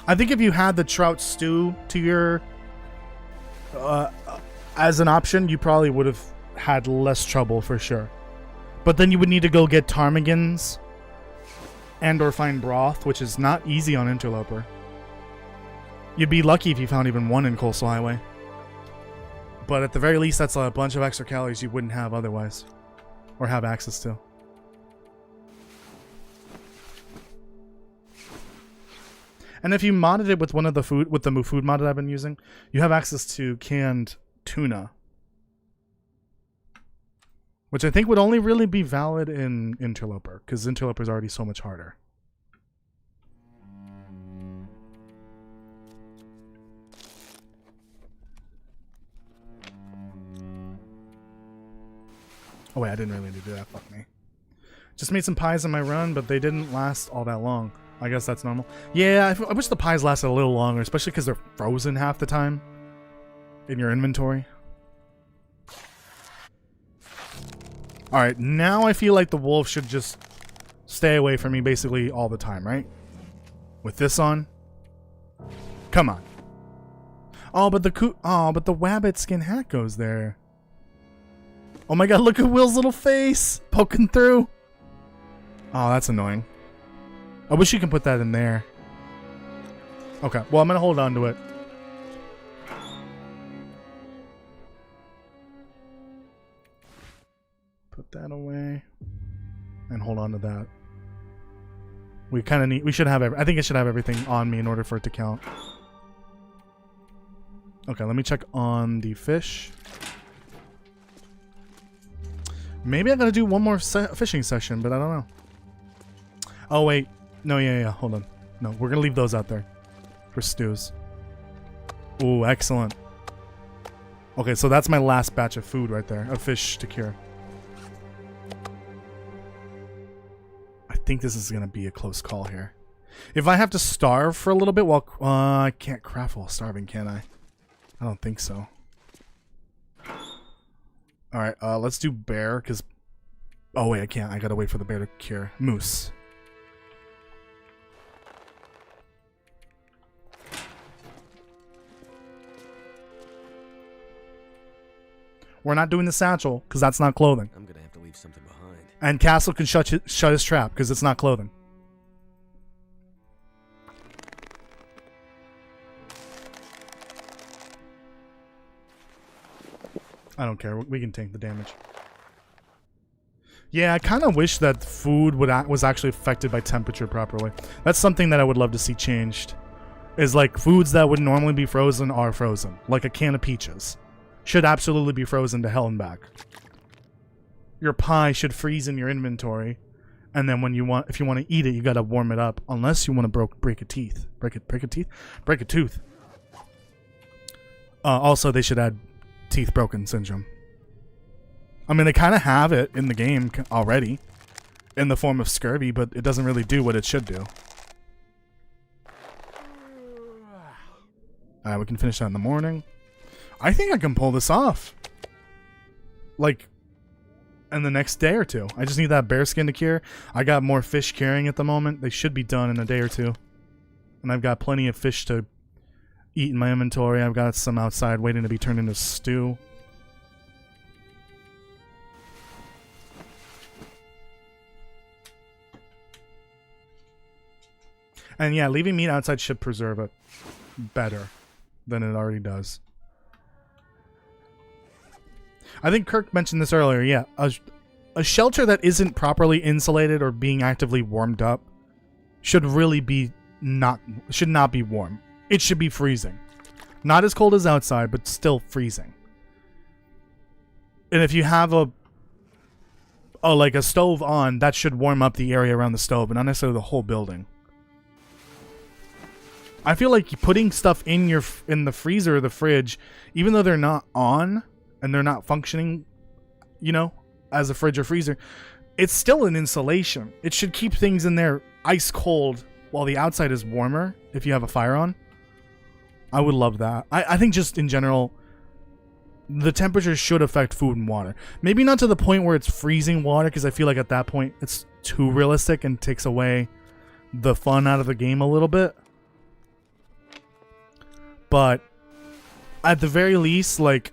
I think if you had the trout stew to your as an option, you probably would have had less trouble for sure. But then you would need to go get ptarmigans and or find broth, which is not easy on Interloper. You'd be lucky if you found even one in Coastal Highway. But at the very least, that's a bunch of extra calories you wouldn't have otherwise. Or have access to. And if you modded it with one of the food, with the food mod that I've been using, you have access to canned tuna. Which I think would only really be valid in Interloper, because Interloper is already so much harder. Oh wait, I didn't really need to do that, fuck me. Just made some pies on my run, but they didn't last all that long. I guess that's normal. Yeah, I wish the pies lasted a little longer, especially because they're frozen half the time in your inventory. Alright, now I feel like the wolf should just stay away from me basically all the time, right? With this on. Come on. Oh, but the wabbit skin hat goes there. Oh my god, look at Will's little face poking through. Oh, that's annoying. I wish you can put that in there. Okay, well, I'm gonna hold on to it. Put that away. And hold on to that. We kind of need... We should have... I think I should have everything on me in order for it to count. Okay, let me check on the fish. Maybe I gotta do one more fishing session, but I don't know. Oh, wait. No, yeah, hold on. No, we're gonna leave those out there. For stews. Ooh, excellent. Okay, so that's my last batch of food right there. Of fish to cure. I think this is gonna be a close call here. If I have to starve for a little bit, well, I can't craft while starving, can I? I don't think so. Alright, let's do bear, because... Oh, wait, I can't. I gotta wait for the bear to cure. Moose. We're not doing the satchel, because that's not clothing. I'm gonna have to leave something behind. And Castle can shut his trap, because it's not clothing. I don't care. We can tank the damage. Yeah, I kind of wish that food was actually affected by temperature properly. That's something that I would love to see changed. Is like foods that would normally be frozen are frozen. Like a can of peaches. Should absolutely be frozen to hell and back. Your pie should freeze in your inventory. And then when if you want to eat it, you gotta warm it up. Unless you want to break a tooth. Break a tooth. Also, they should add teeth broken syndrome. I mean, they kind of have it in the game already. In the form of scurvy, but it doesn't really do what it should do. Alright, we can finish that in the morning. I think I can pull this off. Like, in the next day or two. I just need that bear skin to cure. I got more fish curing at the moment. They should be done in a day or two. And I've got plenty of fish to eat in my inventory. I've got some outside waiting to be turned into stew. And yeah, leaving meat outside should preserve it better than it already does. I think Kirk mentioned this earlier, yeah. A shelter that isn't properly insulated or being actively warmed up should really be should not be warm. It should be freezing. Not as cold as outside, but still freezing. And if you have like a stove on, that should warm up the area around the stove, but not necessarily the whole building. I feel like putting stuff in the freezer or the fridge, even though they're not on and they're not functioning, you know, as a fridge or freezer, it's still an insulation. It should keep things in there ice cold while the outside is warmer if you have a fire on. I would love that. I think just in general, the temperature should affect food and water. Maybe not to the point where it's freezing water, because I feel like at that point it's too realistic and takes away the fun out of the game a little bit. But at the very least, like,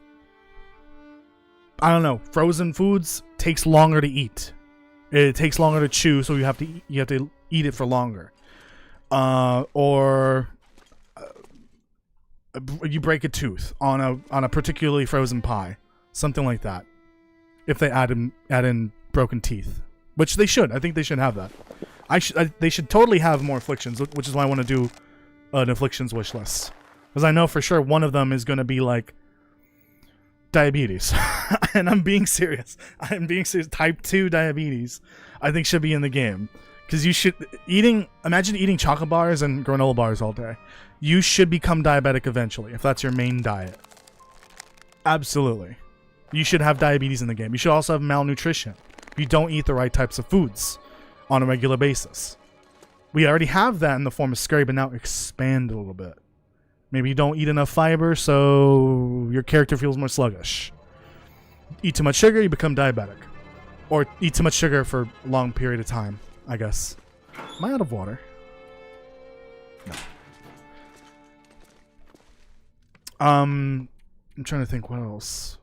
I don't know, frozen foods takes longer to eat. It takes longer to chew, so you have to eat it for longer. Or you break a tooth on a particularly frozen pie, something like that. If they add in broken teeth, which they should, I think they should have that. They should totally have more afflictions, which is why I want to do an afflictions wish list. Because I know for sure one of them is going to be like diabetes. And I'm being serious. Type 2 diabetes, I think, should be in the game. Because imagine eating chocolate bars and granola bars all day. You should become diabetic eventually, if that's your main diet. Absolutely. You should have diabetes in the game. You should also have malnutrition if you don't eat the right types of foods on a regular basis. We already have that in the form of scurry, but now expand a little bit. Maybe you don't eat enough fiber, so your character feels more sluggish. Eat too much sugar, you become diabetic. Or eat too much sugar for a long period of time, I guess. Am I out of water? No. I'm trying to think what else.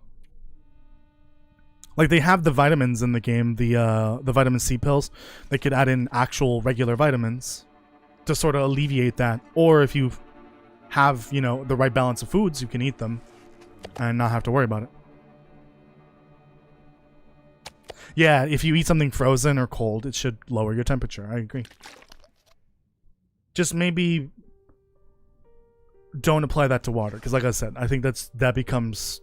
Like, they have the vitamins in the game, the vitamin C pills. They could add in actual regular vitamins to sort of alleviate that. Or if you have, you know, the right balance of foods, you can eat them and not have to worry about it. Yeah, if you eat something frozen or cold, it should lower your temperature. I agree. Just maybe don't apply that to water, because like I said, I think that becomes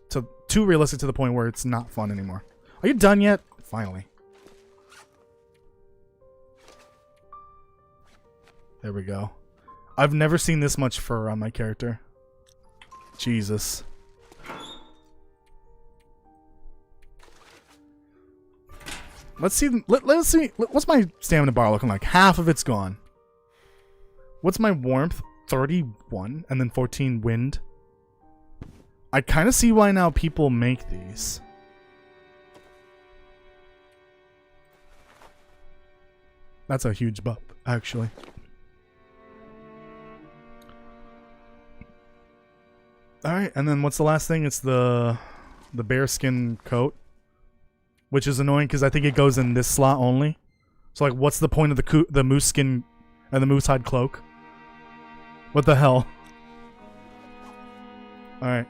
too realistic to the point where it's not fun anymore. Are you done yet? Finally. There we go. I've never seen this much fur on my character. Jesus. Let's see. Let's see. What's my stamina bar looking like? Half of it's gone. What's my warmth? 31 and then 14 wind. I kind of see why now people make these. That's a huge bump, actually. Alright, and then what's the last thing? It's the bearskin coat. Which is annoying because I think it goes in this slot only. So like, what's the point of the moose skin and the moose hide cloak? What the hell? Alright.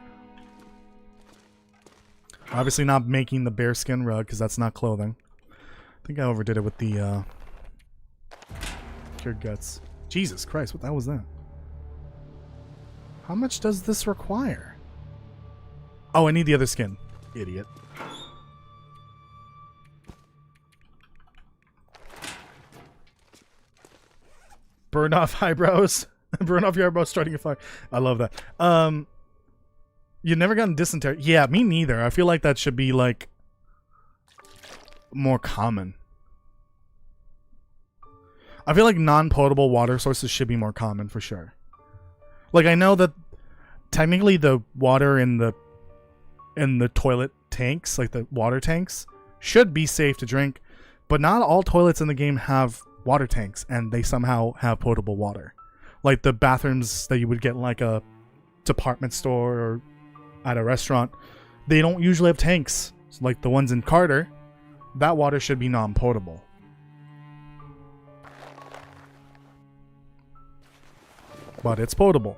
Obviously not making the bearskin rug because that's not clothing. I think I overdid it with the cured guts. Jesus Christ, what the hell was that? How much does this require? Oh, I need the other skin. Idiot. Burn off eyebrows. Burn off your eyebrows starting a fire. I love that. You've never gotten dysentery? Yeah, me neither. I feel like that should be like more common. I feel like non-potable water sources should be more common for sure. Like I know that technically the water in the toilet tanks, like the water tanks, should be safe to drink, but not all toilets in the game have water tanks, and they somehow have potable water. Like the bathrooms that you would get in like a department store or at a restaurant, they don't usually have tanks. So like the ones in Carter, that water should be non-potable. But it's potable.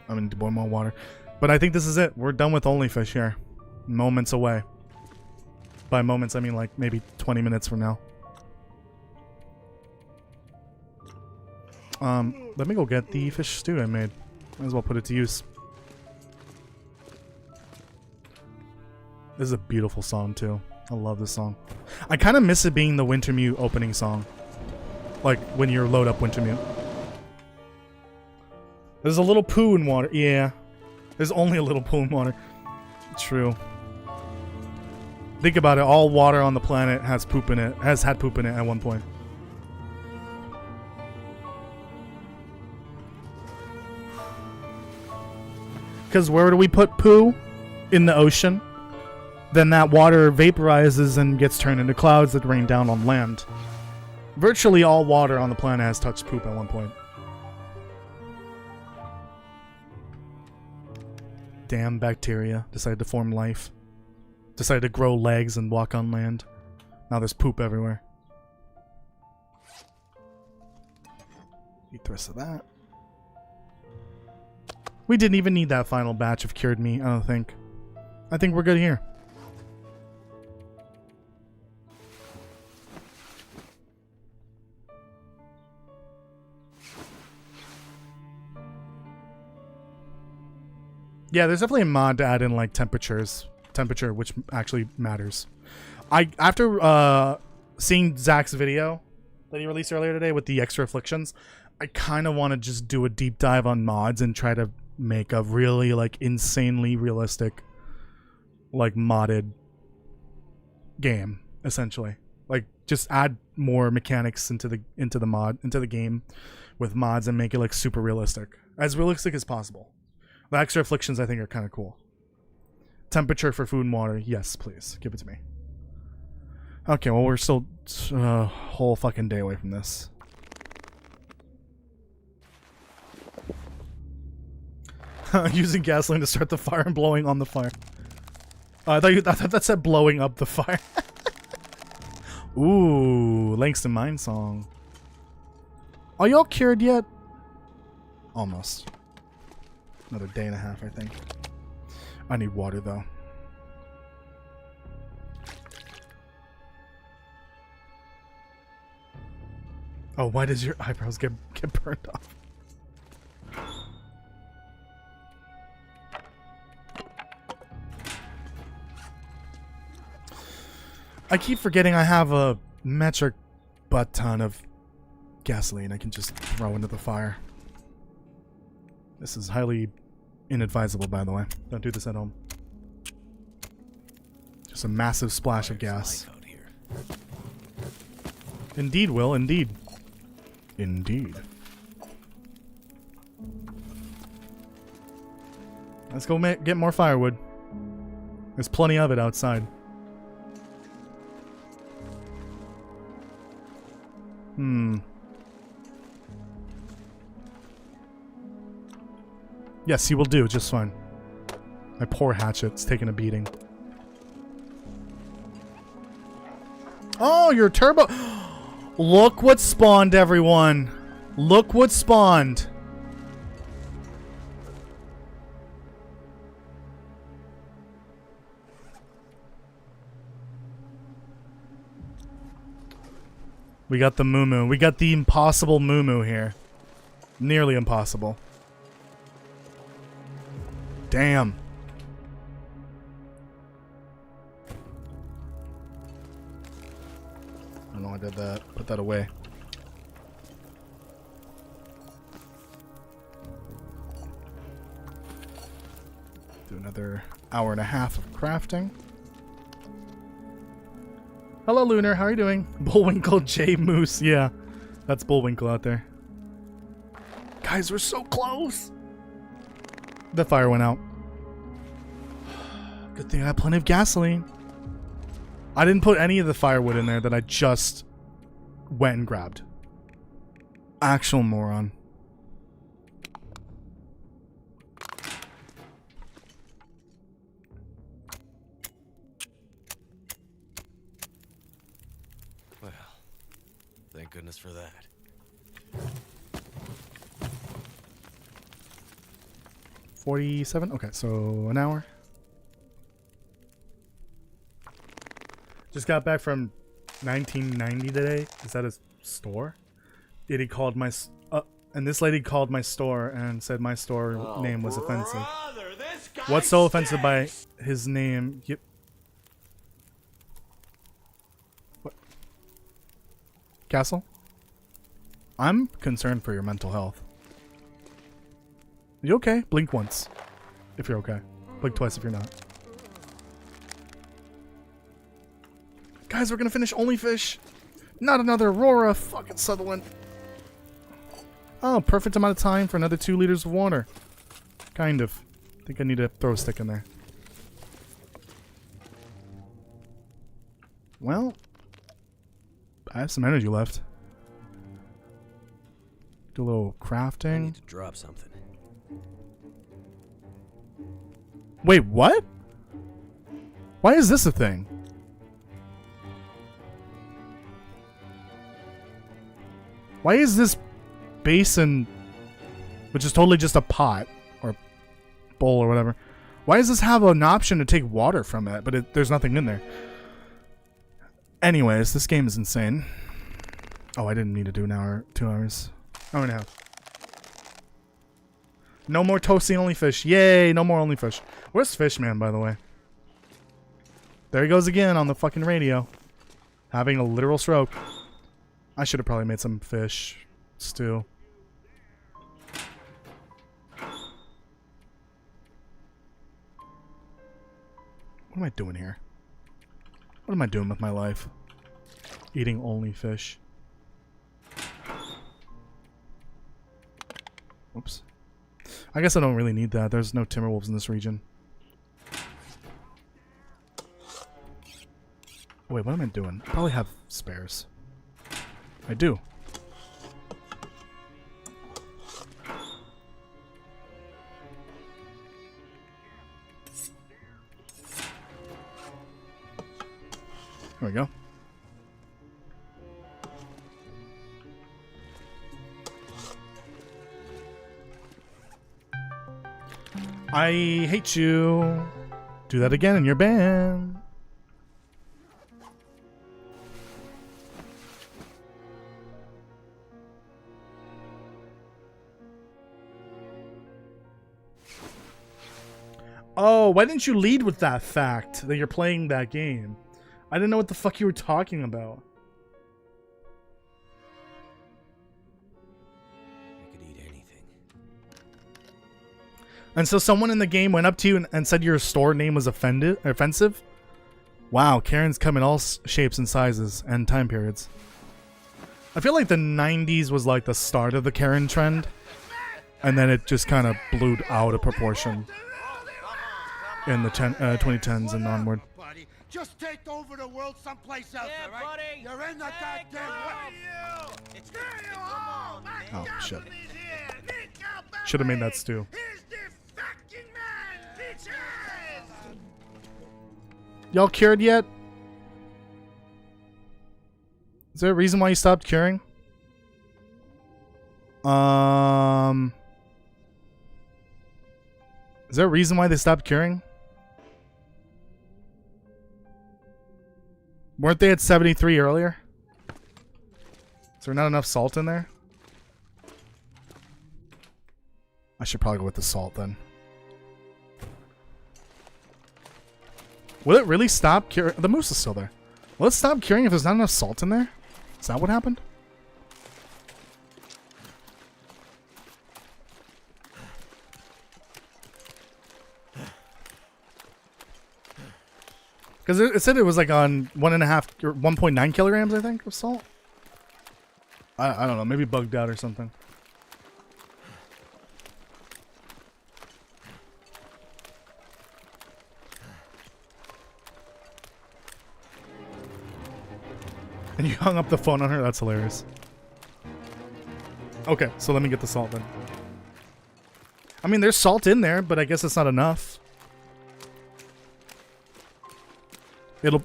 I'm gonna boil more water. But I think this is it. We're done with Only Fish here. Moments away. By moments, I mean like maybe 20 minutes from now. Let me go get the fish stew I made. Might as well put it to use. This is a beautiful song too. I love this song. I kind of miss it being the Wintermute opening song. Like when you load up Wintermute. There's a little poo in water. Yeah. There's only a little poo in water. True. Think about it. All water on the planet has poop in it. Has had poop in it at one point. Because where do we put poo? In the ocean. Then that water vaporizes and gets turned into clouds that rain down on land. Virtually all water on the planet has touched poop at one point. Damn bacteria decided to form life. Decided to grow legs and walk on land. Now there's poop everywhere. Eat the rest of that. We didn't even need that final batch of cured meat, I don't think. I think we're good here. Yeah, there's definitely a mod to add in like temperature, which actually matters. After seeing Zach's video that he released earlier today with the extra afflictions, I kind of want to just do a deep dive on mods and try to make a really like insanely realistic, like modded game essentially. Like just add more mechanics into the game with mods and make it like super realistic as possible. The extra afflictions I think are kind of cool. Temperature for food and water. Yes, please. Give it to me. Okay, well, we're still a whole fucking day away from this. Using gasoline to start the fire and blowing on the fire. I thought that said blowing up the fire. Ooh, Langston Mine song. Are y'all cured yet? Almost. Another day and a half, I think. I need water, though. Oh, why does your eyebrows get burned off? I keep forgetting I have a metric butt ton of gasoline I can just throw into the fire. This is highly inadvisable, by the way. Don't do this at home. Just a massive splash of gas. Indeed, Will. Indeed. Indeed. Let's go get more firewood. There's plenty of it outside. Yes, he will do just fine. My poor hatchet's taking a beating. Oh, your turbo. Look what spawned, everyone. Look what spawned. We got the moo-moo. We got the impossible moo-moo here. Nearly impossible. Damn. I don't know I did that. Put that away. Do another hour and a half of crafting. Hello, Lunar. How are you doing? Bullwinkle J Moose. Yeah, that's Bullwinkle out there. Guys, we're so close. The fire went out. Good thing I have plenty of gasoline. I didn't put any of the firewood in there that I just went and grabbed. Actual moron. Well, thank goodness for that. $47? Okay, so an hour. Just got back from 1990 today. Is that a store? Lady called my and this lady called my store and said my store name was offensive. What's so offensive by his name? Yep. What? Castle? I'm concerned for your mental health. You okay? Blink once if you're okay. Blink twice if you're not. Guys, we're gonna finish Only Fish. Not another Aurora fucking Sutherland. Oh, perfect amount of time for another 2 liters of water. Kind of. I think I need to throw a stick in there. Well, I have some energy left. Do a little I crafting. need to drop something. Wait, what? Why is this a thing? Why is this basin, which is totally just a pot or bowl or whatever, why does this have an option to take water from it, but there's nothing in there? Anyways, this game is insane. Oh, I didn't need to do an hour, 2 hours. Hour and a half. No more toasty only fish. Yay, no more only fish. Where's Fishman, by the way? There he goes again on the fucking radio. Having a literal stroke. I should have probably made some fish stew. What am I doing here? What am I doing with my life? Eating only fish. Whoops. I guess I don't really need that. There's no timberwolves in this region. Wait, what am I doing? I probably have spares. I do. There we go. I hate you. Do that again and you're banned. Oh, why didn't you lead with that fact that you're playing that game? I didn't know what the fuck you were talking about. I could eat anything. And so someone in the game went up to you and said your store name was offensive? Wow, Karen's come in all shapes and sizes and time periods. I feel like the 90s was like the start of the Karen trend. And then it just kind of blew out of proportion in the 2010s and onward. Buddy, just take over the world someplace else, all right? buddy. You're in the goddamn way. It's There you are! My Oh, shit. goblin is here. Nick our Should have made that belly. stew. Here's the fucking man, bitches! Y'all cured yet? Is there a reason why you stopped curing? Is there a reason why they stopped curing? Weren't they at 73 earlier? Is there not enough salt in there? I should probably go with the salt then. Will it really stop curing? The moose is still there. Will it stop curing if there's not enough salt in there? Is that what happened? Because it said it was like on 1.5 or 1.9 kilograms, I think, of salt. I don't know, maybe bugged out or something. And you hung up the phone on her? That's hilarious. Okay, so let me get the salt then. I mean, there's salt in there, but I guess it's not enough.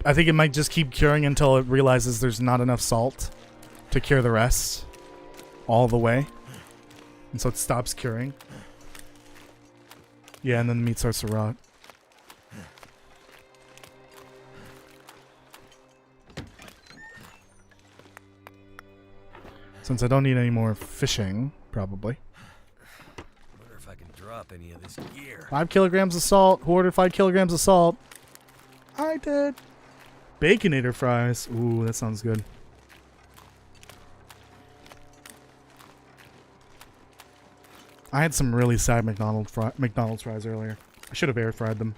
I think it might just keep curing until it realizes there's not enough salt to cure the rest all the way. And so it stops curing. Yeah, and then the meat starts to rot. Since I don't need any more fishing, probably. Wonder if I can drop any of this gear. 5 kilograms of salt. Who ordered 5 kilograms of salt? I did. Baconator fries. Ooh, that sounds good. I had some really sad McDonald's fries earlier. I should have air fried them.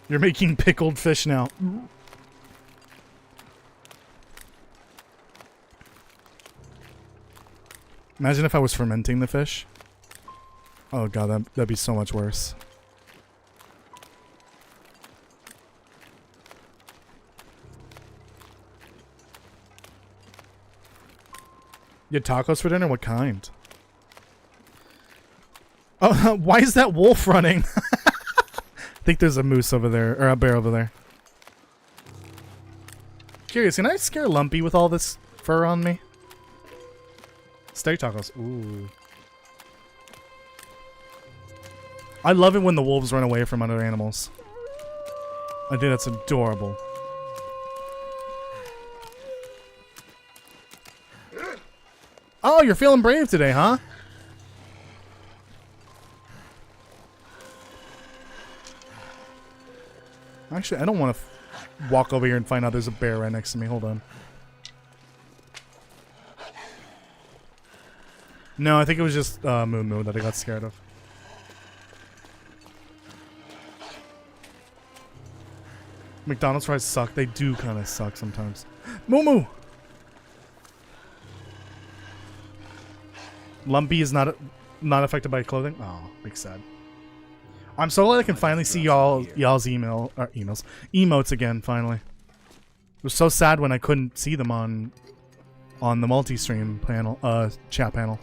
You're making pickled fish now. Imagine if I was fermenting the fish. Oh god, that'd be so much worse. You had tacos for dinner? What kind? Oh, why is that wolf running? I think there's a moose over there, or a bear over there. Curious, can I scare Lumpy with all this fur on me? Steak tacos. Ooh. I love it when the wolves run away from other animals. I think that's adorable. Oh, you're feeling brave today, huh? Actually, I don't want to walk over here and find out there's a bear right next to me. Hold on. No, I think it was just Moo Moo that I got scared of. McDonald's fries suck. They do kind of suck sometimes. Moo Moo! Lumpy is not affected by clothing. Oh, makes sad. I'm so glad I can finally see y'all's emotes again. Finally, it was so sad when I couldn't see them on the multi-stream panel, chat panel.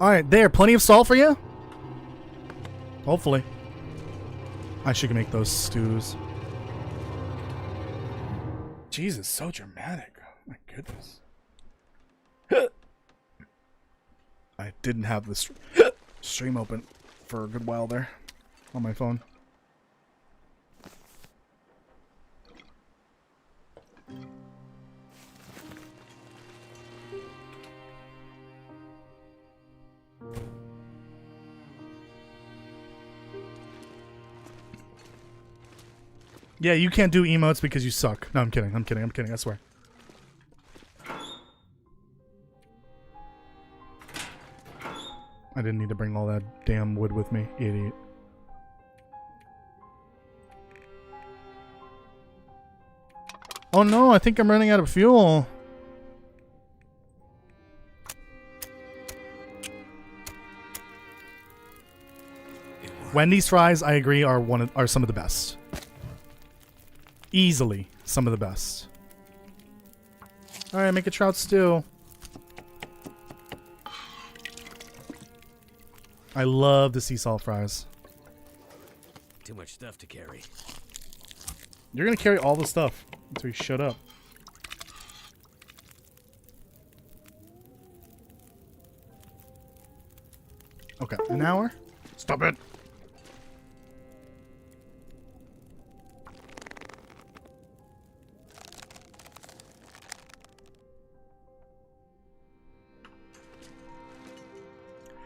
All right, there, plenty of salt for you. Hopefully, I should make those stews. Jesus, so dramatic. My goodness. I didn't have this stream open for a good while there on my phone. Yeah, you can't do emotes because you suck. No, I'm kidding. I'm kidding. I swear. I didn't need to bring all that damn wood with me, idiot. Oh no, I think I'm running out of fuel. Wendy's fries, I agree, are some of the best. Easily some of the best. Alright, make a trout stew. I love the sea salt fries. Too much stuff to carry. You're gonna carry all the stuff until you shut up. Okay, an hour? Stop it!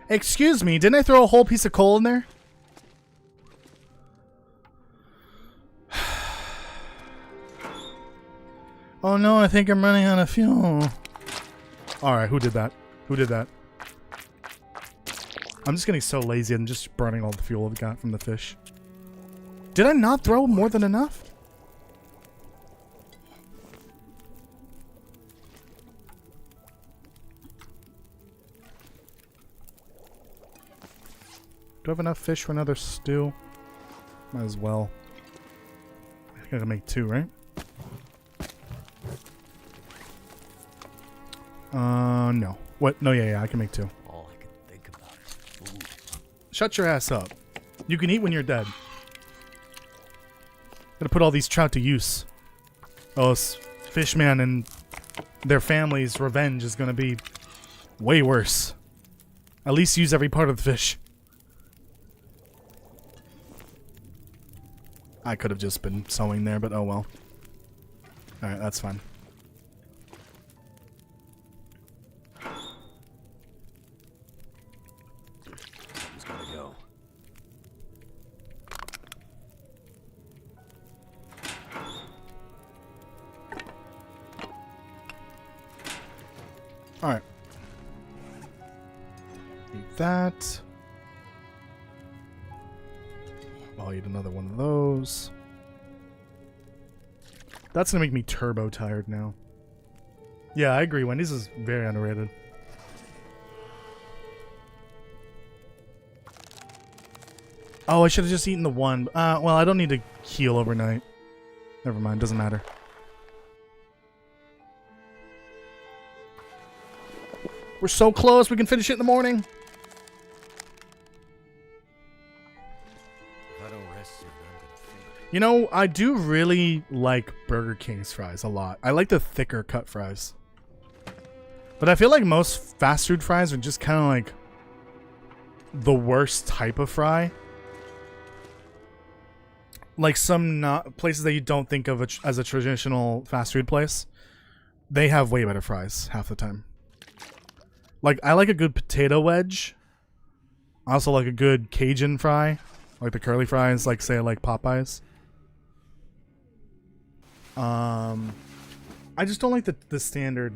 Excuse me, didn't I throw a whole piece of coal in there? Oh no, I think I'm running out of fuel. Alright, who did that? Who did that? I'm just getting so lazy and just burning all the fuel I've got from the fish. Did I not throw more than enough? Do I have enough fish for another stew? Might as well. I think I can make 2, right? No. What? No, yeah, I can make 2. All I can think about is food. Shut your ass up. You can eat when you're dead. Gotta put all these trout to use. Oh, this Fishman and their family's revenge is gonna be way worse. At least use every part of the fish. I could have just been sewing there, but oh well. Alright, that's fine. Who's gonna go? Alright. Eat that. I'll eat another one of those. That's gonna make me turbo tired now. Yeah, I agree. Wendy's is very underrated. Oh, I should have just eaten the one. Well, I don't need to heal overnight. Never mind, doesn't matter. We're so close, we can finish it in the morning. If I don't rest soon, I'm gonna faint. You know, I do really like Burger King's fries a lot. I like the thicker cut fries. But I feel like most fast food fries are just kind of like the worst type of fry. Like some not places that you don't think of as a traditional fast food place, they have way better fries half the time. Like, I like a good potato wedge. I also like a good Cajun fry. Like the curly fries, like say like Popeyes. I just don't like the standard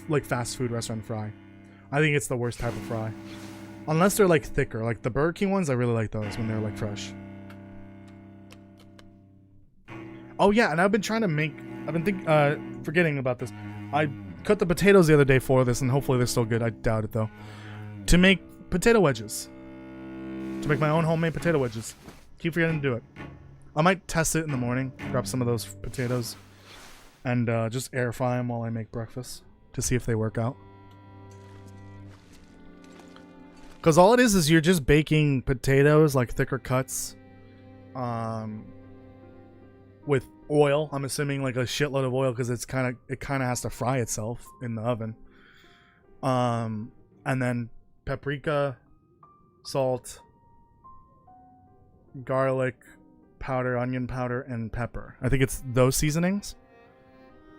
like fast food restaurant fry. I think it's the worst type of fry. Unless they're like thicker. Like the Burger King ones, I really like those when they're like fresh. Oh yeah, and I've been forgetting about this. I cut the potatoes the other day for this, and hopefully they're still good. I doubt it though. To make potato wedges. To make my own homemade potato wedges. Keep forgetting to do it. I might test it in the morning. Grab some of those potatoes. And just air fry them while I make breakfast. To see if they work out. Because all it is you're just baking potatoes, like thicker cuts. With oil. I'm assuming like a shitload of oil because it kind of has to fry itself in the oven. And then paprika, salt, garlic powder, onion powder, and pepper. I think it's those seasonings.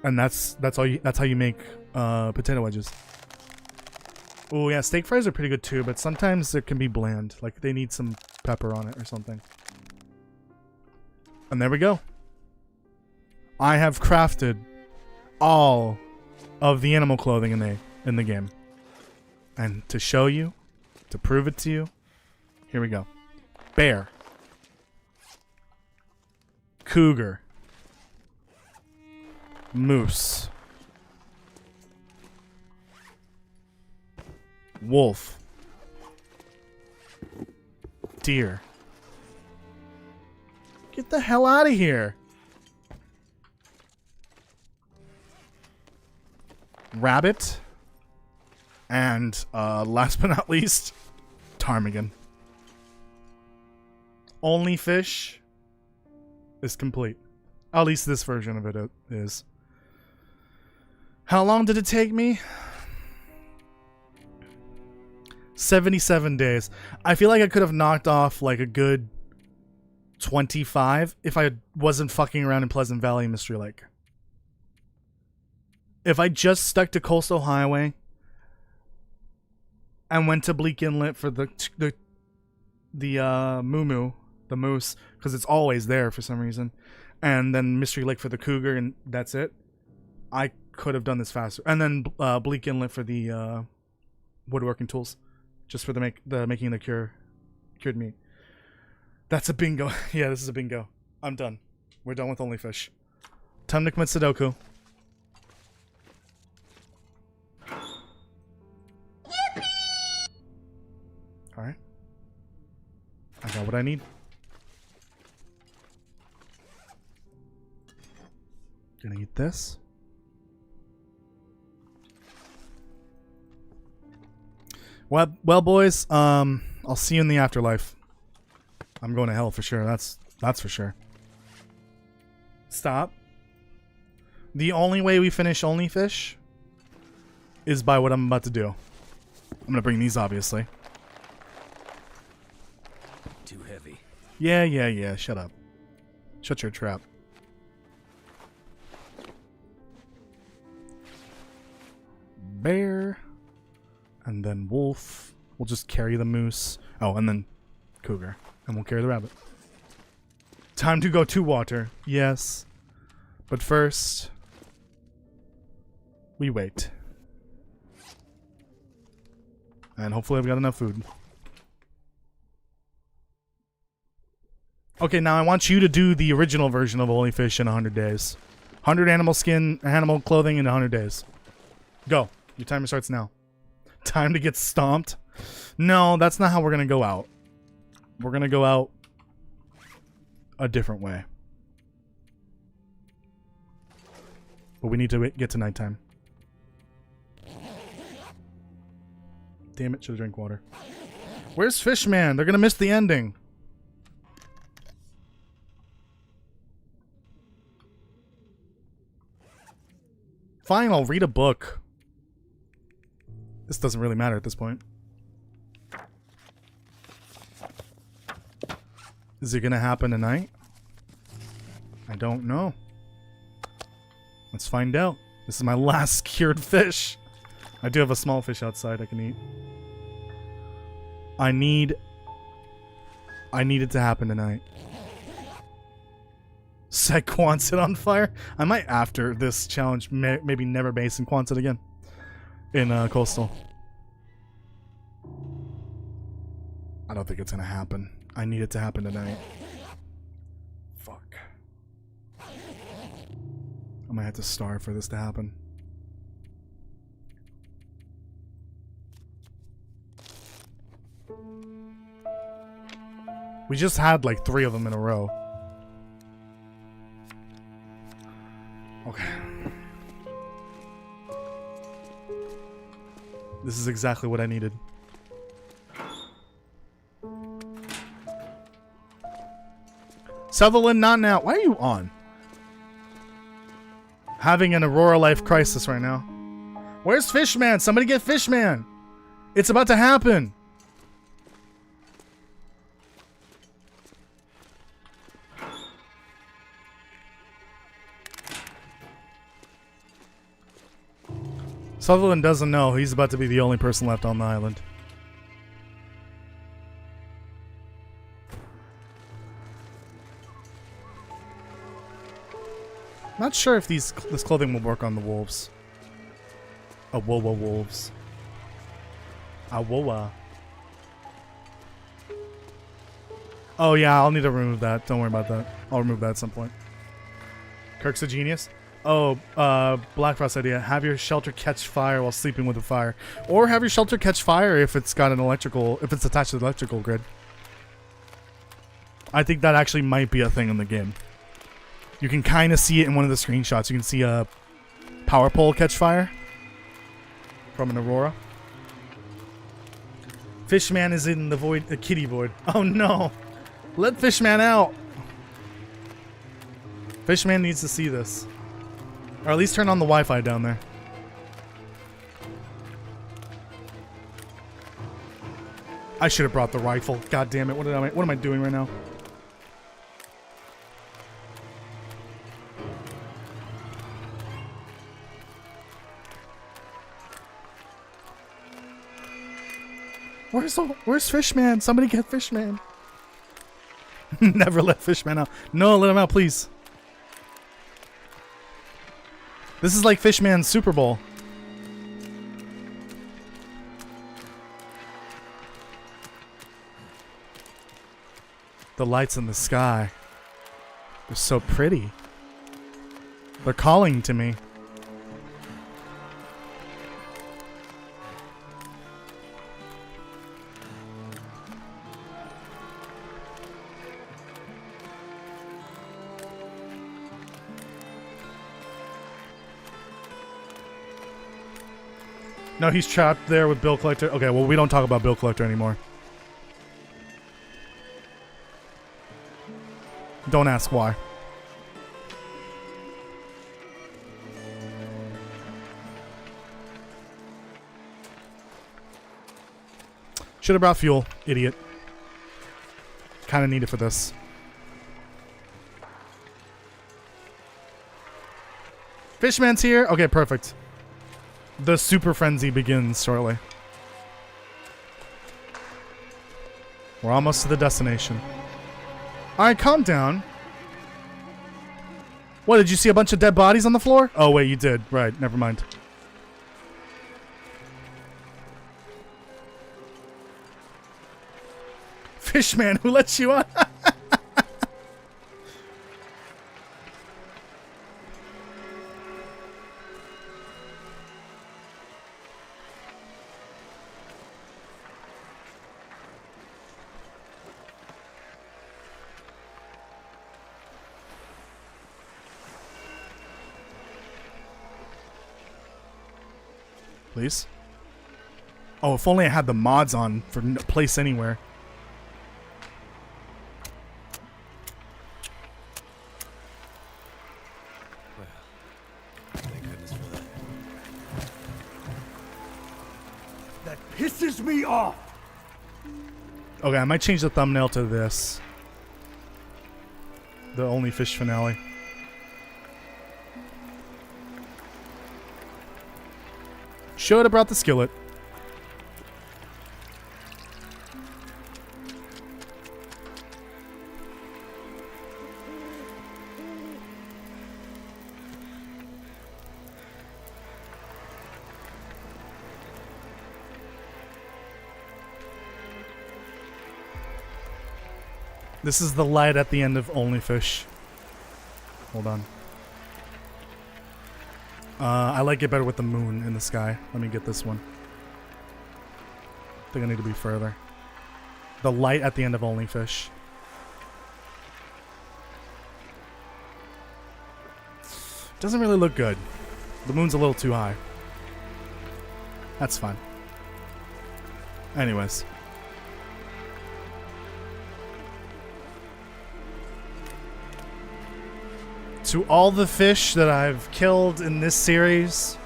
And that's how you make potato wedges. Oh yeah, steak fries are pretty good too, but sometimes it can be bland. Like they need some pepper on it or something. And there we go. I have crafted all of the animal clothing in the game. And to show you, to prove it to you, here we go. Bear. Cougar. Moose. Wolf. Deer. Get the hell out of here. Rabbit. And last but not least, ptarmigan. Only fish is complete. At least this version of it is. How long did it take me? 77 days. I feel like I could have knocked off like a good 25 if I wasn't fucking around in Pleasant Valley and Mystery Lake. If I just stuck to Coastal Highway and went to Bleak Inlet for the moo, the moose, because it's always there for some reason, and then Mystery Lake for the cougar, and that's it, I could have done this faster. And then Bleak Inlet for the woodworking tools, just for the making of the cured meat. That's a bingo. Yeah, this is a bingo. I'm done. We're done with Only Fish. Time to commit Sudoku. Alright. I got what I need. Gonna eat this. Well, boys, I'll see you in the afterlife. I'm going to hell for sure. That's for sure. Stop. The only way we finish Only Fish is by what I'm about to do. I'm gonna bring these, obviously. Too heavy. Yeah. Shut up. Shut your trap. Bear. And then wolf. We'll just carry the moose. Oh, and then cougar. And we'll carry the rabbit. Time to go to water. Yes. But first, we wait. And hopefully I've got enough food. Okay, now I want you to do the original version of Only Fish in 100 days. 100 animal skin, animal clothing in 100 days. Go. Your timer starts now. Time to get stomped? No, that's not how we're going to go out. We're going to go out a different way. But we need to get to nighttime. Damn it, should have drank water. Where's Fishman? They're going to miss the ending. Fine, I'll read a book. This doesn't really matter at this point. Is it gonna happen tonight? I don't know. Let's find out. This is my last cured fish. I do have a small fish outside I can eat. I need it to happen tonight. Set Quonset on fire? I might, after this challenge, maybe never base in Quonset again. In Coastal. I don't think it's gonna happen. I need it to happen tonight. Fuck. I might have to starve for this to happen. We just had like 3 of them in a row. Okay. This is exactly what I needed. Sutherland, not now. Why are you on? Having an Aurora life crisis right now. Where's Fishman? Somebody get Fishman. It's about to happen. Sutherland doesn't know he's about to be the only person left on the island. Not sure if this clothing will work on the wolves. Awoa wolves. Awoa. Oh yeah, I'll need to remove that. Don't worry about that. I'll remove that at some point. Kirk's a genius. Oh, Blackfrost idea. Have your shelter catch fire while sleeping with a fire. Or have your shelter catch fire if it's got an electrical, if it's attached to the electrical grid. I think that actually might be a thing in the game. You can kind of see it in one of the screenshots. You can see a power pole catch fire from an Aurora. Fishman is in the void, the kitty void. Oh no! Let Fishman out! Fishman needs to see this. Or at least turn on the Wi-Fi down there. I should have brought the rifle. God damn it. What am I doing right now? Where's Fishman? Somebody get Fishman. Never let Fishman out. No, let him out, please. This is like Fishman's Super Bowl. The lights in the sky. They're so pretty. They're calling to me. No, he's trapped there with Bill Collector. Okay, well, we don't talk about Bill Collector anymore. Don't ask why. Should have brought fuel, idiot. Kind of need it for this. Fishman's here. Okay, perfect. The super frenzy begins shortly. We're almost to the destination. Alright, calm down. What, did you see a bunch of dead bodies on the floor? Oh, wait, you did. Right, never mind. Fishman, who let you on? Please. Oh, if only I had the mods on for place anywhere. Well, thank goodness for that. That pisses me off. Okay, I might change the thumbnail to this. The Only Fish finale. Should have brought the skillet. This is the light at the end of Only Fish. Hold on. I like it better with the moon in the sky. Let me get this one. I think I need to be further. The light at the end of Only Fish. Doesn't really look good. The moon's a little too high. That's fine. Anyways. To all the fish that I've killed in this series,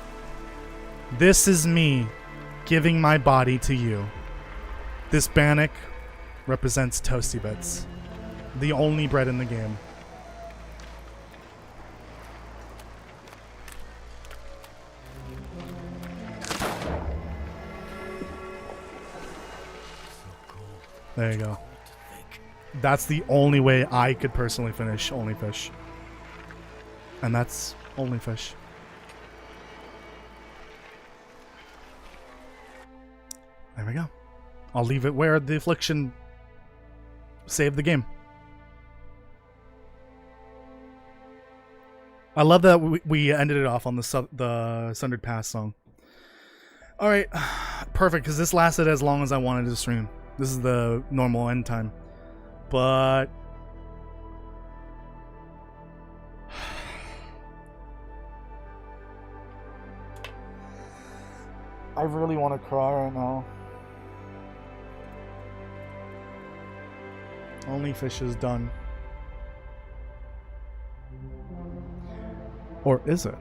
this is me giving my body to you. This bannock represents ToastyBits, the only bread in the game. There you go. That's the only way I could personally finish Only Fish. And that's Only Fish. There we go. I'll leave it where the affliction saved the game. I love that we ended it off on the Sundered Pass song. Alright, perfect, because this lasted as long as I wanted to stream. This is the normal end time. But I really want to cry right now. Only Fish is done. Or is it?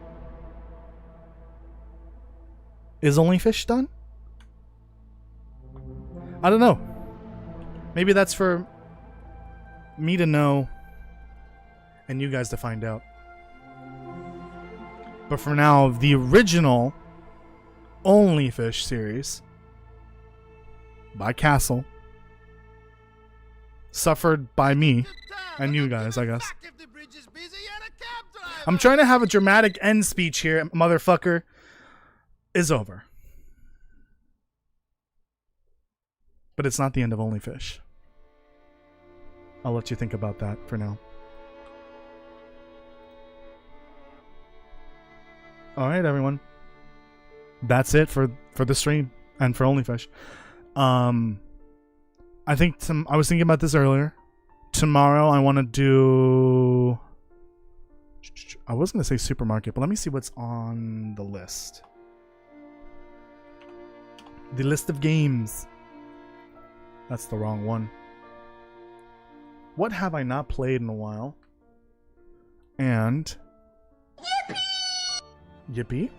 Is Only Fish done? I don't know. Maybe that's for me to know and you guys to find out. But for now, the original Only Fish series by Castle, suffered by me and you guys, I guess. I'm trying to have a dramatic end speech here, motherfucker. Is over. But it's not the end of Only Fish. I'll let you think about that for now. Alright, everyone. That's it for the stream and for Only Fish. I think I was thinking about this earlier. Tomorrow I want to do... I was going to say supermarket, but let me see what's on the list. The list of games. That's the wrong one. What have I not played in a while? And... Yippee?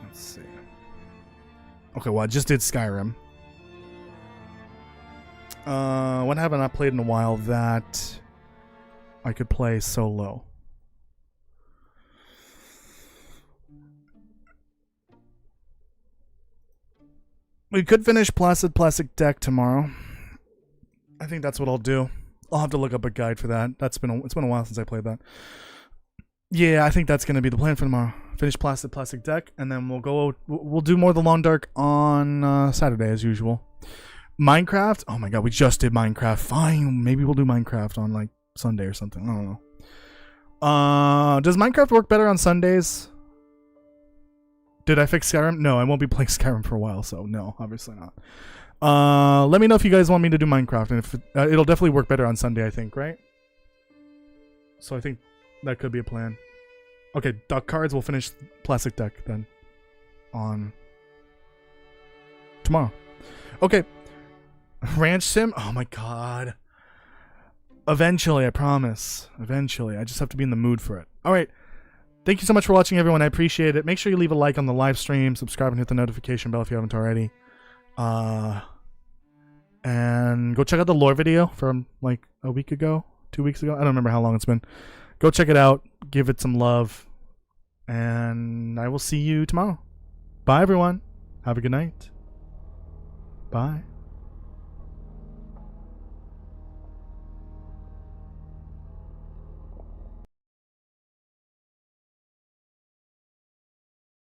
Let's see. Okay, well, I just did Skyrim. What have I not played in a while that I could play solo? We could finish Placid Plastic Deck tomorrow. I think that's what I'll do. I'll have to look up a guide for that. It's been a while since I played that. Yeah, I think that's gonna be the plan for tomorrow. Finish Placid Plastic Deck, and then we'll do more of the Long Dark on Saturday as usual. Minecraft. Oh my god, we just did Minecraft. Fine, maybe we'll do Minecraft on like Sunday or something. I don't know. Does Minecraft work better on Sundays? Did I fix Skyrim? No, I won't be playing Skyrim for a while, so no, obviously not. Let me know if you guys want me to do Minecraft, and if it'll definitely work better on Sunday, I think, right? So I think that could be a plan. Okay, duck cards. We'll finish Plastic Deck then on tomorrow. Okay, Ranch Sim. Oh my god. Eventually, I promise. Eventually, I just have to be in the mood for it. All right. Thank you so much for watching, everyone. I appreciate it. Make sure you leave a like on the live stream, subscribe, and hit the notification bell if you haven't already. And go check out the lore video from like a week ago, 2 weeks ago. I don't remember how long it's been. Go check it out. Give it some love. And I will see you tomorrow. Bye, everyone. Have a good night. Bye.